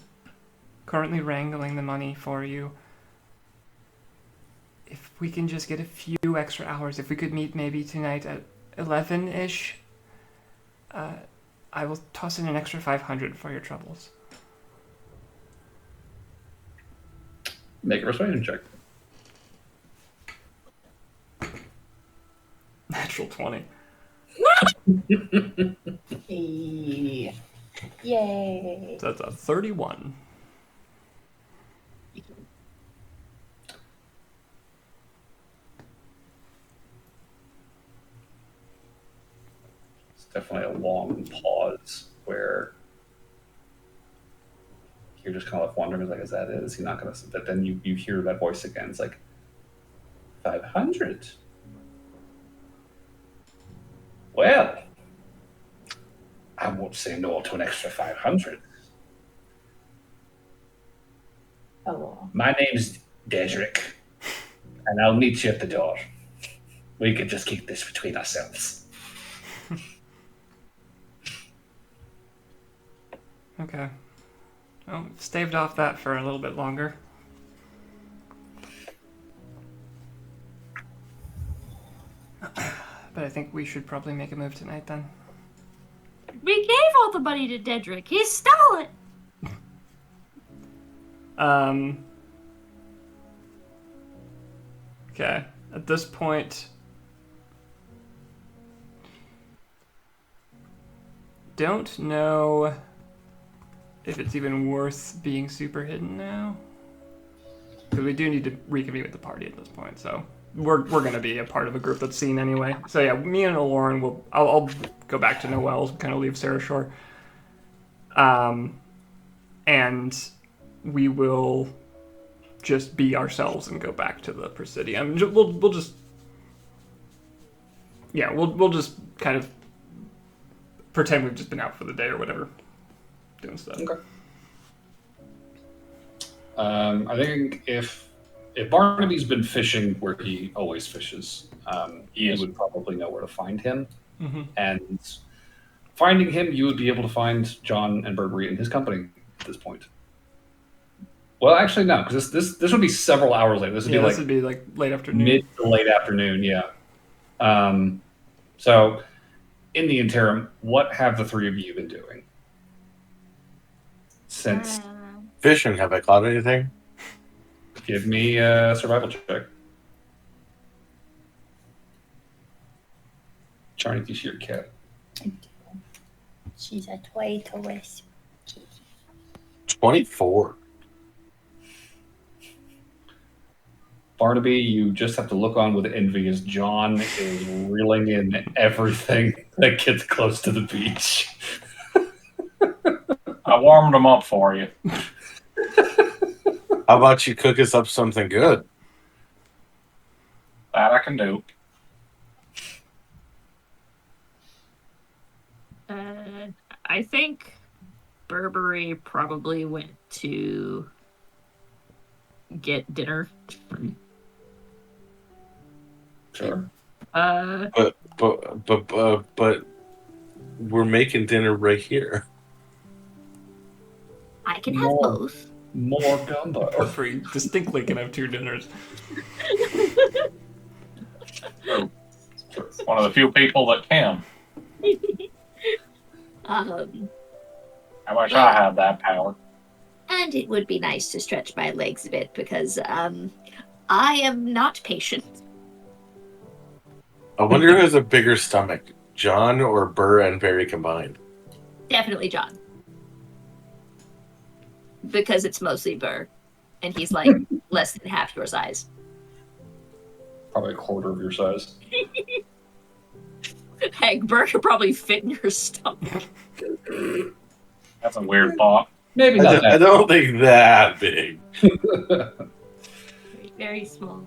currently wrangling the money for you. If we can just get a few extra hours, if we could meet maybe tonight at 11-ish, I will toss in an extra 500 for your troubles. Make a persuasion check. Natural 20. Yay. So that's a 31. It's definitely a long pause where you're just kind of like wondering, like, is that it? Is he not going to? But then you hear that voice again. It's like 500. Well, I won't say no to an extra 500. Hello. My name's Dedrick, and I'll meet you at the door. We can just keep this between ourselves. Okay. Well, staved off that for a little bit longer. But I think we should probably make a move tonight then. We gave all the money to Dedrick. He stole it. Okay. At this point, don't know if it's even worth being super hidden now, because we do need to reconvene with the party at this point. So we're gonna be a part of a group that's seen anyway. So yeah, me and Lauren will. I'll go back to Noelle's, kind of leave Sarah Shore, and we will just be ourselves and go back to the Presidium. We'll just we'll just kind of pretend we've just been out for the day or whatever, doing stuff. Okay. I think if Barnaby's been fishing where he always fishes, he would probably know where to find him. Mm-hmm. And finding him, you would be able to find John and Burberry in his company at this point. Well, actually, no, because this would be several hours later. This would be like late afternoon. Mid to late afternoon, yeah. So, in the interim, what have the three of you been doing since? Fishing. Have I caught anything? Give me a survival check. Charlie, do you see your cat? She's a toy tourist. 24. Barnaby, you just have to look on with envy as John is reeling in everything that gets close to the beach. I warmed them up for you. How about you cook us up something good? That I can do. I think Burberry probably went to get dinner. Sure. But we're making dinner right here. I can have both. More gumbo. Burberry distinctly can have 2 dinners. One of the few people that can. I wish I had that power. And it would be nice to stretch my legs a bit because I am not patient. I wonder who has a bigger stomach, John or Burr and Barry combined. Definitely John. Because it's mostly Burr. And he's like less than half your size. Probably a quarter of your size. Heck, Burr could probably fit in your stomach. That's a weird thought. Maybe not. I don't think that big. Very small.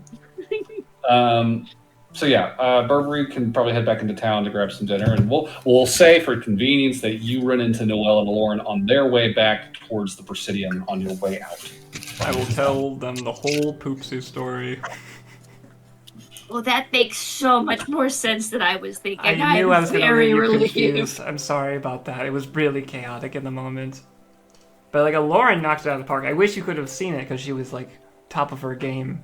So yeah, Burberry can probably head back into town to grab some dinner, and we'll say for convenience that you run into Noelle and Lauren on their way back towards the Presidium on your way out. I will tell them the whole Poopsy story. Well, that makes so much more sense than I was thinking. I knew I was going to leave you relieved. confused. I'm sorry about that. It was really chaotic in the moment. But like, Lauren knocked it out of the park. I wish you could have seen it because she was like top of her game.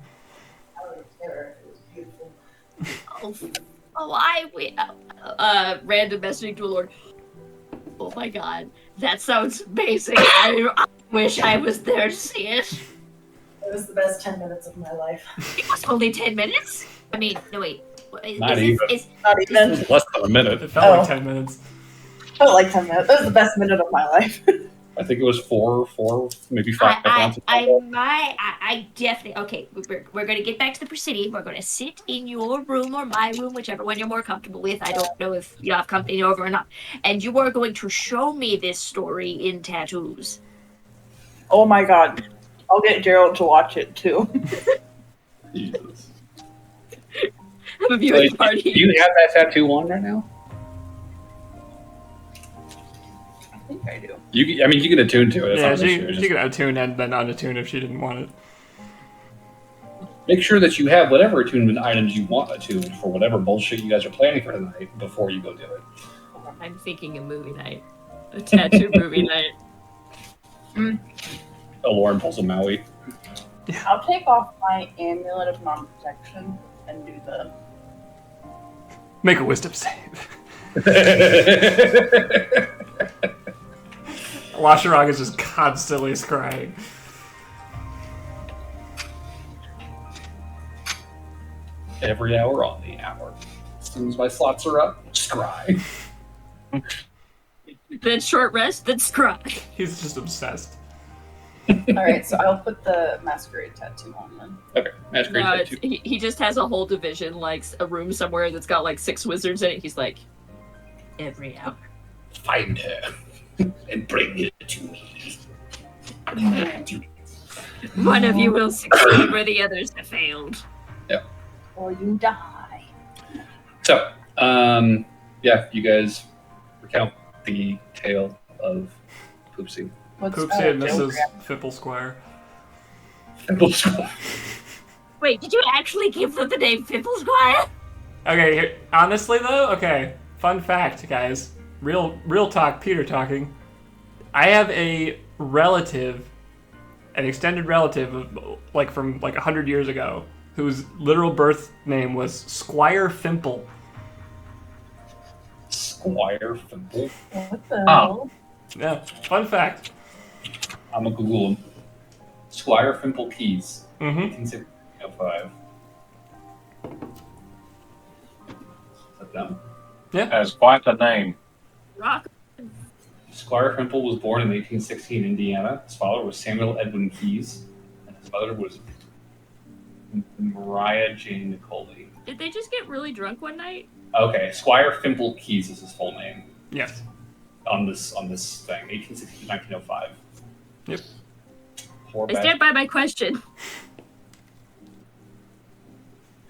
Random messaging to a Lord. Oh my god, that sounds amazing. I wish I was there to see it. It was the best 10 minutes of my life. It was only 10 minutes? I mean, no wait. Not even. Not even. Less than a minute. It felt like 10 minutes. Felt like 10 minutes. That was the best minute of my life. I think it was four, maybe 5 rounds. I definitely. Okay, we're going to get back to the Presidium. We're going to sit in your room or my room, whichever one you're more comfortable with. I don't know if you have company over or not. And you are going to show me this story in tattoos. Oh my god. I'll get Gerald to watch it too. Jesus. Have a viewing party. Do you have that tattoo on right now? I think I do. You can attune to it. It's Yeah, not an issue. she could attune and then unattune if she didn't want it. Make sure that you have whatever attunement items you want attuned for whatever bullshit you guys are planning for tonight before you go do it. I'm thinking a movie night. A tattoo movie night. Lauren pulls a Maui. I'll take off my amulet of non-protection and do the... Make a wisdom save. Lashirag is just constantly scrying. Every hour on the hour. As soon as my slots are up, scry. Then short rest, then scry. He's just obsessed. Alright, so I'll put the masquerade tattoo on then. Okay, that's great. No, he just has a whole division, like a room somewhere that's got like 6 wizards in it. He's like, every hour. Find her and bring it to me. One of you will succeed where the others have failed. Or you die. So, you guys recount the tale of Poopsy. What's Poopsy and Joe Mrs. Graham? Fipple Squire. Fimple Squire. Wait, did you actually give them the name Fimple Squire? Okay, honestly though, okay. Fun fact, guys. Real talk. Peter talking. I have a relative, an extended relative, of, from 100 years ago, whose literal birth name was Squire Fimple. Squire Fimple. What the hell? Yeah, fun fact. I'm gonna Google him. Squire Fimple Keys. Mm-hmm. 1805. Is that them? That's quite the name. Rock. Squire Fimple was born in 1816 in Indiana. His father was Samuel Edwin Keyes, and his mother was Mariah Jane Nicoli. Did they just get really drunk one night? Okay, Squire Fimple Keyes is his full name. Yes. On this thing, 1816 1905. Yep. Poor I stand by my question.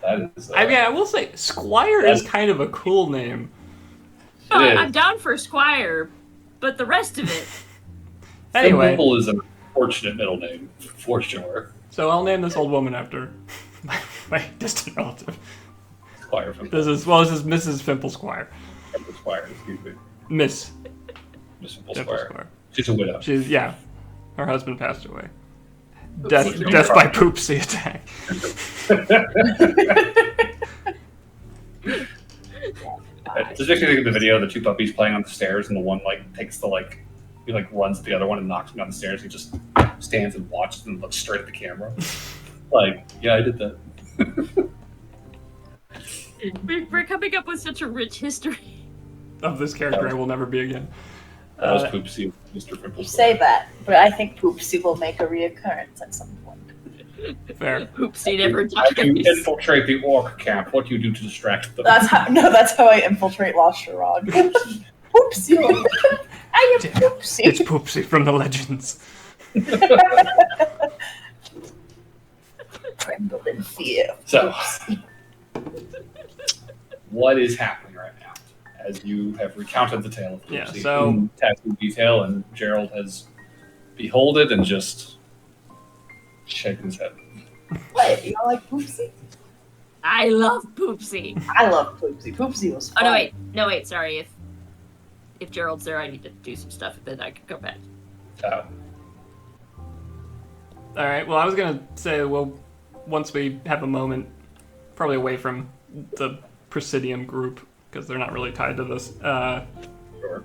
That is. I mean, I will say, Squire is kind of a cool name. No, It is. I'm down for Squire, but the rest of it. Anyway, Fimple is an unfortunate middle name, for sure. so I'll name this old woman after my distant relative. Squire Fimple. This is Mrs. Fimple Squire. Fimple Squire, excuse me. Miss Miss Fimple Fimple Squire. Squire. She's a widow. Her husband passed away. Oopsie. Death by Poopsy attack. Just makes me think of the video of the two puppies playing on the stairs, and the one takes the he runs to the other one and knocks him down the stairs. He just stands and watches and looks straight at the camera. Yeah, I did that. We're coming up with such a rich history. Of this character I will never be again. That was Poopsy, Mr. Fimple. You say that, but I think Poopsy will make a reoccurrence at some point. Fair. Poopsy never How you dies. infiltrate the orc camp? What do you do to distract them? That's how I infiltrate Lost Sharog. Poopsy. I am Poopsy. It's Poopsy from the legends. Tremble in fear. So, what is happening right now? As you have recounted the tale of Poopsy Yeah, so- in tattoo detail, and Gerald has beholded and just shaken his head. What? You don't like Poopsy? I love Poopsy. I love Poopsy. Poopsy was fun. Oh no wait, sorry. If Gerald's there, I need to do some stuff, then I can go back. Oh. All right. Well, I was gonna say, once we have a moment, probably away from the Presidium group because they're not really tied to this. Sure.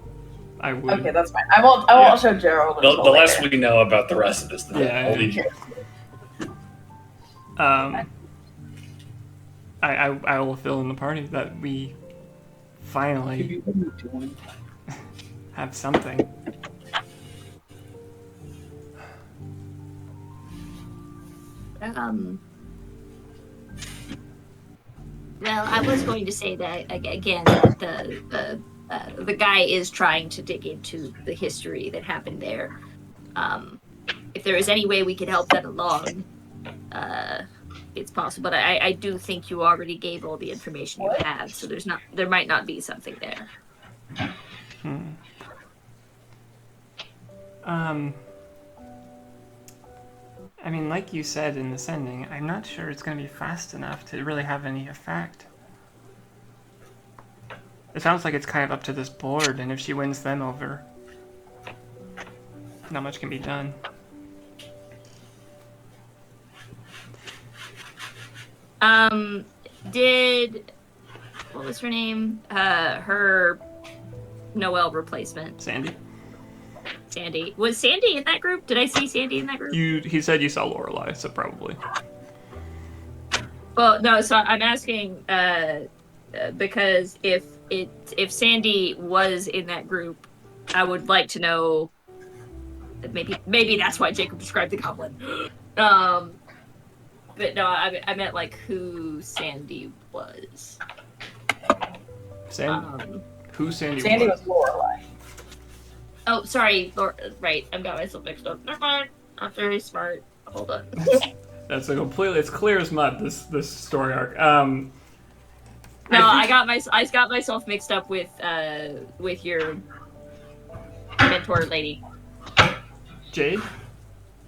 I would. Okay, that's fine. I won't show Gerald. The until less later. we know about the rest of this, the Yeah, I'll yeah. leave you. I will fill in the party that we finally have something. Well, I was going to say that again. That the guy is trying to dig into the history that happened there. If there is any way we could help that along, it's possible. But I do think you already gave all the information you had, so there might not be something there. I mean, like you said in the sending, I'm not sure it's going to be fast enough to really have any effect. It sounds like it's kind of up to this board, and if she wins them over, not much can be done. What was her name? Her Noelle replacement. Sandy? Sandy. Was Sandy in that group? Did I see Sandy in that group? He said you saw Lorelei, so probably. Well, no, so I'm asking because if Sandy was in that group, I would like to know that maybe that's why Jacob described the goblin. But no, I meant like who Sandy was. Sandy? Who Sandy Sandy was? was Lorelei. Oh, sorry, right, I've got myself mixed up. Never mind. Not very smart. Hold on. That's it's clear as mud, this story arc. No, I got myself mixed up with your mentor lady. Jade?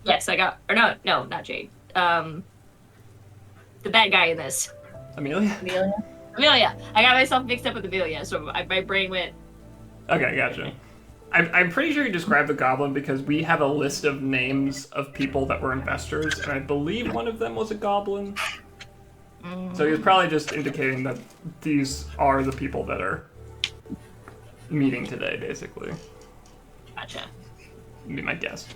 Yes, I got. Or no, not Jade. the bad guy in this. Amelia? Amelia. I got myself mixed up with Amelia, so my brain went. Okay, gotcha. I'm pretty sure you described the goblin because we have a list of names of people that were investors, and I believe one of them was a goblin. So he was probably just indicating that these are the people that are meeting today, basically. Gotcha. Would be my guess.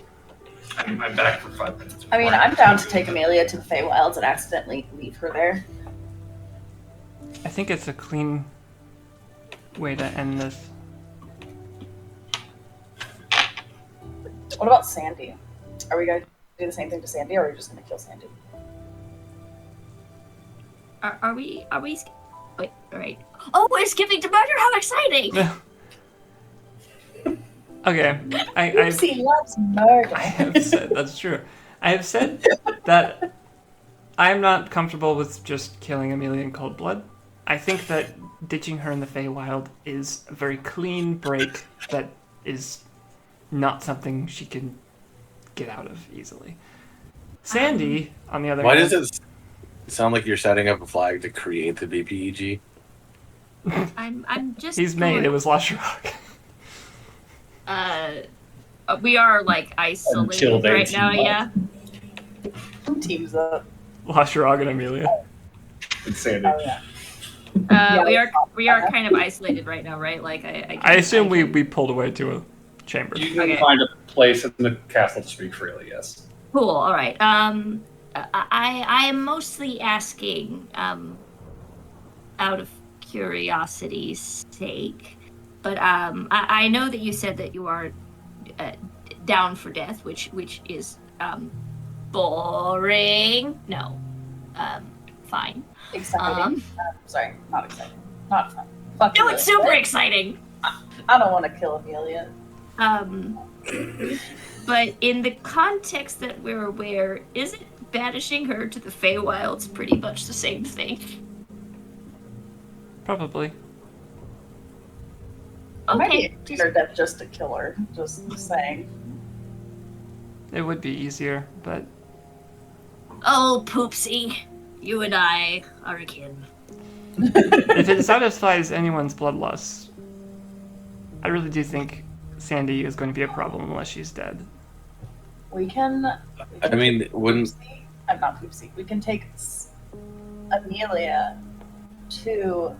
I'm back for 5 minutes. I mean, I'm down to take Amelia to the Feywilds and accidentally leave her there. I think it's a clean way to end this. What about Sandy? Are we going to do the same thing to Sandy, or are we just going to kill Sandy? Are we? Wait, all right. Oh, we're skipping to murder. How exciting! Okay, I've Poopsy loves murder. I have said that's true. I have said that I'm not comfortable with just killing Amelia in cold blood. I think that ditching her in the Feywild is a very clean break that is not something she can get out of easily. Sandy, on the other Why hand, does it sound like you're setting up a flag to create the BPEG? I'm just. he's made. It was Lashrog. We are like isolated Until they right now. team up. Yeah. Who teams up? Lashrog and Amelia. It's Sandy. Oh, yeah. We are kind of isolated right now, right? Like I assume we pulled away to a chamber. You can Okay. find a place in the castle to speak freely, yes. Cool. All right. I am mostly asking, out of curiosity's sake, but I know that you said that you are down for death, which is boring. No, fine. Exciting. Sorry, not exciting. Not fun. Fuck No, you. it's super exciting. I don't want to kill Amelia. But in the context that we're aware, isn't banishing her to the Feywilds pretty much the same thing? Probably. It might be Okay. easier death just to kill her. Just saying. It would be easier, but Oh, Poopsy, you and I are akin. if it satisfies anyone's bloodlust, I really do think Sandy is going to be a problem unless she's dead. We can. I mean, wouldn't Poopsy. I'm not Poopsy. We can take Amelia to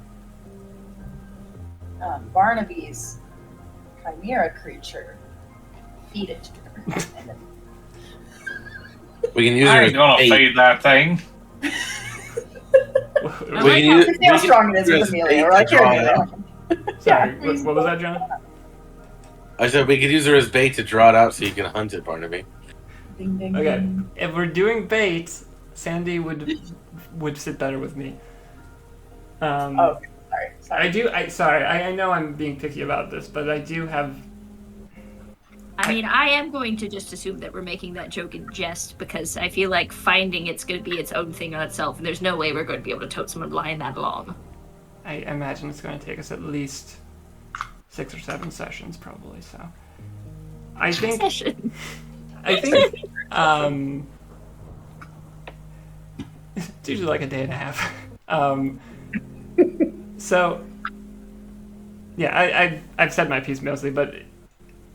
Barnaby's chimera creature, feed it to her, and then we can use I her ain't as gonna bait? feed that thing. We like can how- use, see how we strong it is can with use Amelia. bait We're to like, here, draw it Amelia. out. Sorry, Yeah, what was that, John? I said we could use her as bait to draw it out so you can hunt it, Barnaby. Ding, ding, Okay, ding. if we're doing bait, Sandy would sit better with me. Oh, sorry. I know I'm being picky about this, but I do have. I mean, I am going to just assume that we're making that joke in jest because I feel like finding it's going to be its own thing on itself, and there's no way we're going to be able to tote someone blind that long. I imagine it's going to take us at least 6 or 7 sessions, probably. So, I think Session. it's usually like a day and a half. So, yeah, I've said my piece mostly, but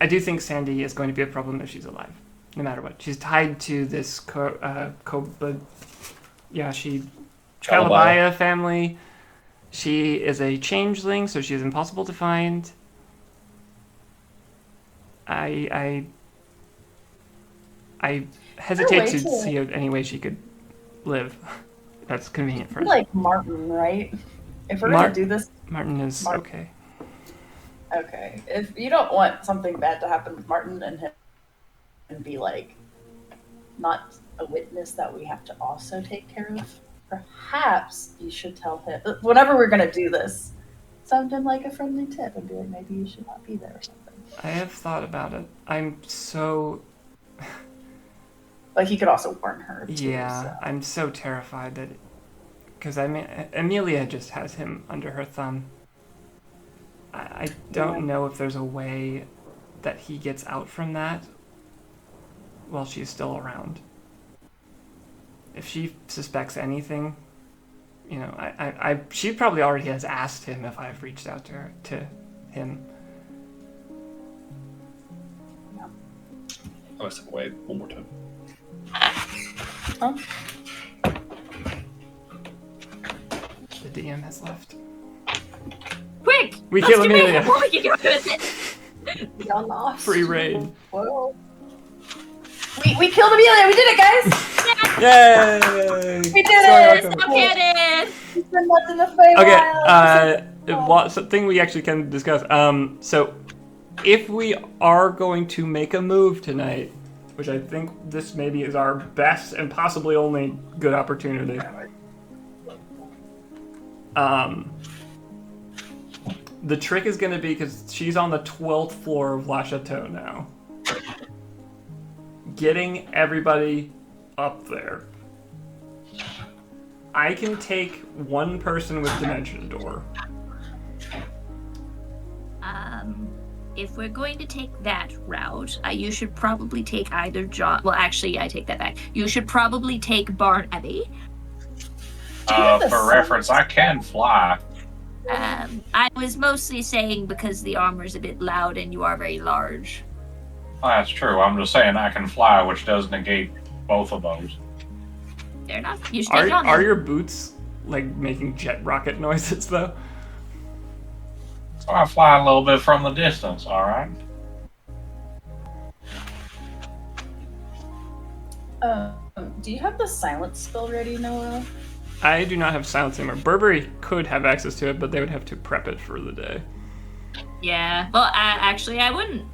I do think Sandy is going to be a problem if she's alive, no matter what. She's tied to this Calabaya family. She is a changeling, so she is impossible to find. I hesitate to see any way she could live. That's convenient for us. Like Martin, right? If we're gonna do this, Martin is Martin. okay. okay. If you don't want something bad to happen with Martin and him, and be like, not a witness that we have to also take care of, perhaps you should tell him whenever we're gonna do this. Send him like a friendly tip and be like, maybe you should not be there or something. I have thought about it. I'm so Like he could also warn her. Too, yeah. so. I'm so terrified that because I mean Amelia just has him under her thumb. I don't know if there's a way that he gets out from that while she's still around. if she suspects anything, you know, she probably already has asked him if I've reached out to him. I must step away one more time. Oh. The DM has left. Quick! We let's kill get Amelia. back before we can go with it. Y'all lost. Free raid. Whoa. We killed Amelia. We did it, guys. Yay! We did it. Stop getting! She's been left in the Feywild. Okay. Something we actually can discuss. So, if we are going to make a move tonight, which I think this maybe is our best and possibly only good opportunity. The trick is going to be, because she's on the 12th floor of La Chateau now, getting everybody up there. I can take one person with Dimension Door. If we're going to take that route, you should probably take either John. Well, actually, I take that back. You should probably take Barnaby. For reference, I can fly. I was mostly saying because the armor's a bit loud and you are very large. Well, that's true. I'm just saying I can fly, which does negate both of those. Fair enough. You should take it on. Are your boots like making jet rocket noises though? So I fly a little bit from the distance, alright? Do you have the silence spell ready, Noel? I do not have silence anymore. Burberry could have access to it, but they would have to prep it for the day. Yeah. Well, I wouldn't.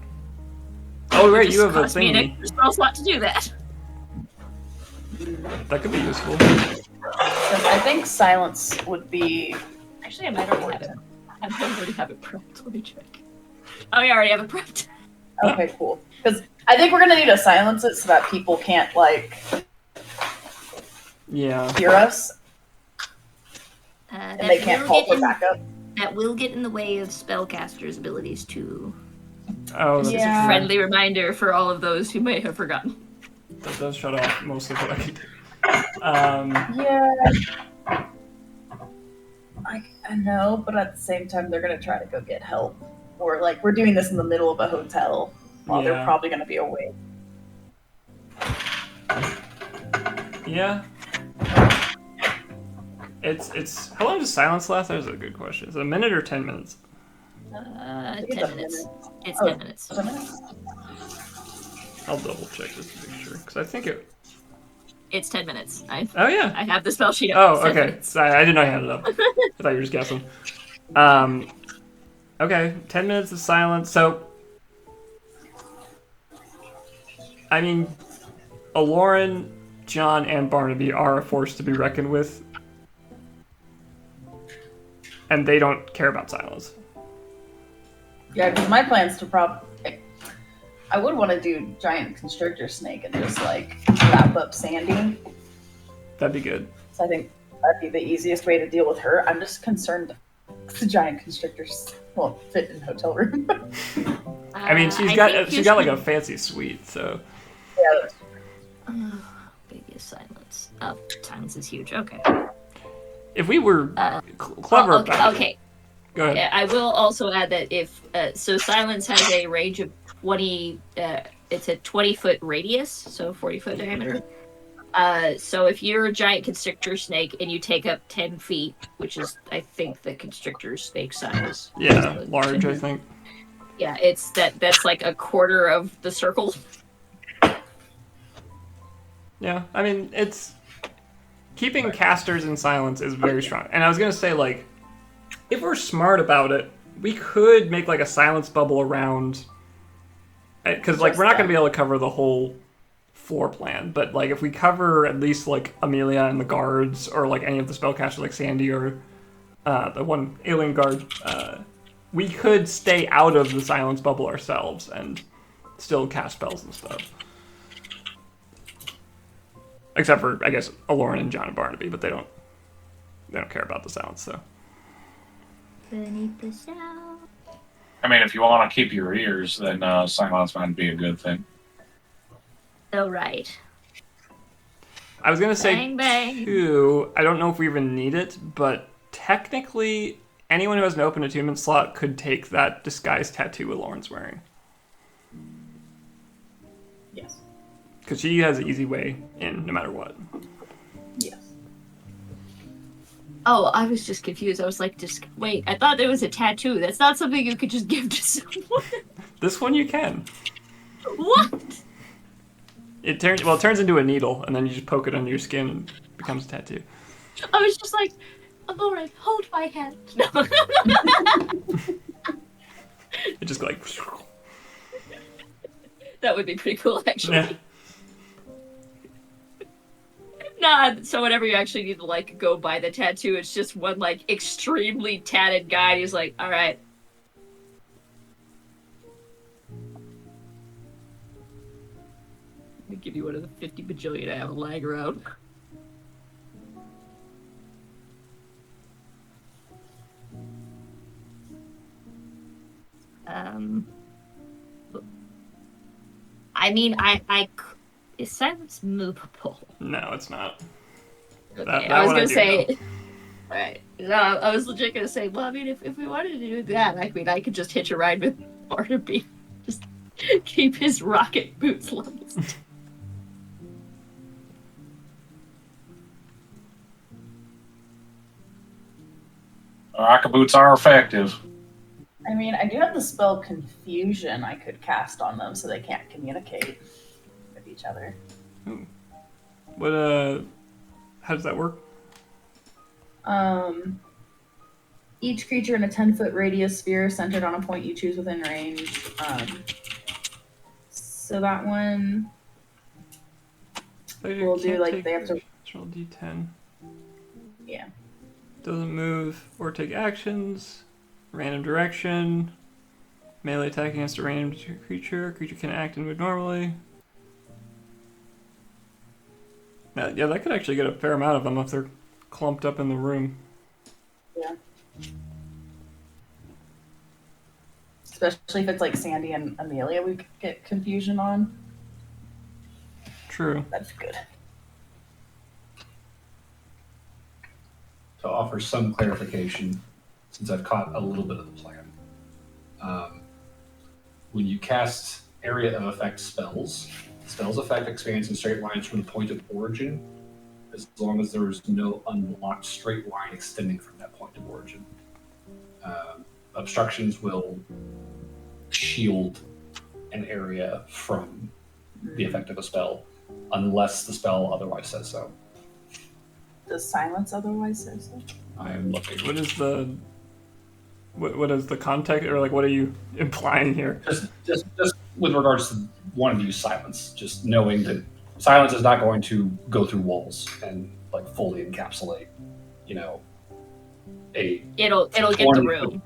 Oh, right, It you have a cost me an thingy. extra spell slot to do that. That could be useful. I think silence would be. Actually, I might already have it. I might already have it prepped. Let me check. Oh, yeah, I already have it prepped. Okay, cool. Because I think we're gonna need to silence it so that people can't like Yeah. hear us And and they can't call for backup. That will get in the way of spellcasters' abilities to. Oh, This that's is Yeah. a friendly reminder for all of those who may have forgotten. That does shut off most of what I can do. Yeah. I know, but at the same time, they're gonna try to go get help, or like we're doing this in the middle of a hotel while Yeah. they're probably gonna be awake. Yeah. It's how long does silence last? That was a good question. Is it a minute or 10 minutes? 10 10 minutes. It's Oh, 10 minutes. 10 minutes? I'll double check just to make sure, because I think it. It's 10 minutes. I Oh yeah. have the spell sheet up. Oh, It's 10 okay. minutes. Sorry, I didn't know you had it up. I thought you were just guessing. Okay, 10 minutes of silence. So, I mean, Aloran, John, and Barnaby are a force to be reckoned with. And they don't care about silence. Yeah, because my plan's to I would want to do giant constrictor snake and just like lap up Sandy. That'd be good. So I think that'd be the easiest way to deal with her. I'm just concerned the giant constrictors won't fit in hotel room. I mean, she's I got think you like should- a fancy suite, so. Yeah, Biggest silence. Oh, silence is huge. Okay. If we were clever okay, about okay. it. Go ahead. Yeah, I will also add that if so, silence has a range of 20. It's a 20-foot radius, so 40-foot diameter. So if you're a giant constrictor snake and you take up 10 feet, which is I think the constrictor snake size. Yeah, large, I think. Yeah, that's like a quarter of the circle. Yeah, I mean, it's keeping casters in silence is very strong. And I was gonna say, like, if we're smart about it, we could make like a silence bubble around, because like we're not gonna be able to cover the whole floor plan. But like if we cover at least like Amelia and the guards, or like any of the spellcasters like Sandy or the one alien guard, we could stay out of the silence bubble ourselves and still cast spells and stuff. Except for, I guess, Aloran and John and Barnaby, but they don't care about the silence, so. Beneath the sound. I mean, if you want to keep your ears, then silence might be a good thing. Oh, right. I was gonna say Bang, bang. 2. I don't know if we even need it, but technically, anyone who has an open attunement slot could take that disguise tattoo Lauren's wearing. Yes. Because she has an easy way in, no matter what. Yes. Oh, I was just confused. I was like, wait, I thought there was a tattoo. That's not something you could just give to someone. This one you can. What? It turns into a needle, and then you just poke it under your skin and it becomes a tattoo. I was just like, Lauren, hold my hand. No. It just go like. That would be pretty cool, actually. Yeah. Nah, so whenever you actually need to, like, go buy the tattoo, it's just one, like, extremely tatted guy. He's like, alright. Let me give you one of the 50 bajillion I have lying around. I mean, is silence movable? No, it's not. Okay, That I was one gonna do say, know. right? No, I was legit gonna say. Well, I mean, if we wanted to do that, I mean, I could just hitch a ride with Barnaby, just keep his rocket boots levels. Rocket boots are effective. I mean, I do have the spell Confusion I could cast on them so they can't communicate with each other. What how does that work? Each creature in a 10-foot radius sphere centered on a point you choose within range. So that one we'll do like they have to. Roll D10. Yeah. Doesn't move or take actions. Random direction. Melee attack against a random creature. Creature can act and move normally. Yeah, that could actually get a fair amount of them if they're clumped up in the room. Yeah. Especially if it's like Sandy and Amelia, we could get confusion on. True. That's good. To offer some clarification, since I've caught a little bit of the plan. When you cast area of effect spells, spells effect expands in straight lines from the point of origin, as long as there is no unblocked straight line extending from that point of origin. Obstructions will shield an area from the effect of a spell, unless the spell otherwise says so. Does silence otherwise say so? I am looking. What is the context, or like what are you implying here? Just with regards to wanting to use silence, just knowing that silence is not going to go through walls and like fully encapsulate, It'll get the room.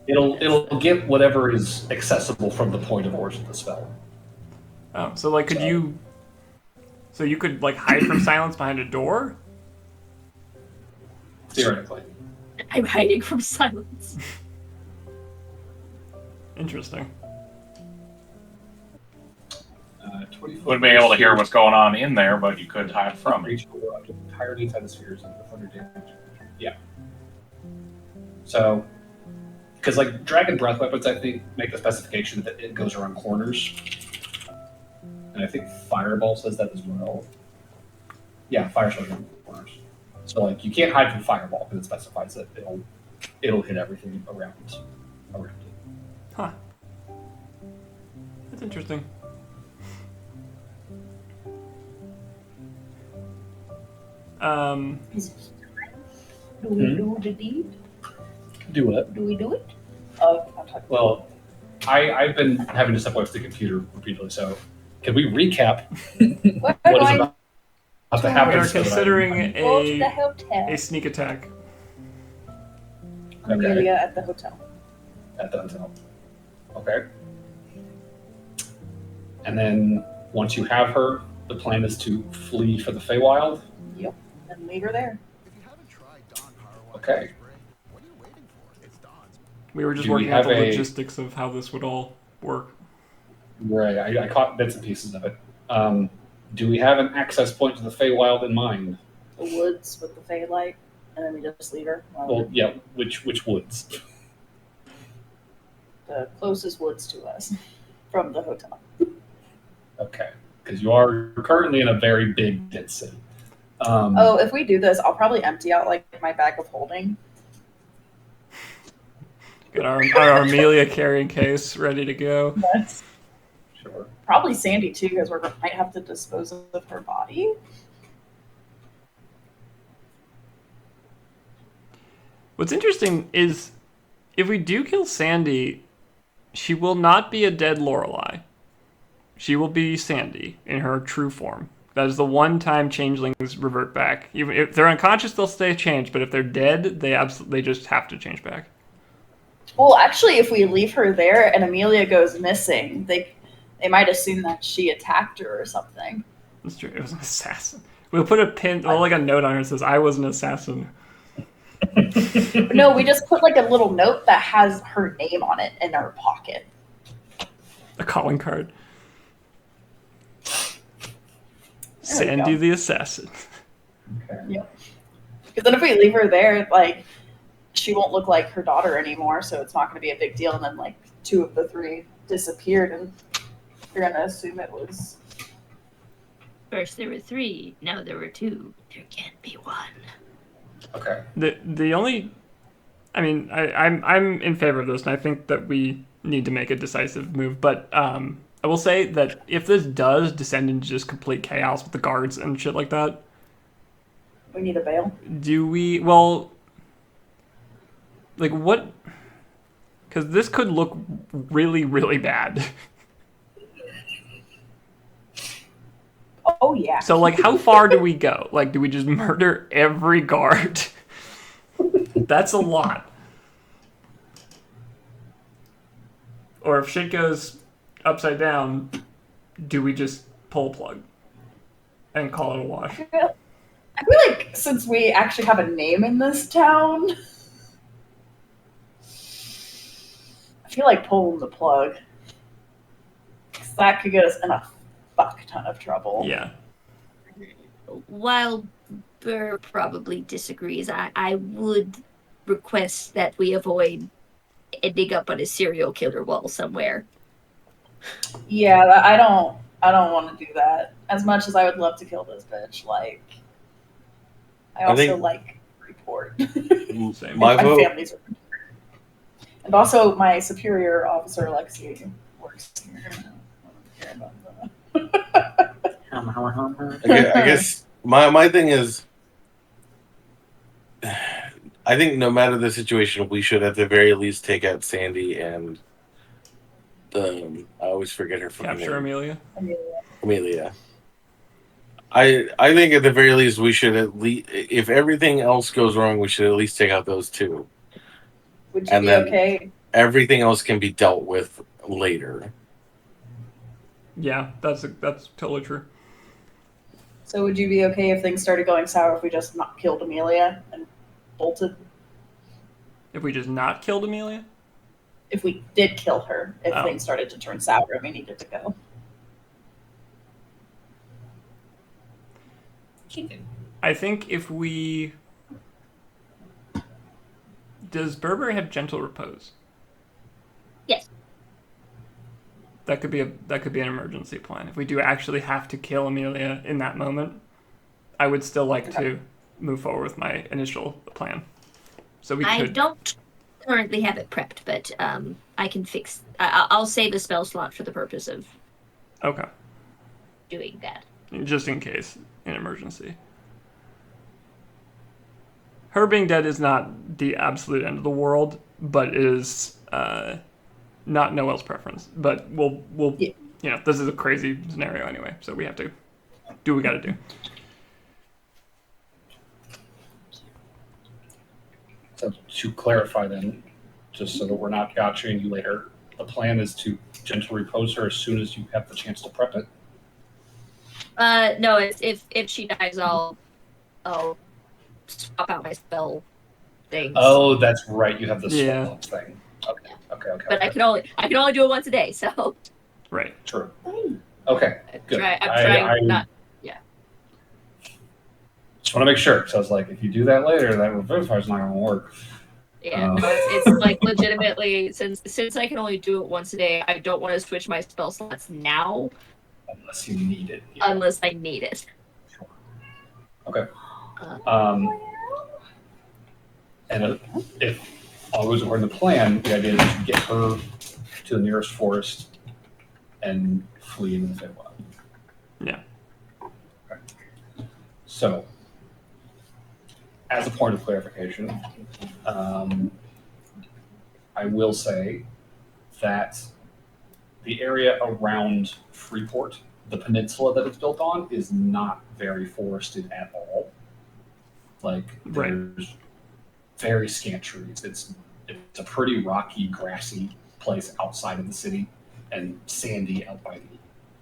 It'll get whatever is accessible from the point of origin of the spell. Oh, so like you could like hide from silence behind a door? Theoretically. I'm hiding from silence. Interesting. 20 Wouldn't be able to hear what's going on in there, but you could hide from it. Reach over up to the entirety inside the spheres and 100 damage. Yeah. So, because like dragon breath weapons, I think make the specification that it goes around corners, and I think fireball says that as well. Yeah, fire goes around corners. So like you can't hide from fireball because it specifies that it'll hit everything around it. Huh. That's interesting. Do we do the deed? Do what? Do we do it? Oh, I'm talking. Well, I've been having to step away from the computer repeatedly, so can we recap We're what is going about to We happen? are so that considering go to the a hotel. sneak attack. Amelia at the hotel. at the hotel. Okay. And then once you have her, the plan is to flee for the Feywild. Yep. And leave her there. Okay. We were just Do we working out have the a- logistics of how this would all work. Right. I caught bits and pieces of it. Do we have an access point to the Feywild in mind? The woods with the Fey light, and then we just leave her. Well, yeah. Which woods? The closest woods to us from the hotel. Okay, because you are currently in a very big dead city. If we do this, I'll probably empty out like my bag of holding. Got our Amelia carrying case ready to go. Yes. Sure. Probably Sandy too, because we might have to dispose of her body. What's interesting is if we do kill Sandy, she will not be a dead Lorelei. She will be Sandy in her true form. That is the one time changelings revert back. Even if they're unconscious, they'll stay changed. But if they're dead, they just have to change back. Well, actually, if we leave her there and Amelia goes missing, they might assume that she attacked her or something. That's true. It was an assassin. We'll put a pin, like a note on her that says, "I was an assassin." No, we just put like a little note that has her name on it in her pocket. A calling card. There we Sandy go. the assassin. Okay. Yep. Because then if we leave her there, like, she won't look like her daughter anymore, so it's not going to be a big deal. And then, like, 2 of the 3 disappeared, and you're going to assume it was. First there were 3, now there were 2. There can't be 1. Okay. The only, I mean, I'm in favor of this, and I think that we need to make a decisive move. But I will say that if this does descend into just complete chaos with the guards and shit like that, We need a bail. do we? Well, like what? Because this could look really, really bad. Oh, yeah. So, like, how far do we go? Like, do we just murder every guard? That's a lot. Or if shit goes upside down, do we just pull a plug and call it a wash? I feel like since we actually have a name in this town, I feel like pulling the plug. 'Cause that could get us in a fuck ton of trouble. Yeah. While Burr probably disagrees, I would request that we avoid ending up on a serial killer wall somewhere. Yeah, I don't want to do that. As much as I would love to kill this bitch, like, I also think- like report. Same. My My vote. family's report. And also, my superior officer, Lexi, works here. I don't care about that. I guess my thing is, I think no matter the situation, we should at the very least take out Sandy and I always forget her fucking Capture name. Amelia. Amelia. I think at the very least we should at least, if everything else goes wrong, we should at least take out those 2. Would you And be then- okay? Everything else can be dealt with later. Yeah, that's totally true. So would you be okay if things started going sour if we just not killed Amelia and bolted? If we just not killed Amelia? If we did kill her, if Oh. things started to turn sour and we needed to go. I think if we... Does Berber have gentle repose? Yes. That could be an emergency plan. If we do actually have to kill Amelia in that moment, I would still like to move forward with my initial plan. So we I could. don't currently have it prepped, but I can fix. I'll save a spell slot for the purpose of Okay. doing that. Just in case, in emergency. Her being dead is not the absolute end of the world, but it is not Noel's preference. But we'll Yeah. you know, this is a crazy scenario anyway, so we have to do what we got to do. So to clarify then, just so that we're not gotchaing you later, the plan is to gently repose her as soon as you have the chance to prep it. No, it's if she dies, I'll swap out my spell things. Oh, that's right. You have the Yeah. swap thing. Okay. But I can only do it once a day, so Right. True. Okay. Good. I'm trying not want to make sure. So I was like, if you do that later, that revivifier not going to work. Yeah, no, it's like legitimately since I can only do it once a day. I don't want to switch my spell slots now Unless you need it. unless I need it. Sure. Okay. And if all goes according to plan, the idea is to get her to the nearest forest and flee into the Feywild. Yeah. Okay. So, as a point of clarification, I will say that the area around Freeport, the peninsula that it's built on, is not very forested at all. Like, there's very scant trees. It's a pretty rocky, grassy place outside of the city and sandy out by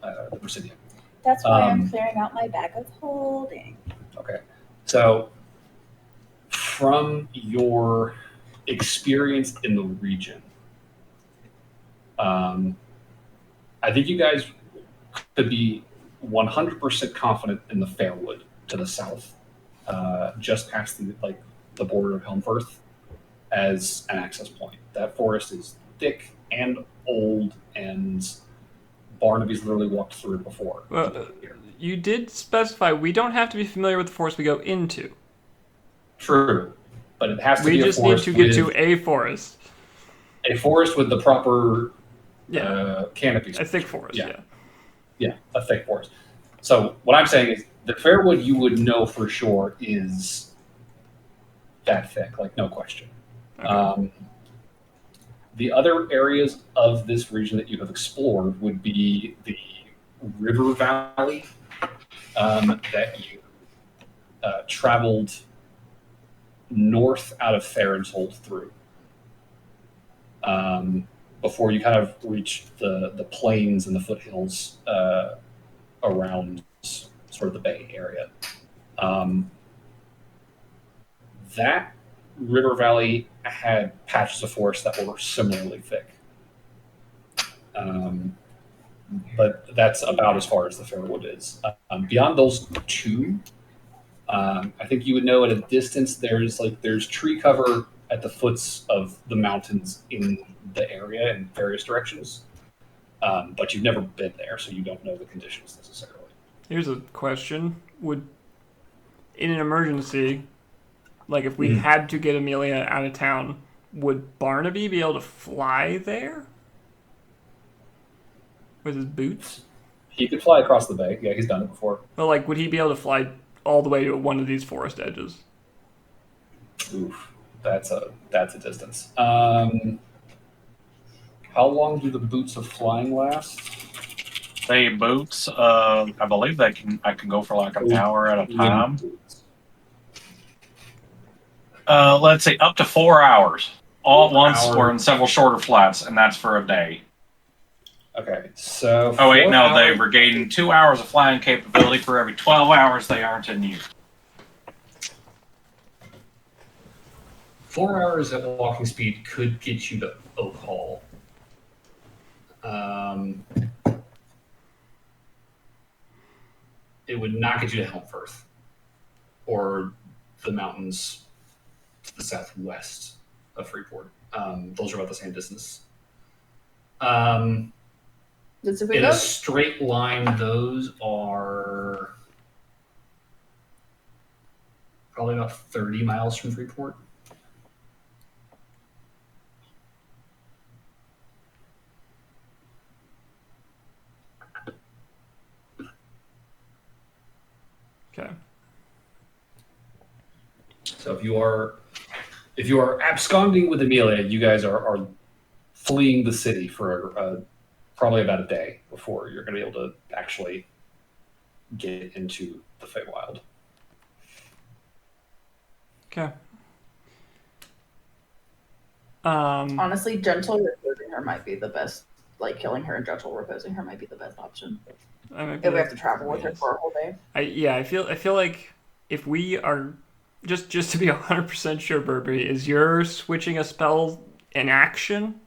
the Presidium. That's why I'm clearing out my bag of holding. Okay. So, from your experience in the region, I think you guys could be 100% confident in the Fairwood to the south, just past the border of Helmfirth, as an access point. That forest is thick and old, and Barnaby's literally walked through it before. Well, you did specify we don't have to be familiar with the forest we go into. True, but it has to be a forest. We just need to get to a forest. A forest with the proper canopies. A thick forest, Yeah, a thick forest. So what I'm saying is the Fairwood you would know for sure is that thick, like no question. Okay. The other areas of this region that you have explored would be the river valley that you traveled north out of Therinshold through. Before you kind of reach the plains and the foothills around sort of the bay area. That river valley had patches of forest that were similarly thick. But that's about as far as the Fairwood is. Beyond those two, I think you would know at a distance there's tree cover at the foots of the mountains in the area in various directions. But you've never been there, so you don't know the conditions necessarily. Here's a question. In an emergency, like if we had to get Amelia out of town, would Barnaby be able to fly there? With his boots? He could fly across the bay. Yeah, he's done it before. But would he be able to fly all the way to one of these forest edges? Oof, that's a distance. How long do the boots of flying last? The boots, I believe I can go for an hour at a time. Let's say up to 4 hours, all at once or in several shorter flights, and that's for a day. Okay, so... Oh wait, no, they regain 2 hours of flying capability for every 12 hours they aren't in use. 4 hours at walking speed could get you to Oak Hall. It would not get you to Helmfirth or the mountains to the southwest of Freeport. Those are about the same distance. In a straight line, those are probably about 30 miles from Freeport. Okay. So if you are absconding with Amelia, you guys are fleeing the city for probably about a day before you're going to be able to actually get into the Feywild. Okay. Honestly, gentle reposing her might be the best. Like killing her and gentle reposing her might be the best option. If we have to travel with her for a whole day. I feel like if we are just to be 100% sure, Burberry, is you're switching a spell in action,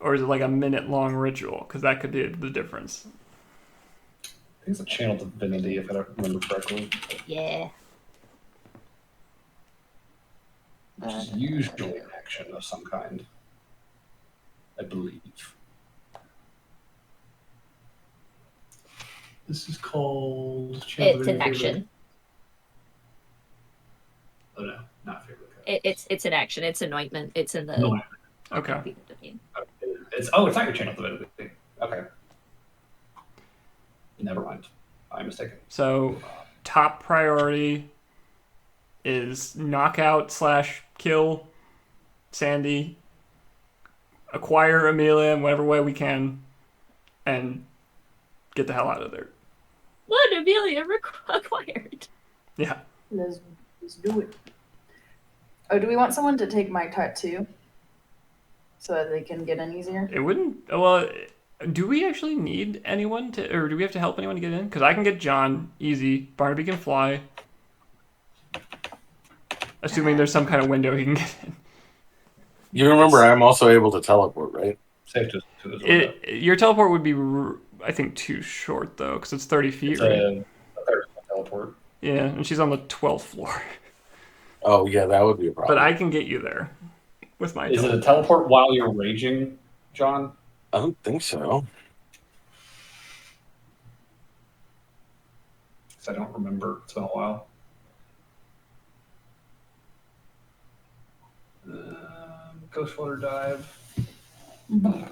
or is it like a minute-long ritual? Because that could be the difference. I think it's a channel divinity, if I don't remember correctly. Yeah. which is usually an action of some kind, I believe. This is called. It's an action. Oh no, not favorite. It's an action. It's anointment. It's in the. No. Okay. It's it's not your channel divinity. Okay. Never mind. I'm mistaken. So, top priority is knockout / kill Sandy, acquire Amelia in whatever way we can, and get the hell out of there. What Amelia acquired? Yeah. Let's do it. Oh, do we want someone to take my tattoo so that they can get in easier? It wouldn't. Well, do we actually need anyone to, or do we have to help anyone to get in? Because I can get John easy. Barnaby can fly. Assuming there's some kind of window he can get in. You remember, I'm also able to teleport, right? Safe to Your teleport would be, I think, too short though, because it's 30 feet, it's right? a third teleport. Yeah, and she's on the 12th floor. Oh yeah, that would be a problem. But I can get you there with my. Is it a teleport while you're raging, John? I don't think so. Because I don't remember. It's been a while. Ghost water dive. No?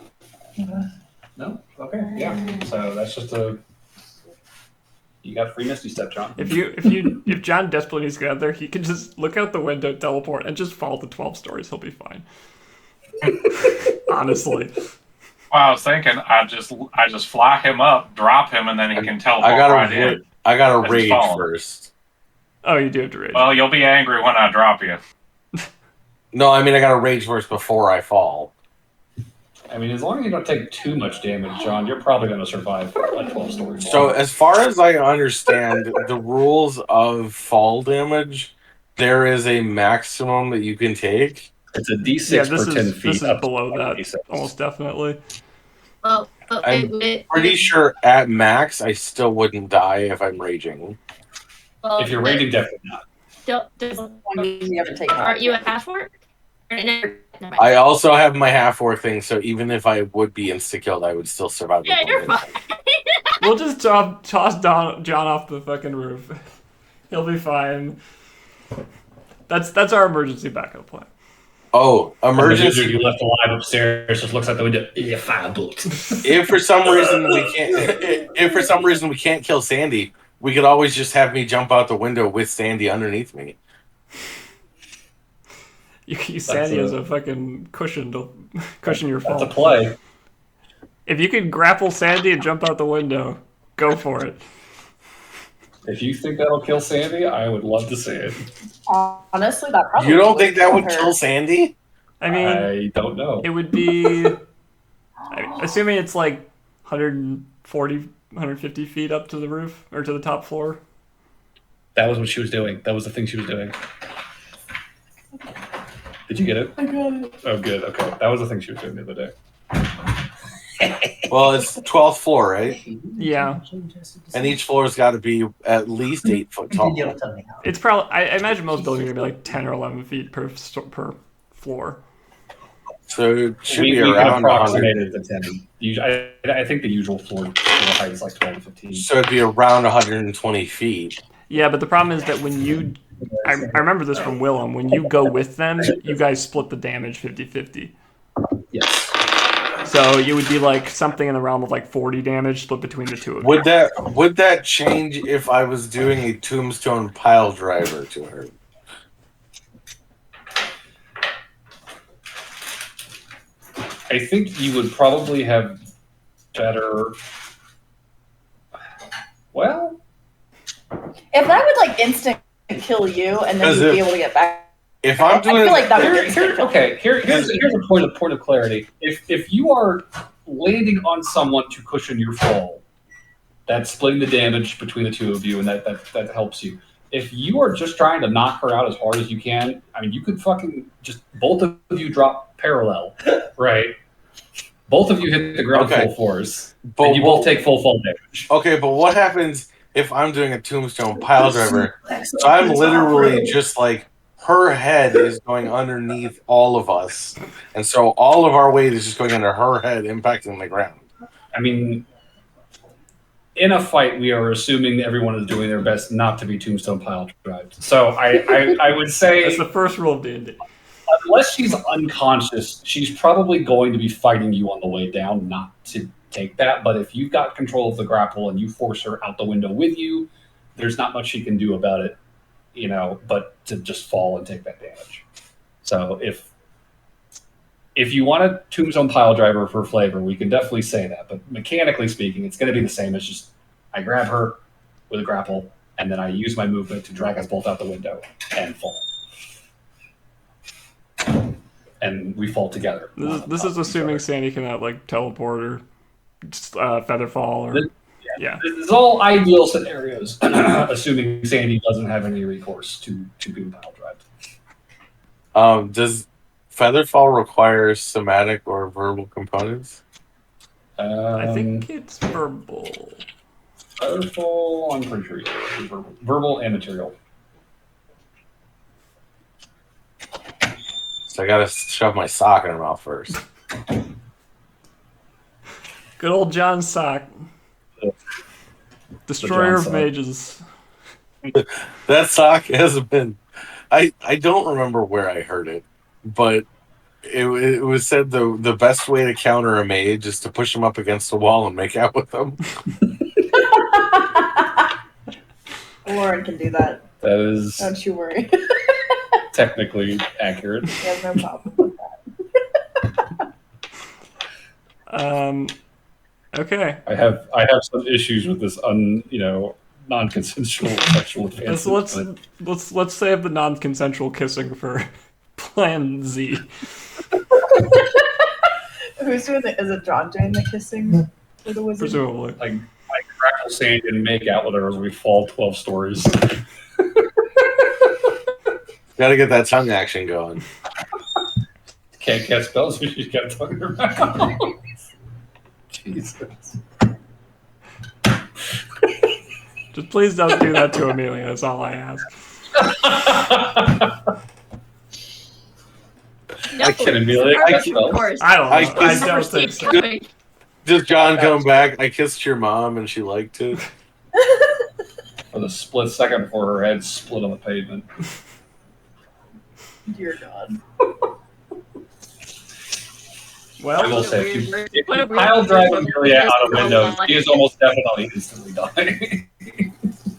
Okay, yeah. So that's just a. You got free Misty Step, John. If John desperately needs to get out there, he can just look out the window, teleport, and just fall the 12 stories. He'll be fine. Honestly. Well, I was thinking I just fly him up, drop him, and then he can teleport right in. I gotta As rage he's falling. first. Oh, you do have to rage. Well, you'll be angry when I drop you. No, I mean I gotta rage first before I fall. I mean, as long as you don't take too much damage, John, you're probably going to survive a 12-story fall. So as far as I understand the rules of fall damage, there is a maximum that you can take. It's a D6 yeah, this per 10 is feet. this is up to below that, 26. almost definitely. Well, I'm pretty sure at max I still wouldn't die if I'm raging. Well, If you're raging, definitely not. You haven't taken Aren't you a half orc? Never mind. I also have my half orc thing, so even if I would be insta-killed, I would still survive. Yeah, you're fine. We'll just toss John off the fucking roof. He'll be fine. That's our emergency backup plan. Oh, emergency! You left alive upstairs. Just looks out the window. Yeah, firebolt. If for some reason we can't kill Sandy, we could always just have me jump out the window with Sandy underneath me. You use Sandy as a fucking cushion to cushion your fall. That's a play. If you could grapple Sandy and jump out the window, go for it. If you think that'll kill Sandy, I would love to see it. Honestly, that probably. You don't think that would her. kill Sandy? I mean, I don't know. it would be, assuming it's like 140, 150 feet up to the roof or to the top floor. That was what she was doing. That was the thing she was doing. Did you get it? I got it. Oh, good. Okay. That was the thing she was doing the other day. Well, it's 12th floor, right? Yeah. And each floor's got to be at least 8 foot tall. It's probably, I imagine most buildings are going to be like 10 or 11 feet per floor. So it should we be can around 100. approximate it to 10. I think the usual floor height is like 12 to 15. So it'd be around 120 feet. Yeah, but the problem is that when you, I remember this from Willem, when you go with them, you guys split the damage 50-50. Yes. So it would be like something in the realm of like 40 damage split between the two of you. Would that change if I was doing a tombstone pile driver to her? I think you would probably have better. Well, If that would like instant kill you and then you'd be able to get back. If I'm doing I feel like that would instant kill. here's a point of clarity. If you are landing on someone to cushion your fall, that's splitting the damage between the two of you, and that helps you. If you are just trying to knock her out as hard as you can, I mean, you could fucking just both of you drop parallel, right? Both of you hit the ground full force, and you both take full fall damage. Okay, but what happens if I'm doing a tombstone pile driver? So I'm literally just like her head is going underneath all of us, and so all of our weight is just going under her head, impacting the ground. I mean, in a fight, we are assuming everyone is doing their best not to be tombstone pile drived. So I would say That's the first rule of D&D. unless she's unconscious, she's probably going to be fighting you on the way down, not to take that. But if you've got control of the grapple and you force her out the window with you, there's not much she can do about it, but to just fall and take that damage. So if you want a tombstone pile driver for flavor, we can definitely say that. But mechanically speaking, it's going to be the same as just I grab her with a grapple, and then I use my movement to drag us both out the window and fall. And we fall together. This is assuming Sandy cannot teleport or just featherfall or yeah. This is all ideal scenarios, assuming Sandy doesn't have any recourse to being pile drived. Does featherfall require somatic or verbal components? I think it's verbal. Featherfall, I'm pretty sure it's verbal and material. So I gotta shove my sock in her mouth first. Good old John Sock. Destroyer of mages. That sock has been... I don't remember where I heard it, but it was said the best way to counter a mage is to push him up against the wall and make out with them. Lauren can do that. That is Don't you worry. technically accurate. He has no problem with that. Okay. I have some issues with this non-consensual sexual advancement. Let's save the non-consensual kissing for Plan Z. Who's doing it? Is it John doing the kissing for the wizard? Presumably. I crackle Sandy and make out with her as we fall 12 stories. Gotta get that tongue action going. Can't cast spells, but she's got a tongue in her mouth. Jesus. Just please don't do that to Amelia, that's all I ask. No, I can't, Amelia. of course. I don't know. I I don't think so. Does John come back? I kissed your mom and she liked it. For the split second before her head split on the pavement. Dear God. Well, I will say, if you What a pile weird drive person. Amelia out a window, Just she is almost definitely instantly dying.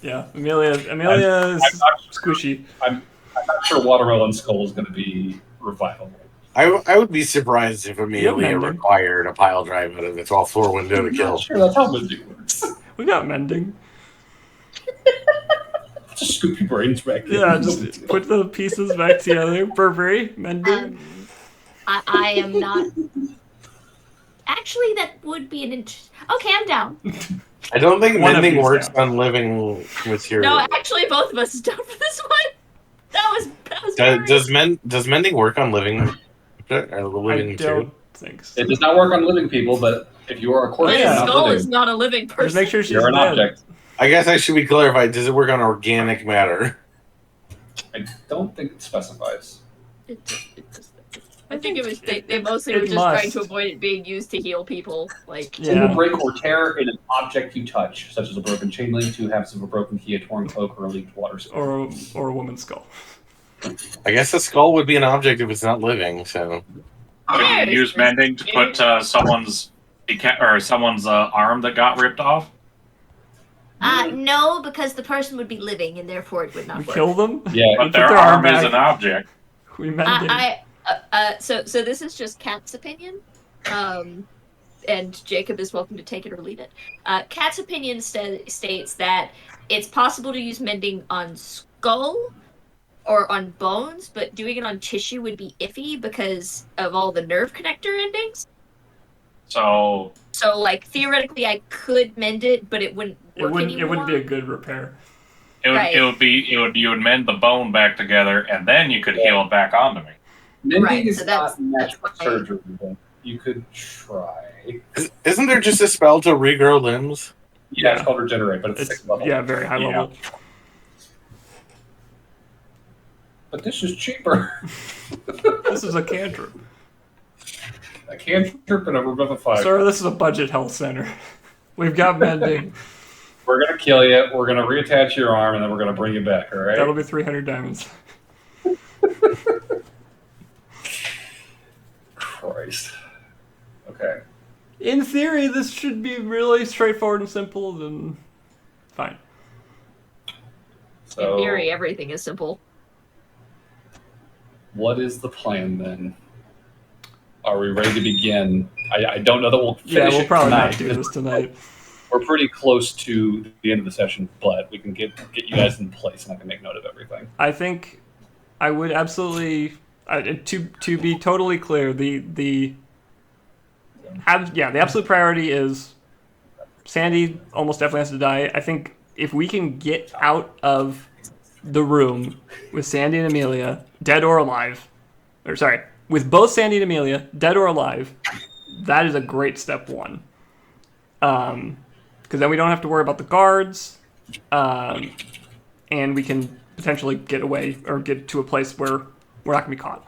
yeah, Amelia is squishy. I'm not sure Watermelon Skull is going to be revivable. I would be surprised if Amelia mending. required a pile drive out of the 12th floor window to I'm kill. not sure that's how Mizzou works. We got mending. Just scoop your brains back in. Yeah, just put the pieces back together. Burberry, mending. I am not. Actually, that would be an Okay, I'm down. I don't think One of mending you's works down. on living material. No, actually, both of us is down for this one. That was very... Does mending work on living I living don't too? think so. It does not work on living people, but if you are a corpse, But you're his not skull living. is not a living Just person. make sure she's You're an dead. object. I guess I should be clarified. Does it work on organic matter? I don't think it specifies. I think it was they mostly It were just must. trying to avoid it being used to heal people. Like Yeah. Single break or tear in an object you touch, such as a broken chain link, 2 halves of a broken key, a torn cloak, or a leaked water spout. Or a woman's skull. I guess a skull would be an object if it's not living. So Could you use mending to put someone's arm that got ripped off? no, because the person would be living and therefore it would not We work. kill them. Yeah, We But put their their arm arm is back. an object. We mending. So this is just Kat's opinion, and Jacob is welcome to take it or leave it. Kat's opinion states that it's possible to use mending on skull or on bones, but doing it on tissue would be iffy because of all the nerve connector endings. So like theoretically, I could mend it, but it wouldn't work anymore. It wouldn't be a good repair. Right. you would mend the bone back together and then you could heal it back onto me. mending Right, is so that's not natural why- surgery, but you could try. isn't there just a spell to regrow limbs? Yeah, it's called regenerate, but it's It's 6th level. very high Yeah. level. But this is cheaper. This is a cantrip. A cantrip and a revivify. Sir, this is a budget health center. We've got mending. We're gonna kill you. We're gonna reattach your arm, and then we're gonna bring you back. All right. That'll be 300 diamonds. Christ. Okay. In theory, this should be really straightforward and simple, then fine. So, In theory, everything is simple. what is the plan then? Are we ready to begin? I don't know that we'll finish Yeah, we'll it probably tonight. not do this tonight. We're pretty close to the end of the session, but we can get you guys in place, and I can make note of everything. I think I would absolutely, to be totally clear, the absolute priority is Sandy almost definitely has to die. I think if we can get out of the room with Sandy and Amelia, dead or alive, or sorry, with both Sandy and Amelia, dead or alive, that is a great step one. Because then we don't have to worry about the guards, and we can potentially get away or get to a place where we're not going to be caught.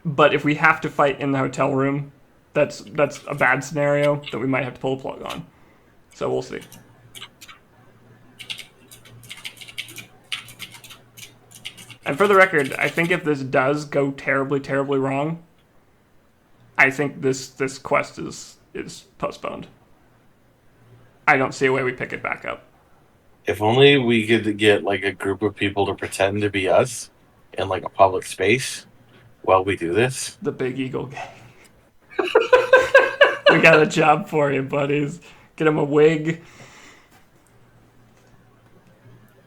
But if we have to fight in the hotel room, that's a bad scenario that we might have to pull a plug on. So we'll see. And for the record, I think if this does go terribly, terribly wrong, I think this quest is postponed. I don't see a way we pick it back up. If only we could get like a group of people to pretend to be us in like a public space while we do this. The Big Eagle Gang. We got a job for you, buddies. Get him a wig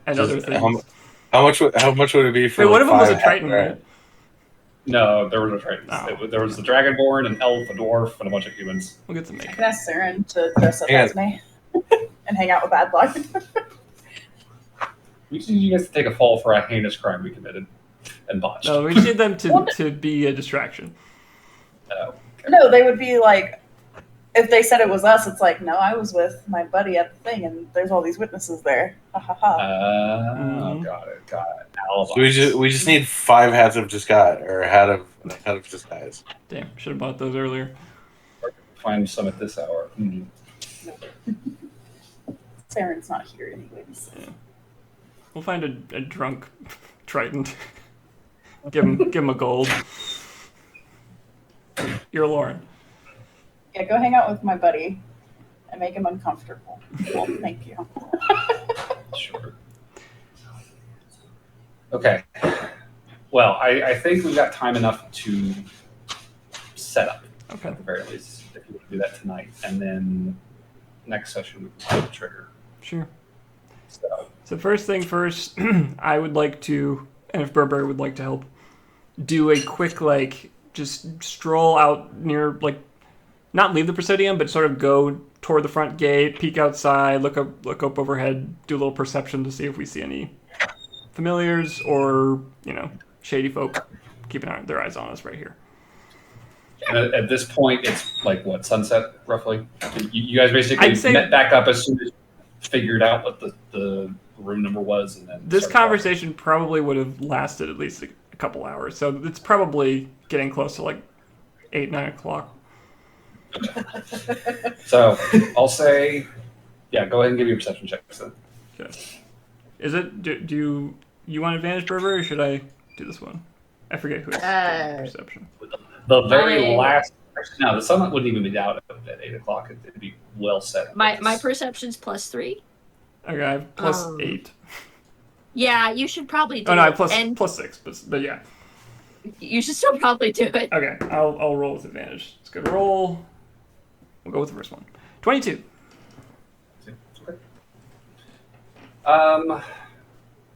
and Just other things. How much would it be for? Wait, one of them was a 5 Triton, hats, right? No, there were no Tritons. Oh. There was the Dragonborn, an elf, a dwarf, and a bunch of humans. We'll get some I makeup. can ask Saren to dress up Yeah. as me and hang out with Bad Luck. We just need you guys to take a fall for a heinous crime we committed and botched. No, we just need them to be a distraction. Oh. No, they would be like, if they said it was us, it's like, no, I was with my buddy at the thing, and there's all these witnesses there. Ha ha ha. Mhm. Got it. Alibi. So we just need 5 hats of disguise or hat of disguise. Damn, should have bought those earlier. Find some at this hour. Mm. Saren's not here anyways. We'll find a drunk Triton. give him a gold. You're Lauren. Yeah, go hang out with my buddy and make him uncomfortable. Well, thank you. Sure. Okay. Well, I think we've got time enough to set up, Okay. at the very least, if you want to do that tonight. And then next session, we can pull the trigger. Sure. So, First thing first, I would like to, and if Burberry would like to help, do a quick, just stroll out near, not leave the Presidium, but sort of go toward the front gate, peek outside, look up overhead, do a little perception to see if we see any familiars or, shady folk keeping their eyes on us right here. and at this point, it's what, sunset, roughly? You guys basically I'd say- met back up as soon as you figured out what the room number was. And then This started conversation probably would have lasted at least a couple hours, so it's probably getting close to 8, 9 o'clock. talking. So I'll say, yeah, go ahead and give me a perception check. So. Okay. Is it? Do you want advantage, Burberry, or should I do this one? I forget who has perception. The very My- last. No, the sun wouldn't even be out at 8 o'clock. It'd be well set. My perception's +3. Okay, I have +8. Yeah, you should probably do Oh no, I it. have And +6, but yeah. you should still probably do it. Okay, I'll roll with advantage. It's a good roll. We'll go with the first one. 22.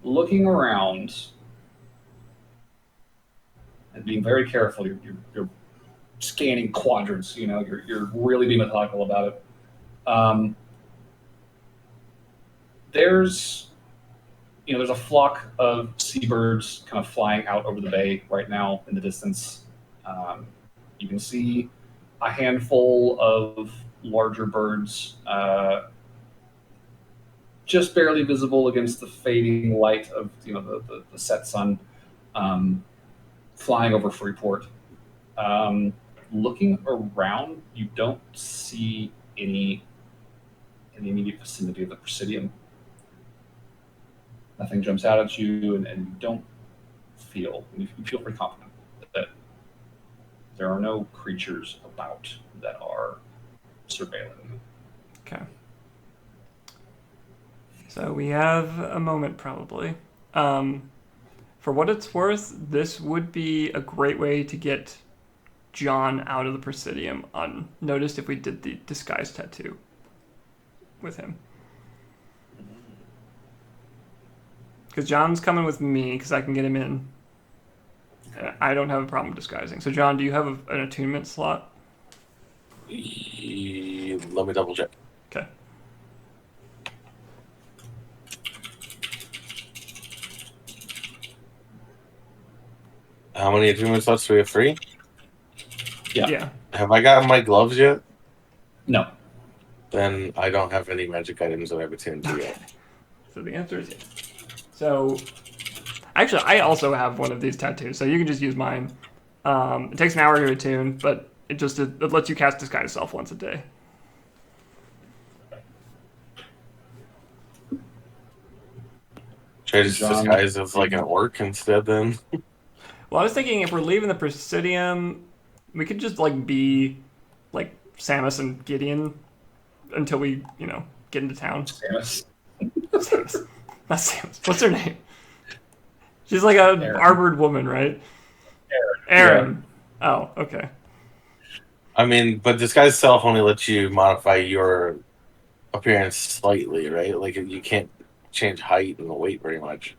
Looking around and being very careful, you're scanning quadrants. You're really being methodical about it. There's a flock of seabirds kind of flying out over the bay right now in the distance. You can see a handful of larger birds just barely visible against the fading light of the set sun, flying over Freeport. Looking around, you don't see any in the immediate vicinity of the Presidium. Nothing jumps out at you, and you don't feel, you feel pretty confident that there are no creatures about that are surveilling you. Okay. So we have a moment, probably. For what it's worth, this would be a great way to get John out of the Presidium unnoticed if we did the disguise tattoo with him. Because John's coming with me, because I can get him in. I don't have a problem disguising. So, John, do you have an attunement slot? Let me double check. Okay. How many attunement slots do we have? 3? Yeah. Have I gotten my gloves yet? No. Then I don't have any magic items that I've attuned to Okay. yet. So the answer is yes. So, actually, I also have one of these tattoos, so you can just use mine. It takes an hour to attune, but it lets you cast Disguise Self once a day. Should I just disguise as like an orc instead then? Well, I was thinking if we're leaving the Presidium, we could just be like Samus and Gideon until we, get into town. Samus. Samus. Not Samus. What's her name? She's like a armored woman, right? Aaron. Yeah. Oh, okay. I mean, but disguise self only lets you modify your appearance slightly, right? Like you can't change height and weight very much.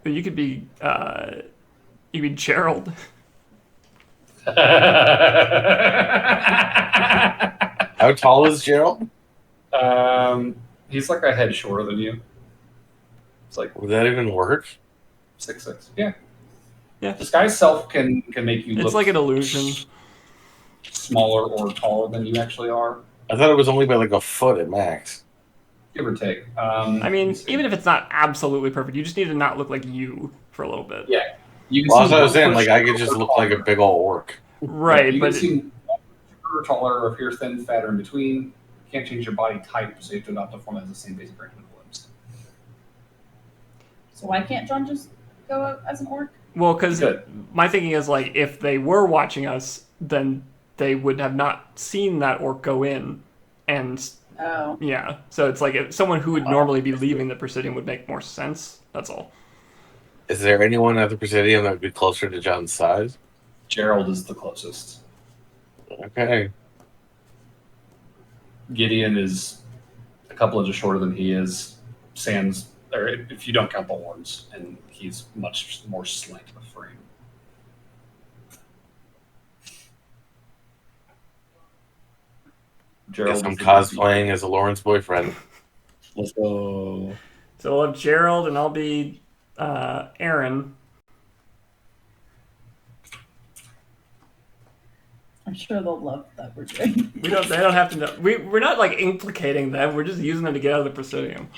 But you could be Gerald. How tall is Gerald? He's like a head shorter than you. It's like, would that even work? 6'6". Yeah. Yeah. Disguise self can make you look. It's like an illusion. Smaller or taller than you actually are. I thought it was only by like a foot at max. Give or take. I mean, even if it's not absolutely perfect, you just need to not look like you for a little bit. Yeah. You can well, that's what I was saying. Like I could just look like a big old orc. Right, you but can seem shorter, taller, or appear thin, fat, or in between. You can't change your body type, so you have to adopt a form that has the same basic arrangement of limbs. So why can't John just go out as an orc? Well, because my thinking is like if they were watching us, then they would have not seen that orc go in, and yeah. So it's like if someone who would normally be leaving the Presidium would make more sense. That's all. Is there anyone at the Presidium that would be closer to John's size? Gerald is the closest. Okay. Gideon is a couple inches shorter than he is. Sans, or if you don't count the horns, and he's much more slant of a frame. Guess I'm cosplaying as a Lauren's boyfriend. Let's go. So we'll have Gerald, and I'll be Aaron. I'm sure they'll love that we're doing. They don't have to know. We're not like implicating them. We're just using them to get out of the Presidium.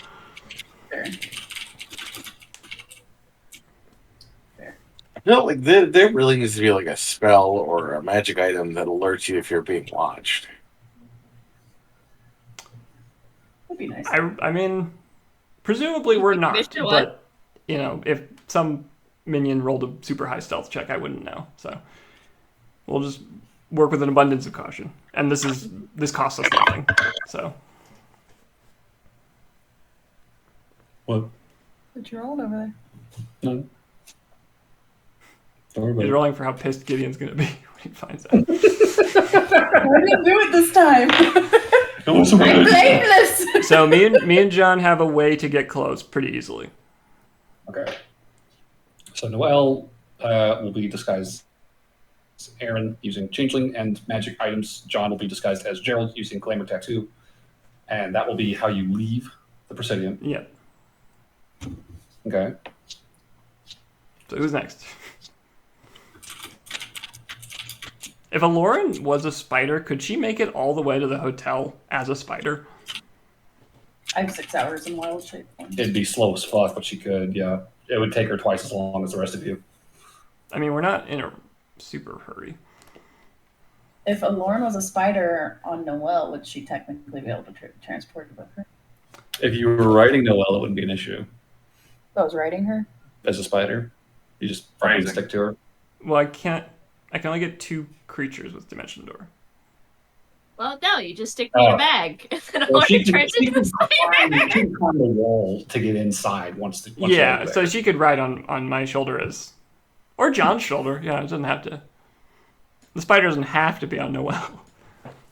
Fair. I feel like there really needs to be like a spell or a magic item that alerts you if you're being watched. That'd be nice. I mean, presumably we're not, but if some minion rolled a super high stealth check, I wouldn't know. So we'll just work with an abundance of caution, and this costs us nothing. So what? But you're rolling over there. No. He's rolling for how pissed Gideon's gonna be when he finds out. I didn't do it this time. I'm blameless. So me and John have a way to get close pretty easily. Okay. So Noelle will be disguised as Aaron using Changeling and magic items. John will be disguised as Gerald using Glamour Tattoo. And that will be how you leave the Presidium. Yep. Okay. So who's next? If Lauren was a spider, could she make it all the way to the hotel as a spider? I have 6 hours in wild shape. It'd be slow as fuck, but she could, yeah. It would take her twice as long as the rest of you. I mean, we're not in a super hurry. If Lauren was a spider on Noelle, would she technically be able to transport it with her? If you were riding Noelle, it wouldn't be an issue. I was riding her? As a spider, you just fucking Crazy. stick to her. Well, I can only get 2 creatures with Dimension Door. Well, no, you just stick me in a bag, and then Well, it turns into a spider. She can climb the wall to get inside once Yeah, you're so there. she could ride on my shoulder or John's shoulder. Yeah, it doesn't have to. The spider doesn't have to be on Noelle.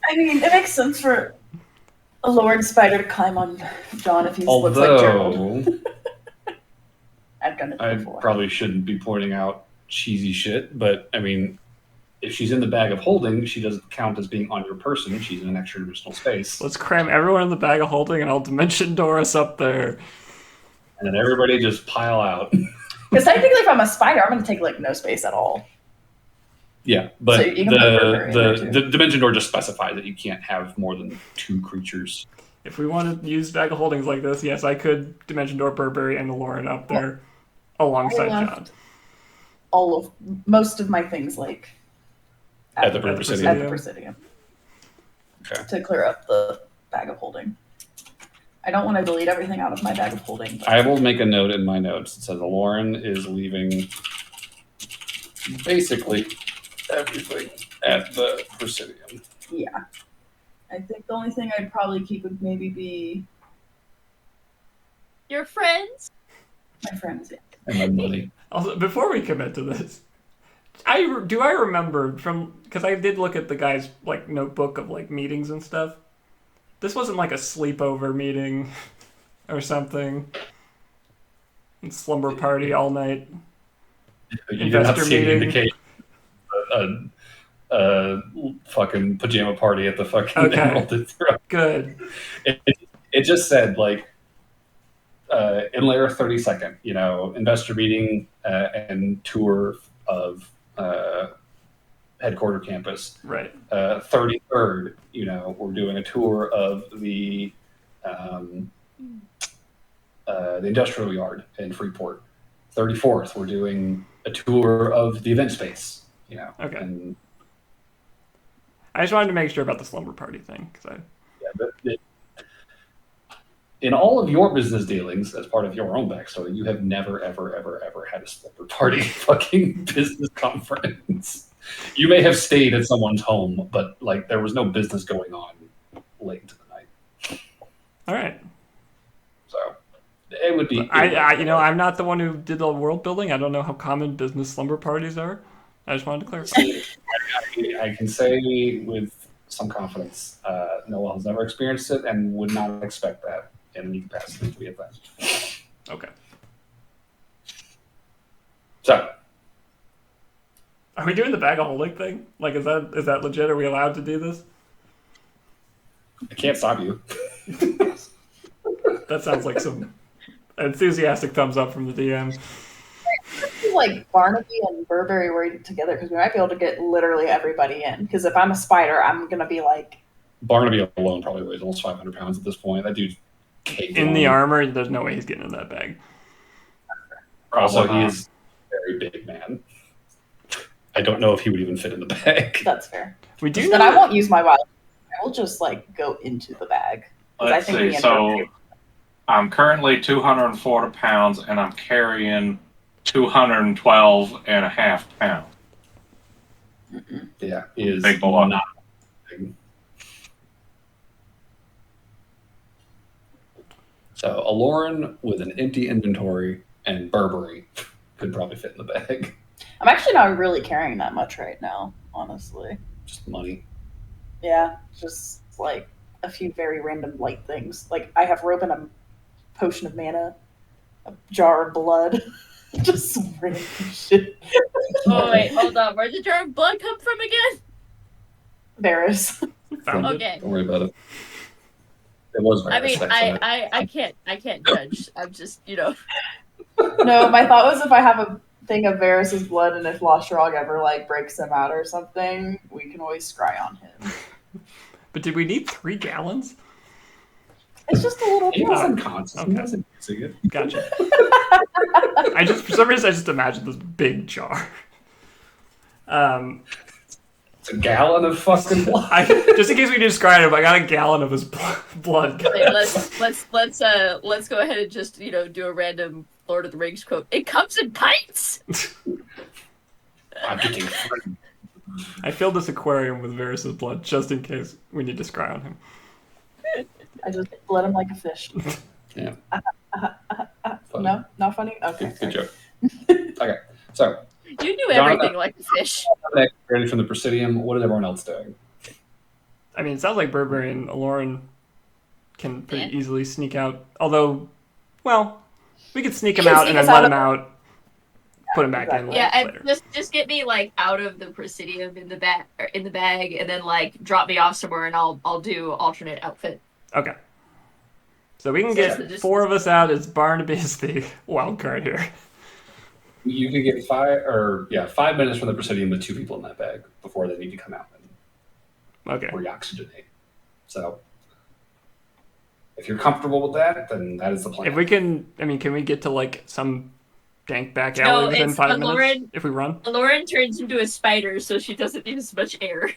I mean, it makes sense for a Lauren spider to climb on John if he looks like Gerald. Although, I've done it I before. probably shouldn't be pointing out cheesy shit, but I mean, if she's in the bag of holding, she doesn't count as being on your person. She's in an extra dimensional space. Let's cram everyone in the bag of holding, and I'll Dimension Door us up there. And then everybody just pile out. Because technically, if I'm a spider, I'm going to take like no space at all. Yeah, but So you can put Burberry in there, too. the dimension door just specifies that you can't have more than 2 creatures. If we want to use bag of holdings like this, yes, I could Dimension Door Burberry and Lauren up there alongside I John. left most of my things like At the Presidium. At the Presidium. Okay. To clear up the bag of holding. I don't want to delete everything out of my bag of holding. But I will make a note in my notes that says Lauren is leaving basically everything at the Presidium. yeah. I think the only thing I'd probably keep would maybe be Your friends? my friends. Yeah. And then money. Also, before we commit to this, I remember because I did look at the guy's like notebook of like meetings and stuff. This wasn't like a sleepover meeting or something. Slumber party all night. You did not Investor see any meeting. indication a fucking pajama party at the fucking Okay. Emerald Throne. Good. It just said like in layer 32nd, investor meeting and tour of headquarter campus. Right. 33rd, we're doing a tour of the industrial yard in Freeport. 34th, we're doing a tour of the event space. Okay. And I just wanted to make sure about the slumber party thing because in all of your business dealings, as part of your own backstory, you have never, ever, ever, ever had a slumber party fucking business conference. You may have stayed at someone's home, but like there was no business going on late into the night. All right. So it would be. I'm not the one who did the world building. I don't know how common business slumber parties are. I just wanted to clarify. I can say with some confidence, Noel has never experienced it and would not expect that in any capacity to be at that. Okay. So, Are we doing the bag of holding thing? Like, is that legit? Are we allowed to do this? I can't stop you. That sounds like some enthusiastic thumbs up from the DM. Like Barnaby and Burberry were together because we might be able to get literally everybody in. Because if I'm a spider, I'm gonna be like Barnaby alone probably weighs almost 500 pounds at this point. That dude's caked In the on. armor, there's no way he's getting in that bag. Also, Probably he not. is a very big man. I don't know if he would even fit in the bag. that's fair. We do Then know I won't use my wild. I will just like go into the bag. 'Cause Let's me see. and So Burberry- I'm currently 240 pounds and I'm carrying 212 and a half pounds. Yeah, he is Big boy. not big. So, a Lauren with an empty inventory and Burberry could probably fit in the bag. I'm actually not really carrying that much right now, honestly. Just money. Yeah, just like a few very random light things. Like I have rope and a potion of mana, a jar of blood, just some random shit. Oh, wait, hold on. Where did jar of blood come from again? Varys. found it. Okay. Don't worry about it. It was very I mean, excellent. I can't judge. I'm just, No, my thought was if I have a thing of Varys' blood and if Lostrog ever like breaks him out or something, we can always scry on him. But did we need 3 gallons? It's just a little He was plug. unconscious. Okay. He wasn't using it. Gotcha. For some reason, I just imagined this big jar. It's a gallon of fucking blood. Just in case we describe him, I got a gallon of his blood. Wait, let's go ahead and just do a random Lord of the Rings quote. It comes in pints. I'm getting frightened. I filled this aquarium with Varys' blood just in case we need to scry on him. I just bled him like a fish. Yeah. Funny. No, not funny. Okay. Good joke. Okay, so You knew everything like a fish. ready from the Presidium. What is everyone else doing? I mean, it sounds like Burberry and Aloran can pretty Yeah. easily sneak out. Although, well, we could sneak him can out sneak and then us let out him out, put him back exactly. in Yeah, and later. just get me like out of the Presidium in the bag, and then like drop me off somewhere, and I'll do alternate outfit. Okay. So we can So get just- 4 of us out as Barnaby is the wild card here. You can get 5 minutes from the Presidium with 2 people in that bag before they need to come out and Okay. reoxygenate. So, if you're comfortable with that, then that is the plan. If we can, can we get to like some dank back No, alley within it's 5 minutes Aloran. if we run? Lauren turns into a spider, so she doesn't need as much air.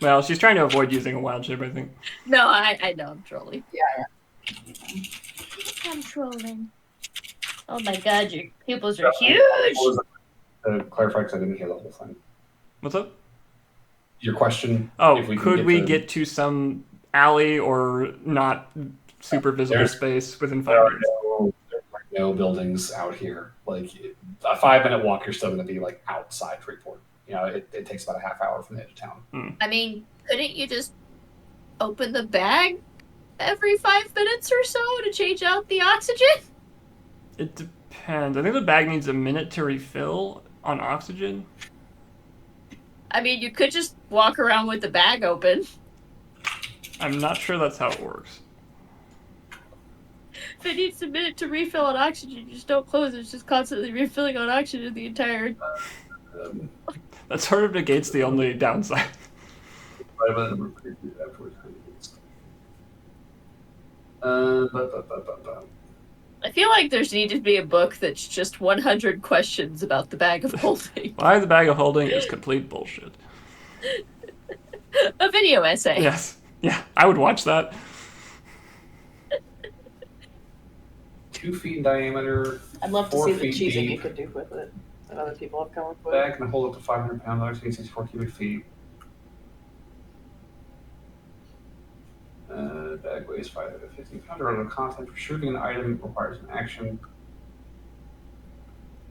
Well, she's trying to avoid using a wild shape, I think. No, I know I'm trolling. Yeah. I'm trolling. Oh my god, your pupils are huge. What was clarify because I didn't hear the whole thing. What's up? Your question? Oh, if we can could we to- get to some alley or not super visible There's- space within There 5 are minutes? no buildings out here. Like a 5-minute walk, you're still going to be like outside Freeport. It takes about a half hour from the edge of town. I mean, couldn't you just open the bag every 5 minutes or so to change out the oxygen? It depends. I think the bag needs a minute to refill on oxygen. I mean, you could just walk around with the bag open. I'm not sure that's how it works. If it needs a minute to refill on oxygen, you just don't close it. It's just constantly refilling on oxygen the entire... That sort of negates the only downside. I feel like there's needed to be a book that's just 100 questions about the bag of holding. Why the bag of holding is complete bullshit. A video essay. Yes. Yeah, I would watch that. 2 feet in diameter. I'd love to 4 see the feet cheesing you deep. could do with it that other people have come up with. Bag can hold up to 500 pounds, 164 cubic feet. Bag weighs 550 pounds. Of content for shooting an item requires an action.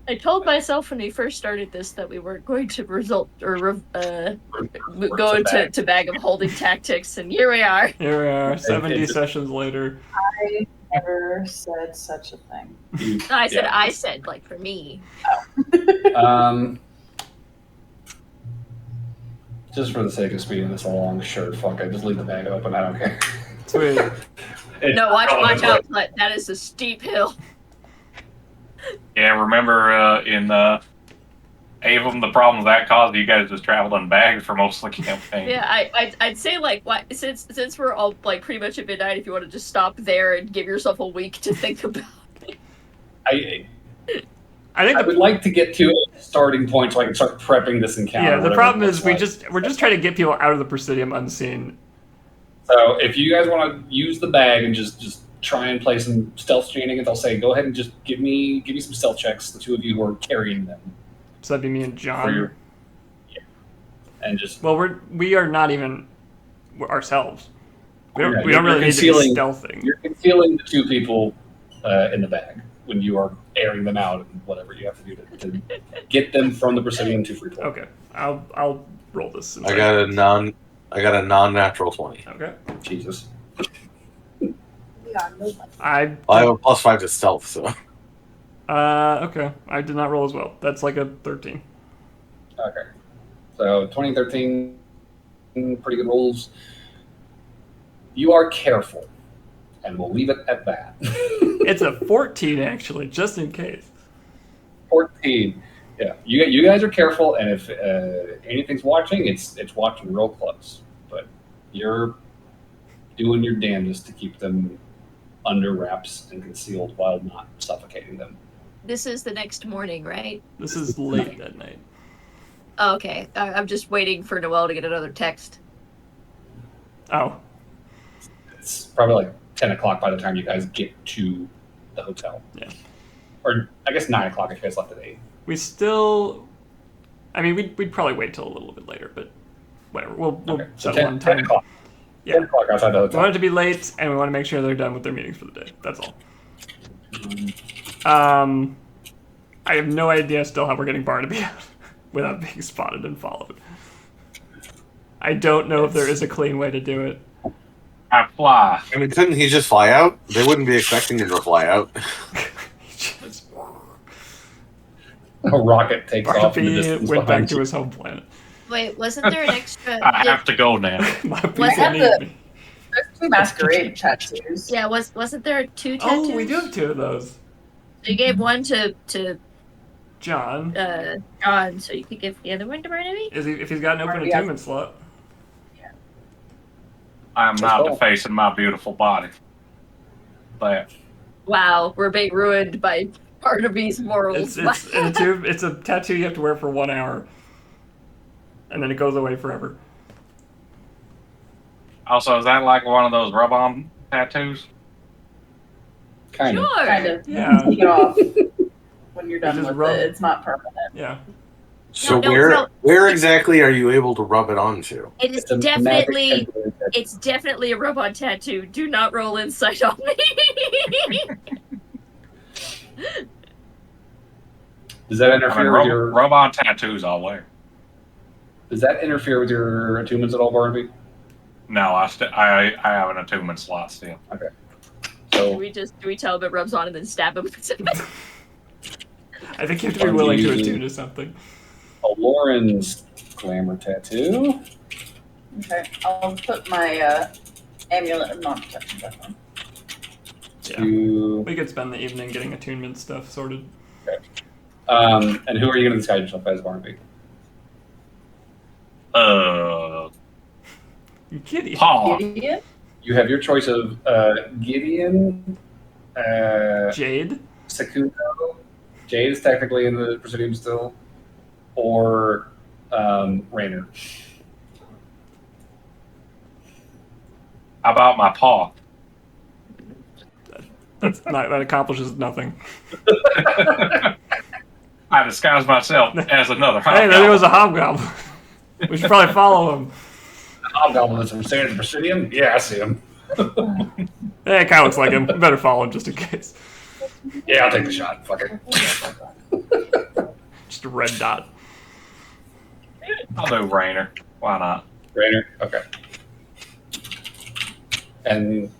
I told myself when we first started this that we weren't going to go into bag of holding tactics, and here we are. Here we are, 70 sessions later. I never said such a thing. No, I said, like, for me. Just for the sake of speeding this along, sure, fuck it. Just leave the bag open. I don't care. Sweet. No, watch out, Flet. That is a steep hill. Yeah, remember in Avon, the problems that caused, you guys just traveled in bags for most of the campaign. Yeah, I'd say, like, what, since we're all, like, pretty much at midnight, if you want to just stop there and give yourself a week to think about it. I think I would like to get to a starting point so I can start prepping this encounter. yeah, the whatever problem it is looks we're just trying to get people out of the Presidium unseen. So if you guys want to use the bag and just try and play some stealth shenanigans, I'll say go ahead and just give me some stealth checks. The 2 of you who are carrying them, So that'd be me and for John. your, and just Well, we are not even ourselves. We don't Yeah, we don't you're really need to be concealing- stealthing. you're concealing the 2 people in the bag when you are airing them out and whatever you have to do to get them from the Presidium to Freeport. Okay, I'll roll this. Since I got a non-natural 20. Okay. Jesus. Yeah, no one. I Well, I have a +5 to stealth, so okay. I did not roll as well. That's like a 13. Okay. So 2013, pretty good rolls. You are careful, and we'll leave it at that. It's a 14 actually, just in case. 14. Yeah, you guys are careful, and if anything's watching, it's watching real close. But you're doing your damnedest to keep them under wraps and concealed while not suffocating them. This is the next morning, right? This is late at night. Oh, okay. I'm just waiting for Noelle to get another text. Oh, It's probably like 10 o'clock by the time you guys get to the hotel. Yeah. Or I guess 9 o'clock if you guys left at 8. we still. I mean, we'd probably wait till a little bit later, but whatever. We'll Okay. So settle 10, on 10 time. o'clock. Yeah. 10 o'clock outside the We hotel. want it to be late, and we want to make sure they're done with their meetings for the day. That's all. I have no idea still how we're getting Barnaby out without being spotted and followed. I don't know if there is a clean way to do it. I fly. I mean, couldn't he just fly out? They wouldn't be expecting him to fly out. Just, A rocket takes off in the Barnaby distance went back behind to you. his home planet. Wait, wasn't there an extra? I have to go now. My What people happened? need me. There's 2 masquerade tattoos. Yeah, wasn't there 2 tattoos? Oh, we do have 2 of those. So you gave one to John, John, so you could give the other one to Barnaby. if he's got an open Barnaby has- attunement slot. I am Let's now go. defacing my beautiful body. But Wow, we're being ruined by Barnaby's morals. It's a tattoo you have to wear for 1 hour, and then it goes away forever. also, is that like one of those rub-on tattoos? Kind of. Sure. Kind of. Yeah. Take it off when you're done just with rub- it. It's not permanent. Yeah. So No, where no. exactly are you able to rub it onto? It is It's a definitely magic temporary tattoo. it's definitely a robot tattoo. Do not roll insight on me. Does that I mean, interfere with your rub-on tattoos I'll wear. Does that interfere with your attunements at all, Barnaby? No, I have an attunement slot still. So do we tell him it rubs on and then stab him? I think you have to be willing to attune to something. a Lauren's glamour tattoo. Okay, I'll put my amulet of non-protection back on. To We could spend the evening getting attunement stuff sorted. and who are you going to disguise yourself as, Barnaby? You kidding? Paul. Gideon? You have your choice of Gideon, Jade? Sekundo. Jade is technically in the Presidium still, or Rainer. How about my paw? That accomplishes nothing. I disguised myself as another Hey, there was a hobgoblin. We should probably follow him. Hobgoblin that's from staying in the Presidium? Yeah, I see him. Hey, it kind of looks like him. We better follow him just in case. Yeah, I'll take the shot. Fuck it. Just a red dot. I'll do Rainer. Why not? Rainer? Okay. And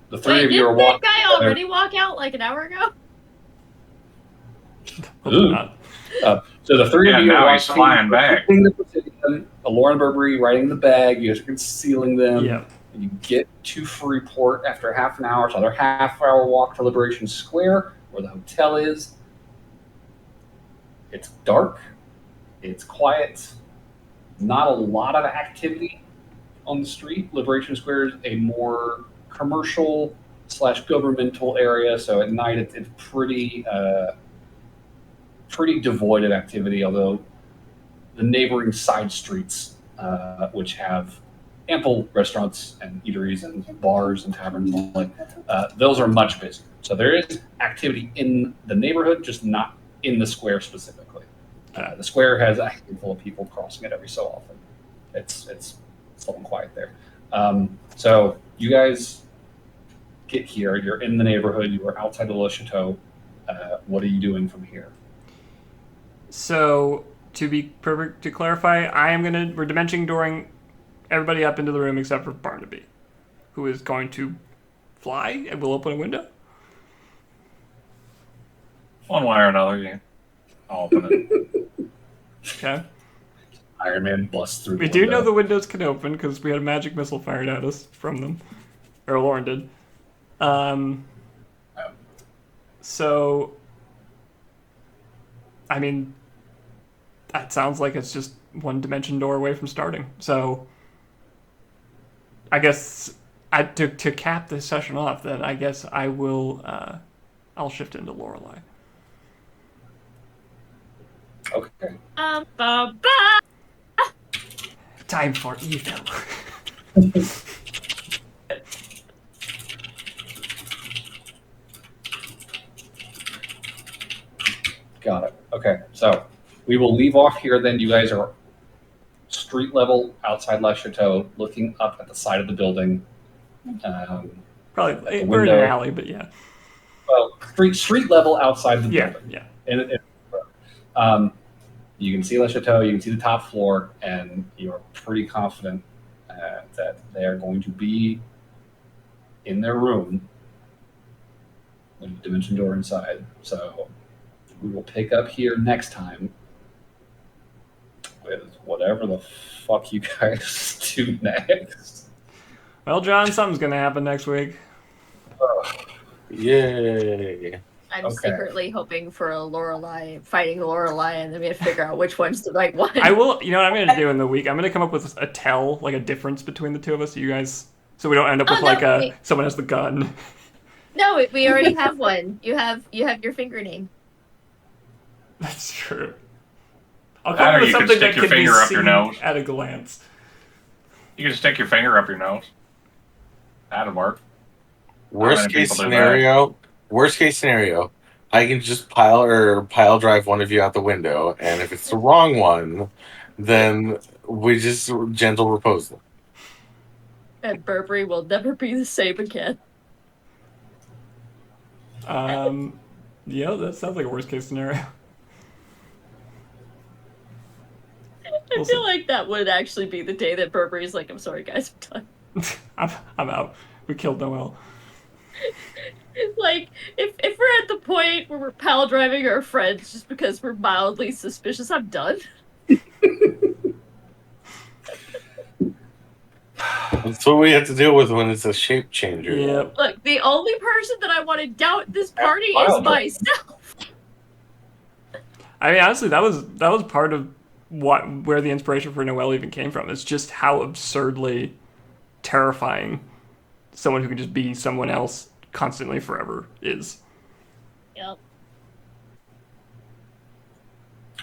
the three Wait, of you are didn't that walking guy together. already walk out like an hour ago? Ooh. Not. So the three Yeah, of you are now he's walking, flying back. protecting the Presidium, Lauren Burberry riding the bag, you guys are concealing them. Yeah. And you get to Freeport after half an hour. It's another half-hour walk to Liberation Square, where the hotel is. It's dark. It's quiet. Not a lot of activity on the street. Liberation Square is a more commercial / governmental area, so at night it's pretty pretty devoid of activity. Although the neighboring side streets, which have ample restaurants and eateries and bars and taverns and all like those are much busier. So there is activity in the neighborhood, just not in the square specifically. The square has a handful of people crossing it every so often. It's slow and quiet there. So you guys get here. You're in the neighborhood. You are outside the Le Chateau. What are you doing from here? So, to clarify, we're dimension dooring everybody up into the room except for Barnaby, who is going to fly and will open a window. One way or another, yeah. I'll open it. Okay. Iron Man busts through. We do know the windows can open because we had a magic missile fired at us from them. Or Lauren did. So, I mean, that sounds like it's just one dimension door away from starting. So, I guess To cap this session off, then I guess I will. I'll shift into Lorelei. Okay. Time for evil. Got it. Okay, so we will leave off here. Then you guys are street level outside La Chateau, looking up at the side of the building. Probably the we're in an window. alley, but yeah. Well, street level outside the Yeah, building. yeah. You can see La Chateau, you can see the top floor, and you're pretty confident that they are going to be in their room with the dimension door inside. So we will pick up here next time with whatever the fuck you guys do next. Well, John, something's gonna happen next week. Yay! I'm Okay. secretly hoping for a fighting Lorelei, and then we have to figure out which one's the right one. I will. You know what I'm gonna do in the week? I'm gonna come up with a difference between the two of us. So you guys, so we don't end up with someone has the gun. No, we already have one. You have your finger name. That's true. I'll That come or up with you can something stick that your can be finger up your seen nose. at a glance. You can stick your finger up your nose. That'd work. Worst many case people do scenario, I can just pile drive one of you out the window, and if it's the wrong one, then we just gentle repose them. And Burberry will never be the same again. Yeah, that sounds like a worst case scenario. I feel like that would actually be the day that Burberry's like, I'm sorry guys, I'm done. I'm out. We killed Noelle. Like, if we're at the point where we're pal driving our friends just because we're mildly suspicious, I'm done. That's what we have to deal with when it's a shape changer. Yep. Look, the only person that I want to doubt this party is Wild. myself. I mean, honestly, that was part of where the inspiration for Noelle even came from. It's just how absurdly terrifying someone who can just be someone else constantly forever is. Yep.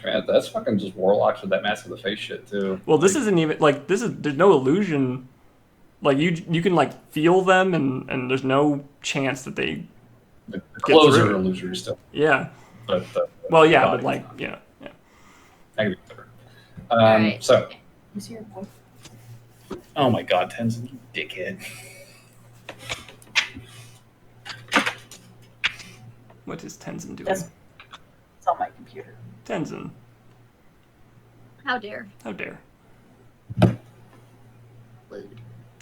Man, that's fucking just warlocks with that mask of the face shit too. Well, this isn't even like there's no illusion. Like you can like feel them and there's no chance that they The clothes through are it. illusory still, yeah. but Well, yeah, body but like is not. yeah. I can be clear. Alright. So, Who's your boy? oh my god, Tenzin, you dickhead. What is Tenzin doing? That's- It's on my computer. Tenzin, How dare. how dare? Lewd.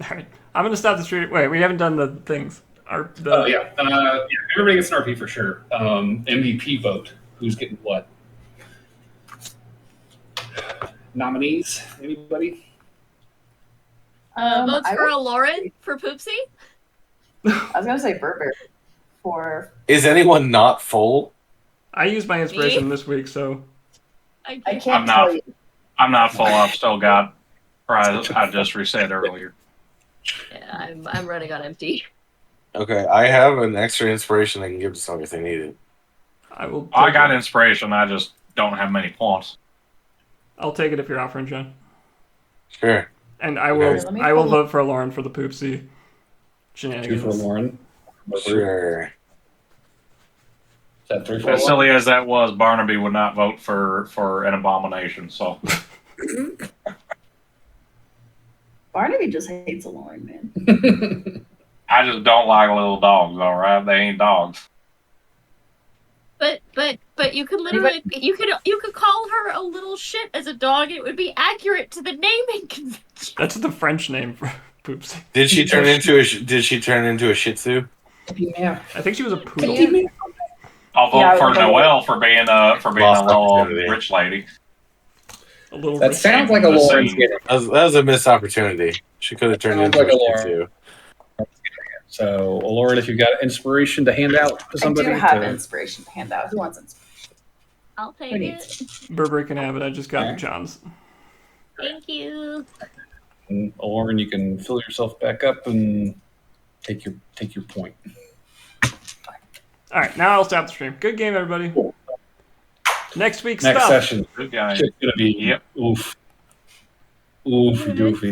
All right, I'm gonna stop the street. Wait, we haven't done the things. Yeah, everybody gets an RP for sure. MVP vote. Who's getting what? Nominees? Anybody? Votes I for would- a Lauren for Poopsy? I was gonna say Burberry for. Is anyone not full? I used my inspiration this week, so I can't. can't I'm tell not- you. I'm not full. I've still got. I just reset earlier. Yeah, I'm running on empty. Okay, I have an extra inspiration I can give to someone if they need it. I will. I take got it. inspiration. I just don't have many points. I'll take it if you're offering, John. Sure. And I will. Let me I will pull- vote for Lauren for the Poopsy 2 shenanigans. for Lauren. Sure. Is that 3 for As Lauren? silly as that was, Barnaby would not vote for an abomination. So Barnaby just hates a Lauren, man. I just don't like little dogs. All right, they ain't dogs. But you could literally you could call her a little shit as a dog. It would be accurate to the naming convention. That's the French name for Poopsy. Did she turn into a Shih Tzu? Yeah. I think she was a poodle. I'll vote Yeah, for I- Noelle for being a Lost little opportunity. rich lady. A little. That rich. sounds like a The Lauren's scene. getting. That was a missed opportunity. She could have turned Sounds into like a a Shih Tzu. So, Lauren, if you've got inspiration to hand out to somebody, I do have to- inspiration to hand out. Who wants inspiration? I'll take Who it. needs? Burberry can have it. I just got Okay. John's. Thank you. Lauren, you can fill yourself back up and take your point. All right, now I'll stop the stream. Good game, everybody. Cool. Next week's Next stuff. session. Good guy. It's gonna be Yep. oof, oofy doofy.